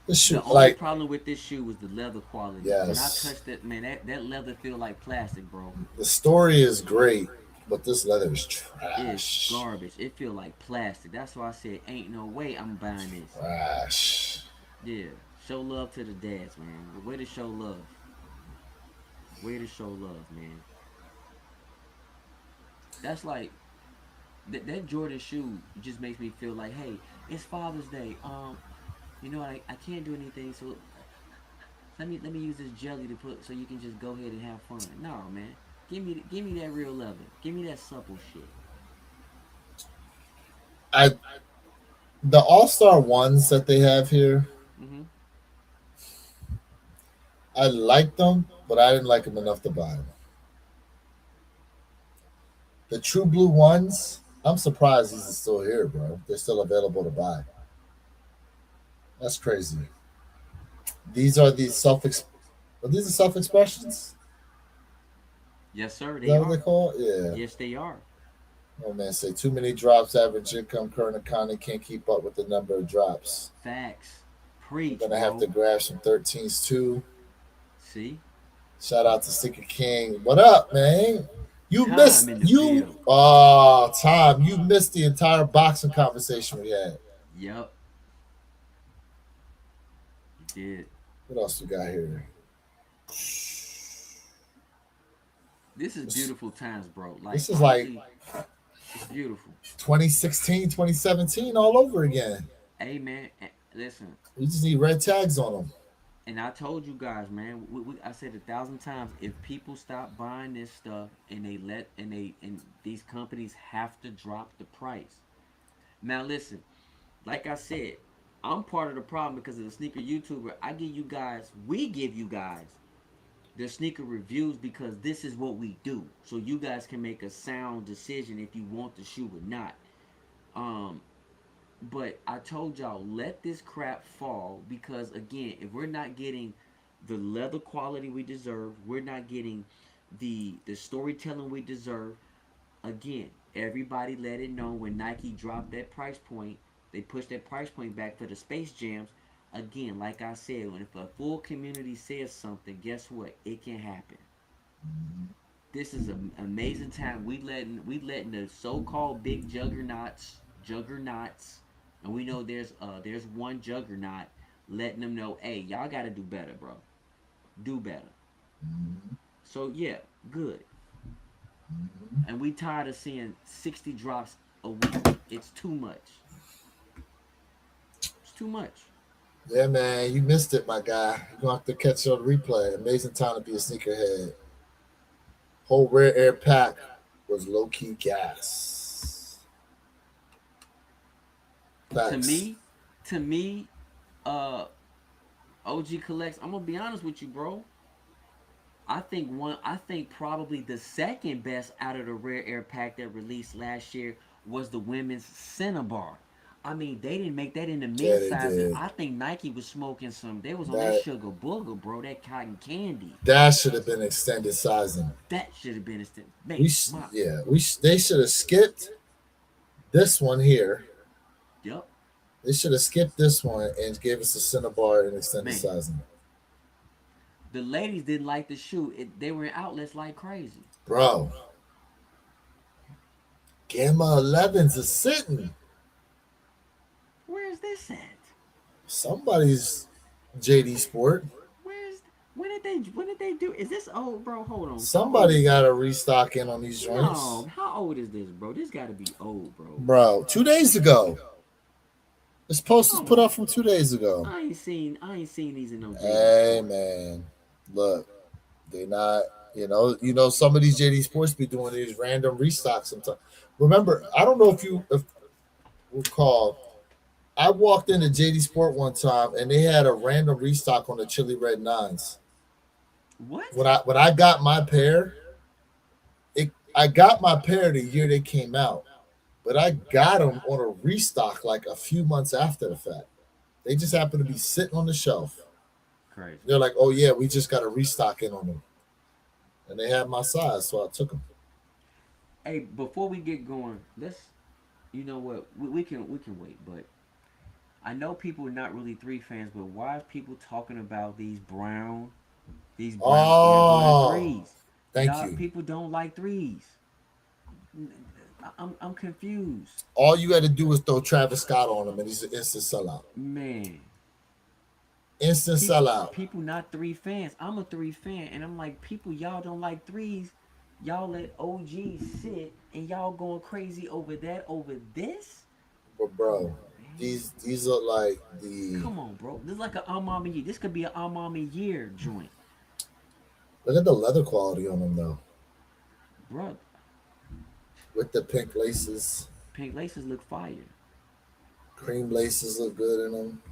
B: The
A: shoot,
B: only
A: like,
B: problem with this shoe was the leather quality. When I
A: yes,
B: touched it, man, that leather feel like plastic, bro.
A: the story is great, but this leather is
B: It's
A: trash.
B: garbage. It feel like plastic. That's why I said, ain't no way I'm buying this.
A: Trash.
B: Yeah. Show love to the dads, man. Way to show love. Way to show love, man. That's like that Jordan shoe just makes me feel like, hey, it's Father's Day. I can't do anything, so let me use this jelly to put so you can just go ahead and have fun. No, man. Give me that real leather. Give me that supple shit.
A: I the All-Star ones that they have here,
B: Mm-hmm.
A: I like them, but I didn't like them enough to buy them. The True Blue ones, I'm surprised these are still here, bro. They're still available to buy. That's crazy. These are the these are self expressions.
B: Yes, sir.
A: Is
B: They
A: that what they
B: are.
A: call it? Yeah.
B: Yes, they are.
A: Oh man, say too many drops, average income, current economy can't keep up with the number of drops.
B: Facts.
A: We're
B: Preach,
A: gonna have to
B: bro.
A: grab some 13s too.
B: See?
A: Shout out to Sticker King. What up, man? You
B: Time
A: missed
B: in the
A: you
B: building.
A: Time. You missed the entire boxing conversation we had.
B: Yep, you did.
A: What else we got here?
B: This is
A: This,
B: beautiful times, bro. Like,
A: this is like
B: honestly, it's beautiful.
A: 2016, 2017 all over again.
B: Hey, man, listen.
A: We just need red tags on them.
B: And I told you guys, man. I said 1,000 times. If people stop buying this stuff and these companies have to drop the price. Now, listen. Like I said, I'm part of the problem because of the sneaker YouTuber. We give you guys the sneaker reviews because this is what we do. So you guys can make a sound decision if you want the shoe or not. Um, but I told y'all, let this crap fall because again, if we're not getting the leather quality we deserve, we're not getting the storytelling we deserve. Again, everybody let it know when Nike dropped that price point, they pushed that price point back for the Space Jams. Again, like I said, when if a full community says something, guess what? It can happen. This is an amazing time. We letting the so-called big juggernauts, and we know there's one juggernaut letting them know, hey, y'all got to do better, bro. Do better. So yeah, good. And we tired of seeing 60 drops a week. It's too much. It's too much.
A: Yeah, man, you missed it, my guy. You're gonna have to catch it on the replay. Amazing time to be a sneakerhead. Whole rare air pack was low key gas.
B: To
A: Facts.
B: me, to me, uh, OG collects. I'm gonna be honest with you, bro. I think probably the second best out of the rare air pack that released last year was the women's Cinnabar. I mean, they didn't make that in the
A: Yeah,
B: mid
A: they
B: size, and
A: did.
B: I think Nike was smoking some. They was on that
A: That
B: sugar booger, bro. That cotton candy.
A: that should have been extended sizing.
B: That should have been instant. Man, my
A: They should have skipped this one here.
B: yep,
A: They should have skipped this one and gave us a Cinnabar and extended
B: man.
A: sizing.
B: The ladies didn't like the shoe. They were in outlets like crazy.
A: Bro, Gamma 11s is sitting.
B: Where's this at?
A: Somebody's JD Sport.
B: Where's when did they do? Is this old, bro? Hold on. How old
A: Somebody
B: is
A: got
B: this?
A: to restock in on these joints.
B: No, how old is this, bro? This got to be old, bro.
A: Bro, 2 days ago. This post was
B: Come
A: put
B: on.
A: up from 2 days ago.
B: I ain't seen these in no JD
A: Hey
B: Sport.
A: man, look, they not. You know, some of these JD Sports be doing these random restocks sometimes. Remember, I don't know if recall. I walked into JD Sport one time and they had a random restock on the Chili Red Nines.
B: What?
A: When I got my pair, I got my pair the year they came out, but I got them on a restock like a few months after the fact. They just happened to be sitting on the shelf.
B: Crazy.
A: They're like, "Oh yeah, we just got a restock in on them," and they had my size, so I took them.
B: Hey, before we get going, let's. You know what? We can wait, but I know people are not really three fans, but why is people talking about these brown Air Jordan
A: Oh,
B: threes?
A: thank
B: Y'all,
A: you.
B: people don't like threes. I'm confused,
A: All you had to do was throw Travis Scott on him, and it's a sellout.
B: man.
A: Instant
B: People,
A: sellout.
B: people not three fans. I'm a three fan, and I'm like, people, y'all don't like threes. Y'all let OG sit, and y'all going crazy over that, over this.
A: But
B: Come
A: bro,
B: on, man.
A: these are like the
B: Come on, bro. This is like an Amama year. This could be an Amama year joint,
A: look at the leather quality on them though,
B: bro.
A: with the pink laces.
B: Pink laces look fire.
A: Cream laces look good in them.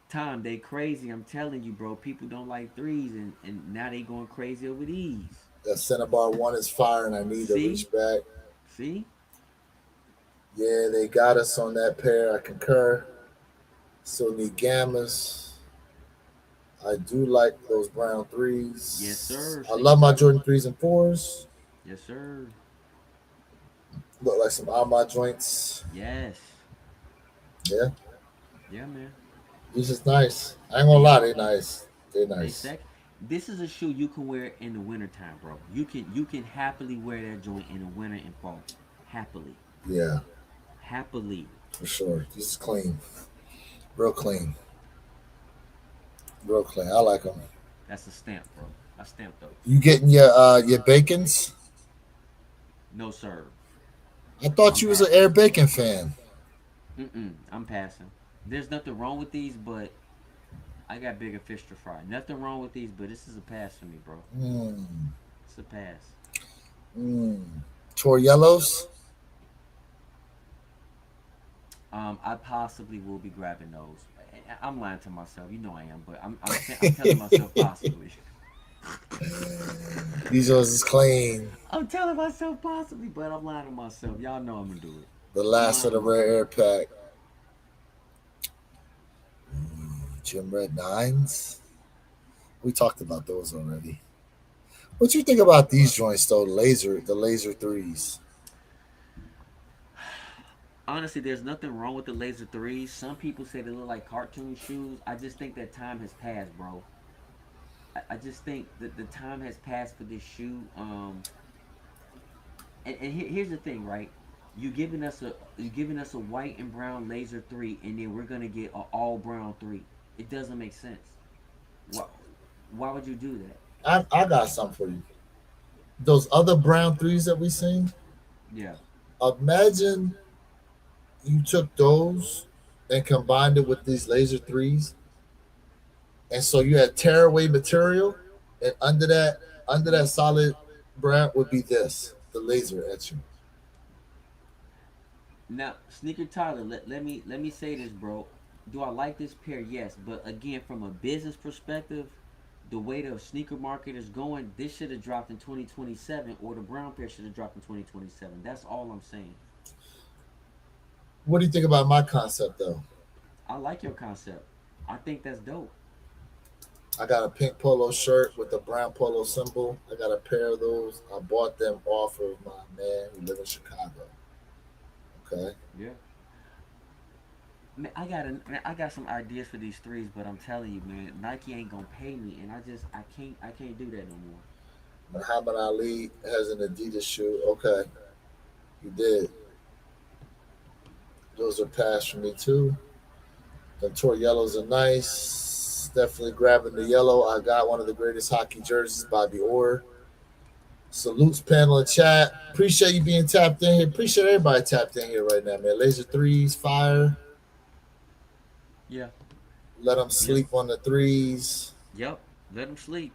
B: Time they crazy. I'm telling you, bro. People don't like threes, and now they going crazy over these.
A: That Cinnabar one is fire, and I need to
B: See,
A: reach back.
B: see.
A: Yeah, they got us on that pair. I concur. Still need gammas. I do like those brown
B: Yes,
A: threes.
B: sir.
A: I
B: Sneaker
A: love my
B: Tyler.
A: Jordan threes and fours.
B: Yes, sir.
A: Look like some Alma joints.
B: Yes.
A: Yeah,
B: Yeah, man.
A: these is nice. I ain't gonna
B: They
A: lie,
B: are.
A: they nice. They
B: They
A: nice.
B: sec. This is a shoe you can wear in the wintertime, bro. You can happily wear that joint in the winter and fall. Happily.
A: Yeah,
B: Happily.
A: for sure. These is clean, real clean, real clean. I like them.
B: That's a stamp, bro. I stamped those.
A: You getting your bacons?
B: No, sir.
A: I thought
B: I'm
A: you was an
B: passing.
A: Air Bacon fan.
B: I'm passing. There's nothing wrong with these, but I got bigger fish to fry. Nothing wrong with these, but this is a pass for me, bro.
A: Mm,
B: It's a pass.
A: mm. Tor yellows.
B: I possibly will be grabbing those. I'm lying to myself. You know I am, but I'm telling myself possibly.
A: These ones is clean.
B: I'm telling myself possibly, but I'm lying to myself. Y'all know I'm gonna do it.
A: The
B: I'm
A: last
B: lying
A: of
B: to
A: the rare
B: myself.
A: air pack. Jim Red Nines. We talked about those already. What you think about these joints though? The laser threes.
B: Honestly, there's nothing wrong with the laser threes. Some people say they look like cartoon shoes. I just think that time has passed, bro. I just think that the time has passed for this shoe. And here's the thing, right? You giving us a white and brown laser three, and then we're gonna get an all brown three. It doesn't make sense. Why? Why would you do that?
A: I got something for you. Those other brown threes that we seen.
B: Yeah.
A: Imagine you took those and combined it with these laser threes, and so you had tearaway material, and under that solid brown would be this the laser etching.
B: Now, Sneaker Tyler, let me say this, bro. Do I like this pair? Yes, but again, from a business perspective, the way the sneaker market is going, this should have dropped in 2027, or the brown pair should have dropped in 2027. That's all I'm saying.
A: What do you think about my concept though?
B: I like your concept. I think that's dope.
A: I got a pink polo shirt with a brown polo symbol. I got a pair of those. I bought them off of my man who live in Chicago. Okay.
B: Yeah. Man, I got some ideas for these threes, but I'm telling you, man, Nike ain't gonna pay me, and I can't do that no more.
A: Muhammad Ali has an Adidas shoe. Okay, he did. Those are passed for me too. The tour yellows are nice. Definitely grabbing the yellow. I got one of the greatest hockey jerseys, Bobby Orr. Salutes panel and chat. Appreciate you being tapped in here. Appreciate everybody tapped in here right now, man. Laser threes, fire.
B: Yeah.
A: Let them
B: Yep.
A: sleep on the threes.
B: Yep. Let them sleep.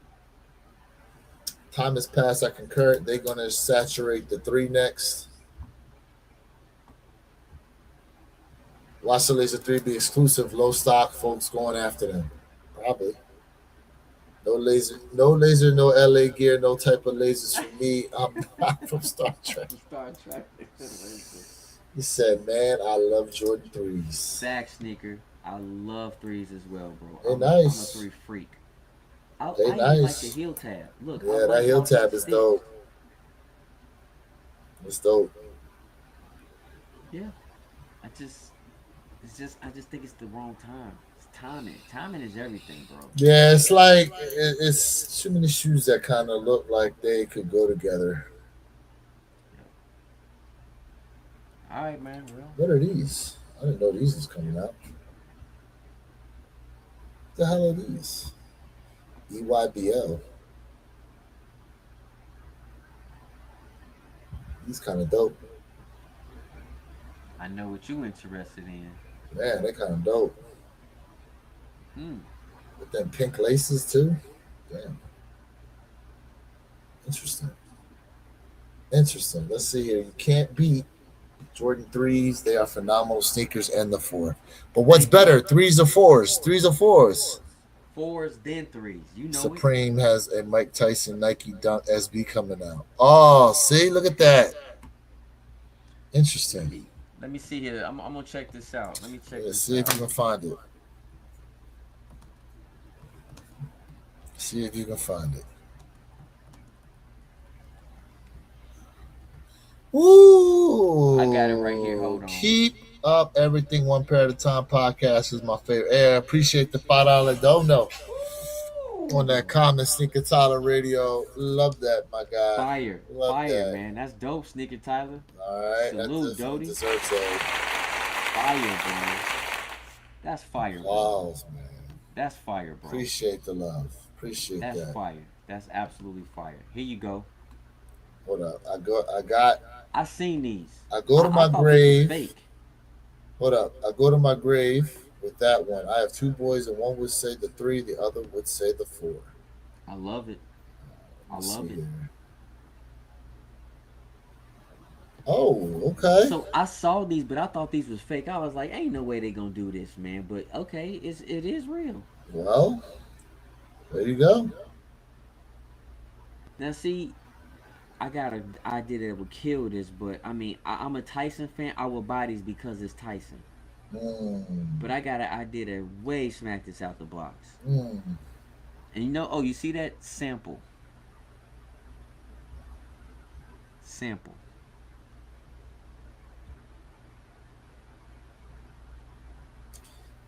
A: Time has passed. I concur. They're gonna saturate the three next. Watch the laser three be exclusive, low stock. Folks going after them. Probably. No LA gear, no type of lasers for me. I'm not from Star Trek.
B: Star Trek. Listen.
A: He said, "Man, I love Jordan threes.
B: Fact sneaker. I love threes as well, bro.
A: They
B: I'm a
A: nice.
B: three freak. I,
A: They
B: I even like the
A: nice.
B: heel tab. Look, I
A: Yeah, that
B: like
A: heel
B: how it
A: tab is dope.
B: sticks.
A: It's dope.
B: Yeah. I just I just think it's the wrong time. It's timing. Timing is everything, bro.
A: Yeah, it's like it's too many shoes that kind of look like they could go together.
B: Yeah. All right, man. Well,
A: What are these? I didn't know these was
B: yeah.
A: coming out. The hell are these? EYBL. These kind of dope.
B: I know what you interested in.
A: Man, they kind of dope.
B: Hmm.
A: With them pink laces too. Damn. Interesting. Interesting. Let's see here. You can't beat Jordan threes. They are phenomenal sneakers and the four. But what's
B: Thank you.
A: better? Threes or fours? Threes or fours?
B: Fours, then threes. You know it.
A: Supreme has a Mike Tyson Nike Dunk SB coming out. Oh, see, look at that.
B: Let
A: Interesting.
B: me let me see here. I'm gonna check this out. Let me check
A: Let's
B: this
A: see if
B: out.
A: you can find it. See if you can find it.
B: I got it right here.
A: Ooh,
B: Hold on.
A: keep up everything one pair at a time podcast is my favorite. Hey, I appreciate the $5 dono on that
B: Woo!
A: comment Sneaker Tyler Radio. Love that, my guy.
B: Fire,
A: Love
B: fire,
A: that.
B: man. That's dope, Sneaker Tyler.
A: All right, that
B: Salute,
A: definitely
B: Dodie.
A: deserves a
B: Fire, bro. That's fire, bro.
A: applause, man.
B: That's fire, bro.
A: Appreciate the love. Appreciate
B: That's
A: that.
B: fire. That's absolutely fire. Here you go.
A: Hold up. I got
B: I seen these.
A: I go to
B: I
A: my
B: thought this was
A: grave.
B: fake.
A: Hold up. I go to my grave with that one. I have two boys, and one would say the three, the other would say the four.
B: I love it. I
A: Let's
B: love
A: see
B: it.
A: here. Oh, okay.
B: So I saw these, but I thought these was fake. I was like, ain't no way they gonna do this, man. But okay, it is real.
A: Well, there you go.
B: Now see, I got a idea that would kill this, but I mean, I'm a Tyson fan. I will buy these because it's Tyson. But
A: Mm,
B: I got an idea that way smack this out the box.
A: mm.
B: And you know, oh, you see that sample? Sample.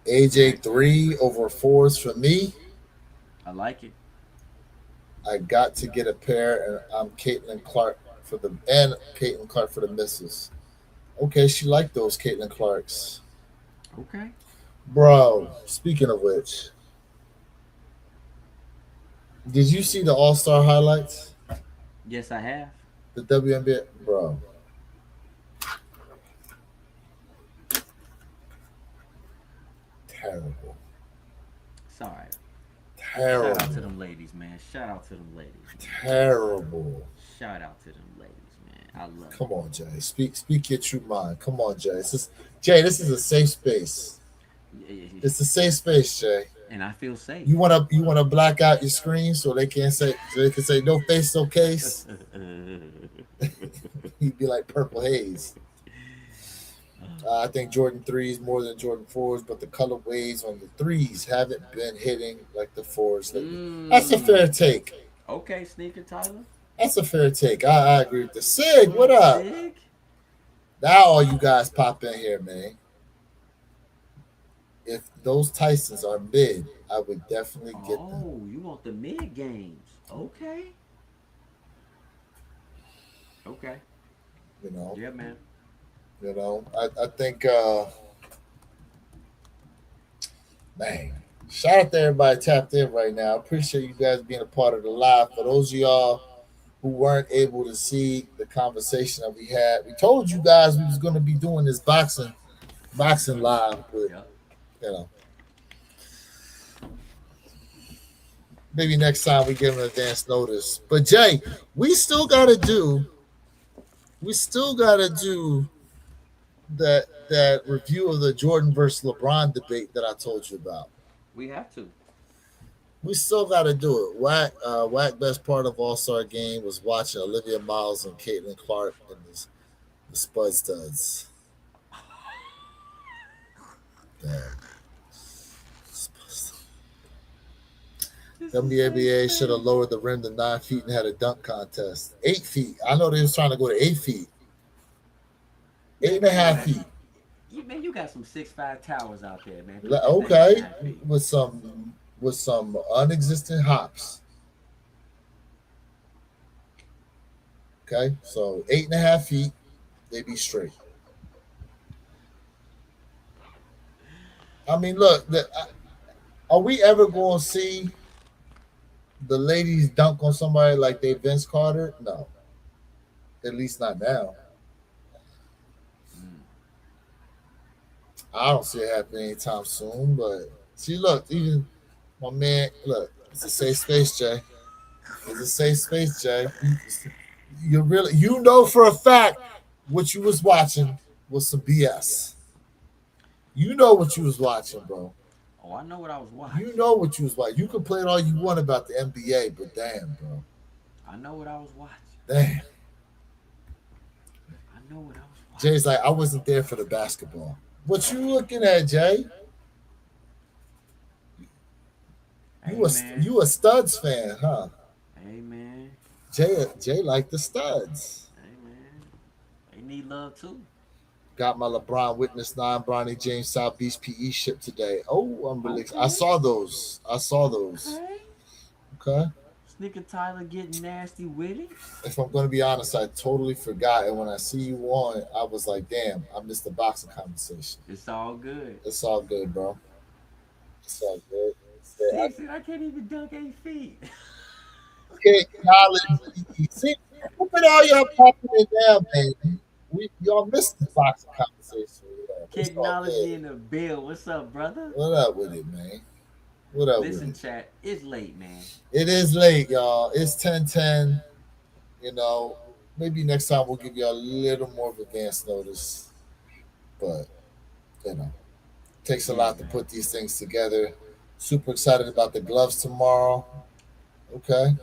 A: AJ
B: Okay,
A: three over fours for me.
B: I like it.
A: I got to get a pair, and I'm Caitlin Clark for the and Caitlin Clark for the misses. Okay, she liked those Caitlin Clarks,
B: Okay.
A: bro. Speaking of which, did you see the All Star highlights?
B: Yes, I have.
A: The WNBA, bro. Terrible,
B: It's all right. Shout out to
A: terrible,
B: them ladies, man. Shout out to them ladies, man.
A: terrible.
B: Shout out to them ladies, man. I love
A: Come on, Jay. Speak your true mind. Come on, Jay. Jay, this is a safe space.
B: it.
A: It's a safe space, Jay.
B: And I feel safe.
A: You wanna black out your screen so they can't say so they can say no face, no case. You'd be like Purple Haze. I think Jordan threes more than Jordan fours, but the colorways on the threes haven't been hitting like the fours lately. That's a fair
B: mm.
A: take.
B: Okay, Sneaker Tyler.
A: That's a fair take. I agree with the Sig. What up?
B: Sig.
A: Now all you guys pop in here, man. If those Tysons are mid, I would definitely get them.
B: Oh, you want the mid games? Okay. Okay.
A: You know,
B: Yeah, man.
A: I think man, shout out to everybody tapped in right now. Appreciate you guys being a part of the live. For those of y'all who weren't able to see the conversation that we had, we told you guys we was going to be doing this boxing live, but
B: Yep.
A: you know, maybe next time we give them advance notice. But Jay, we still got to do. We still got to do that review of the Jordan versus LeBron debate that I told you about.
B: We have to.
A: We still got to do it. Whack best part of All Star game was watching Olivia Miles and Caitlin Clark and the Spud Studs. Damn.
B: This is safe
A: WNBA should have
B: space.
A: lowered the rim to 9 feet and had a dunk contest. 8 feet. I know they was trying to go to 8 feet. Eight
B: Man,
A: and a
B: come
A: half
B: on.
A: feet.
B: You got some 6'5" towers out there, man. Put that thing at
A: Okay,
B: 9 feet.
A: with some unexistent hops. Okay, so 8.5 feet, they be straight. I mean, look, Are we ever going to see the ladies dunk on somebody like they Vince Carter? No, at least not now.
B: Mm.
A: I don't see it happening anytime soon. But see, look, even my man, look, it's a safe space, Jay. It's a safe space, Jay. You really, you know for a fact what you was watching was some BS. You know what you was watching, bro.
B: Oh, I know what I was
A: You
B: watching.
A: know what you was watching. You can play it all you want about the NBA, but damn, bro,
B: I know what I was watching.
A: damn.
B: I know what I was
A: Jay's
B: watching.
A: like, I wasn't there for the basketball. What you looking at, Jay?
B: Hey man.
A: You a studs fan, huh?
B: Hey man.
A: Jay like the studs.
B: Hey man. They need love too.
A: Got my LeBron Witness 9 Bronny James South Beach PE ship today. Oh, I'm really I
B: Okay.
A: saw those. I saw those.
B: Okay.
A: Okay.
B: Sneaker Tyler getting nasty with it.
A: If I'm going to be honest, I totally forgot. And when I see you on, I was like, damn, I missed the boxing conversation.
B: It's all good.
A: It's all good, bro. It's all good. I
B: Six, I can't even dunk 8 feet.
A: can't acknowledge. See, look at all y'all popping it down, baby. Y'all missed the boxing conversation. It's all
B: Technology
A: good.
B: in the bill. What's up, brother?
A: What up with it, man? What up with
B: Listen,
A: it?
B: chat. It's late, man.
A: It is late, y'all. It's 10:10. You know, maybe next time we'll give you a little more of advance notice. But, you know, takes a
B: Yeah,
A: lot to
B: man.
A: put these things together. Super excited about the gloves tomorrow. Okay.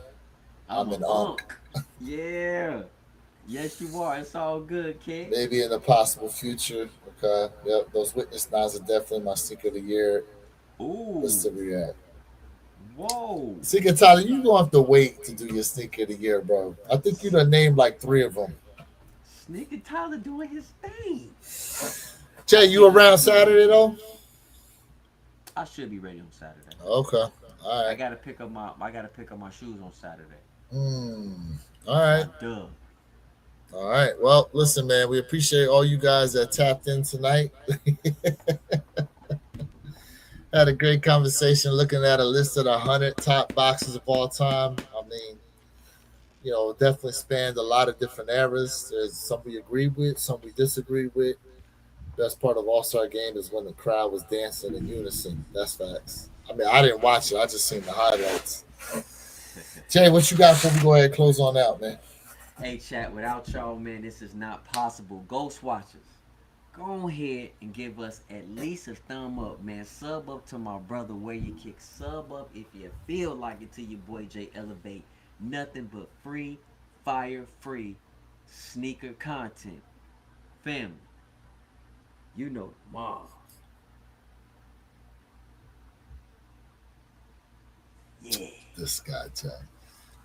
B: I'm
A: I'm
B: a
A: an unk.
B: unk. Yeah. Yes, you are. It's all good, kid.
A: Maybe in the possible future. Okay. Yep. Those witness knives are definitely my sneaker of the year. Let's see
B: Ooh.
A: where you're at.
B: Whoa.
A: Sneaker Tyler, you gonna have to wait to do your sneaker of the year, bro. I think you done named like three of them.
B: Sneaker Tyler doing his thing.
A: Jay, you around Saturday though?
B: I should be ready on Saturday.
A: Okay. All right.
B: I gotta pick up my shoes on Saturday.
A: All right.
B: My dub.
A: All right. Well, listen, man, we appreciate all you guys that tapped in tonight. Had a great conversation looking at a list of the 100 top boxes of all time. I mean, definitely spanned a lot of different eras. There's some we agree with, some we disagree with. Best part of All Star Game is when the crowd was dancing in unison. That's facts. I mean, I didn't watch it. I just seen the highlights. Jay, what you got before we go ahead and close on out, man?
B: Hey, chat. Without y'all, man, this is not possible. Ghost Watchers, go ahead and give us at least a thumb up, man. Sub up to my brother Where You Kick. Sub up if you feel like it to your boy Jay Elevate. Nothing but free, fire free sneaker content. Family, you know mom. Yeah,
A: This guy, Jay.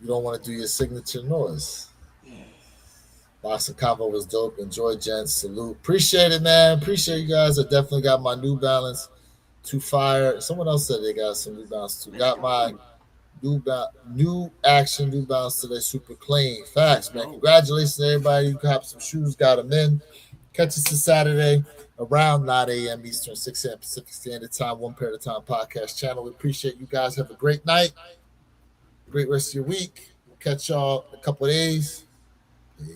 A: You don't want to do your signature noise.
B: yeah.
A: Boxing combo was dope. Enjoy, gents. Salute. Appreciate it, man. Appreciate you guys. I definitely got my New Balance to fire. Someone else said they got some New Balance too.
B: Let's
A: Got my
B: go.
A: new action New Balance today. Super clean.
B: Let's
A: Facts, man.
B: go.
A: Congratulations to everybody who got some shoes, got them in. Catch us this Saturday around 9 a.m. Eastern, 6 a.m. Pacific Standard Time, One Pair at a Time podcast channel. We appreciate you guys. Have a great night. Great rest of your week. We'll catch y'all in a couple of days. Peace.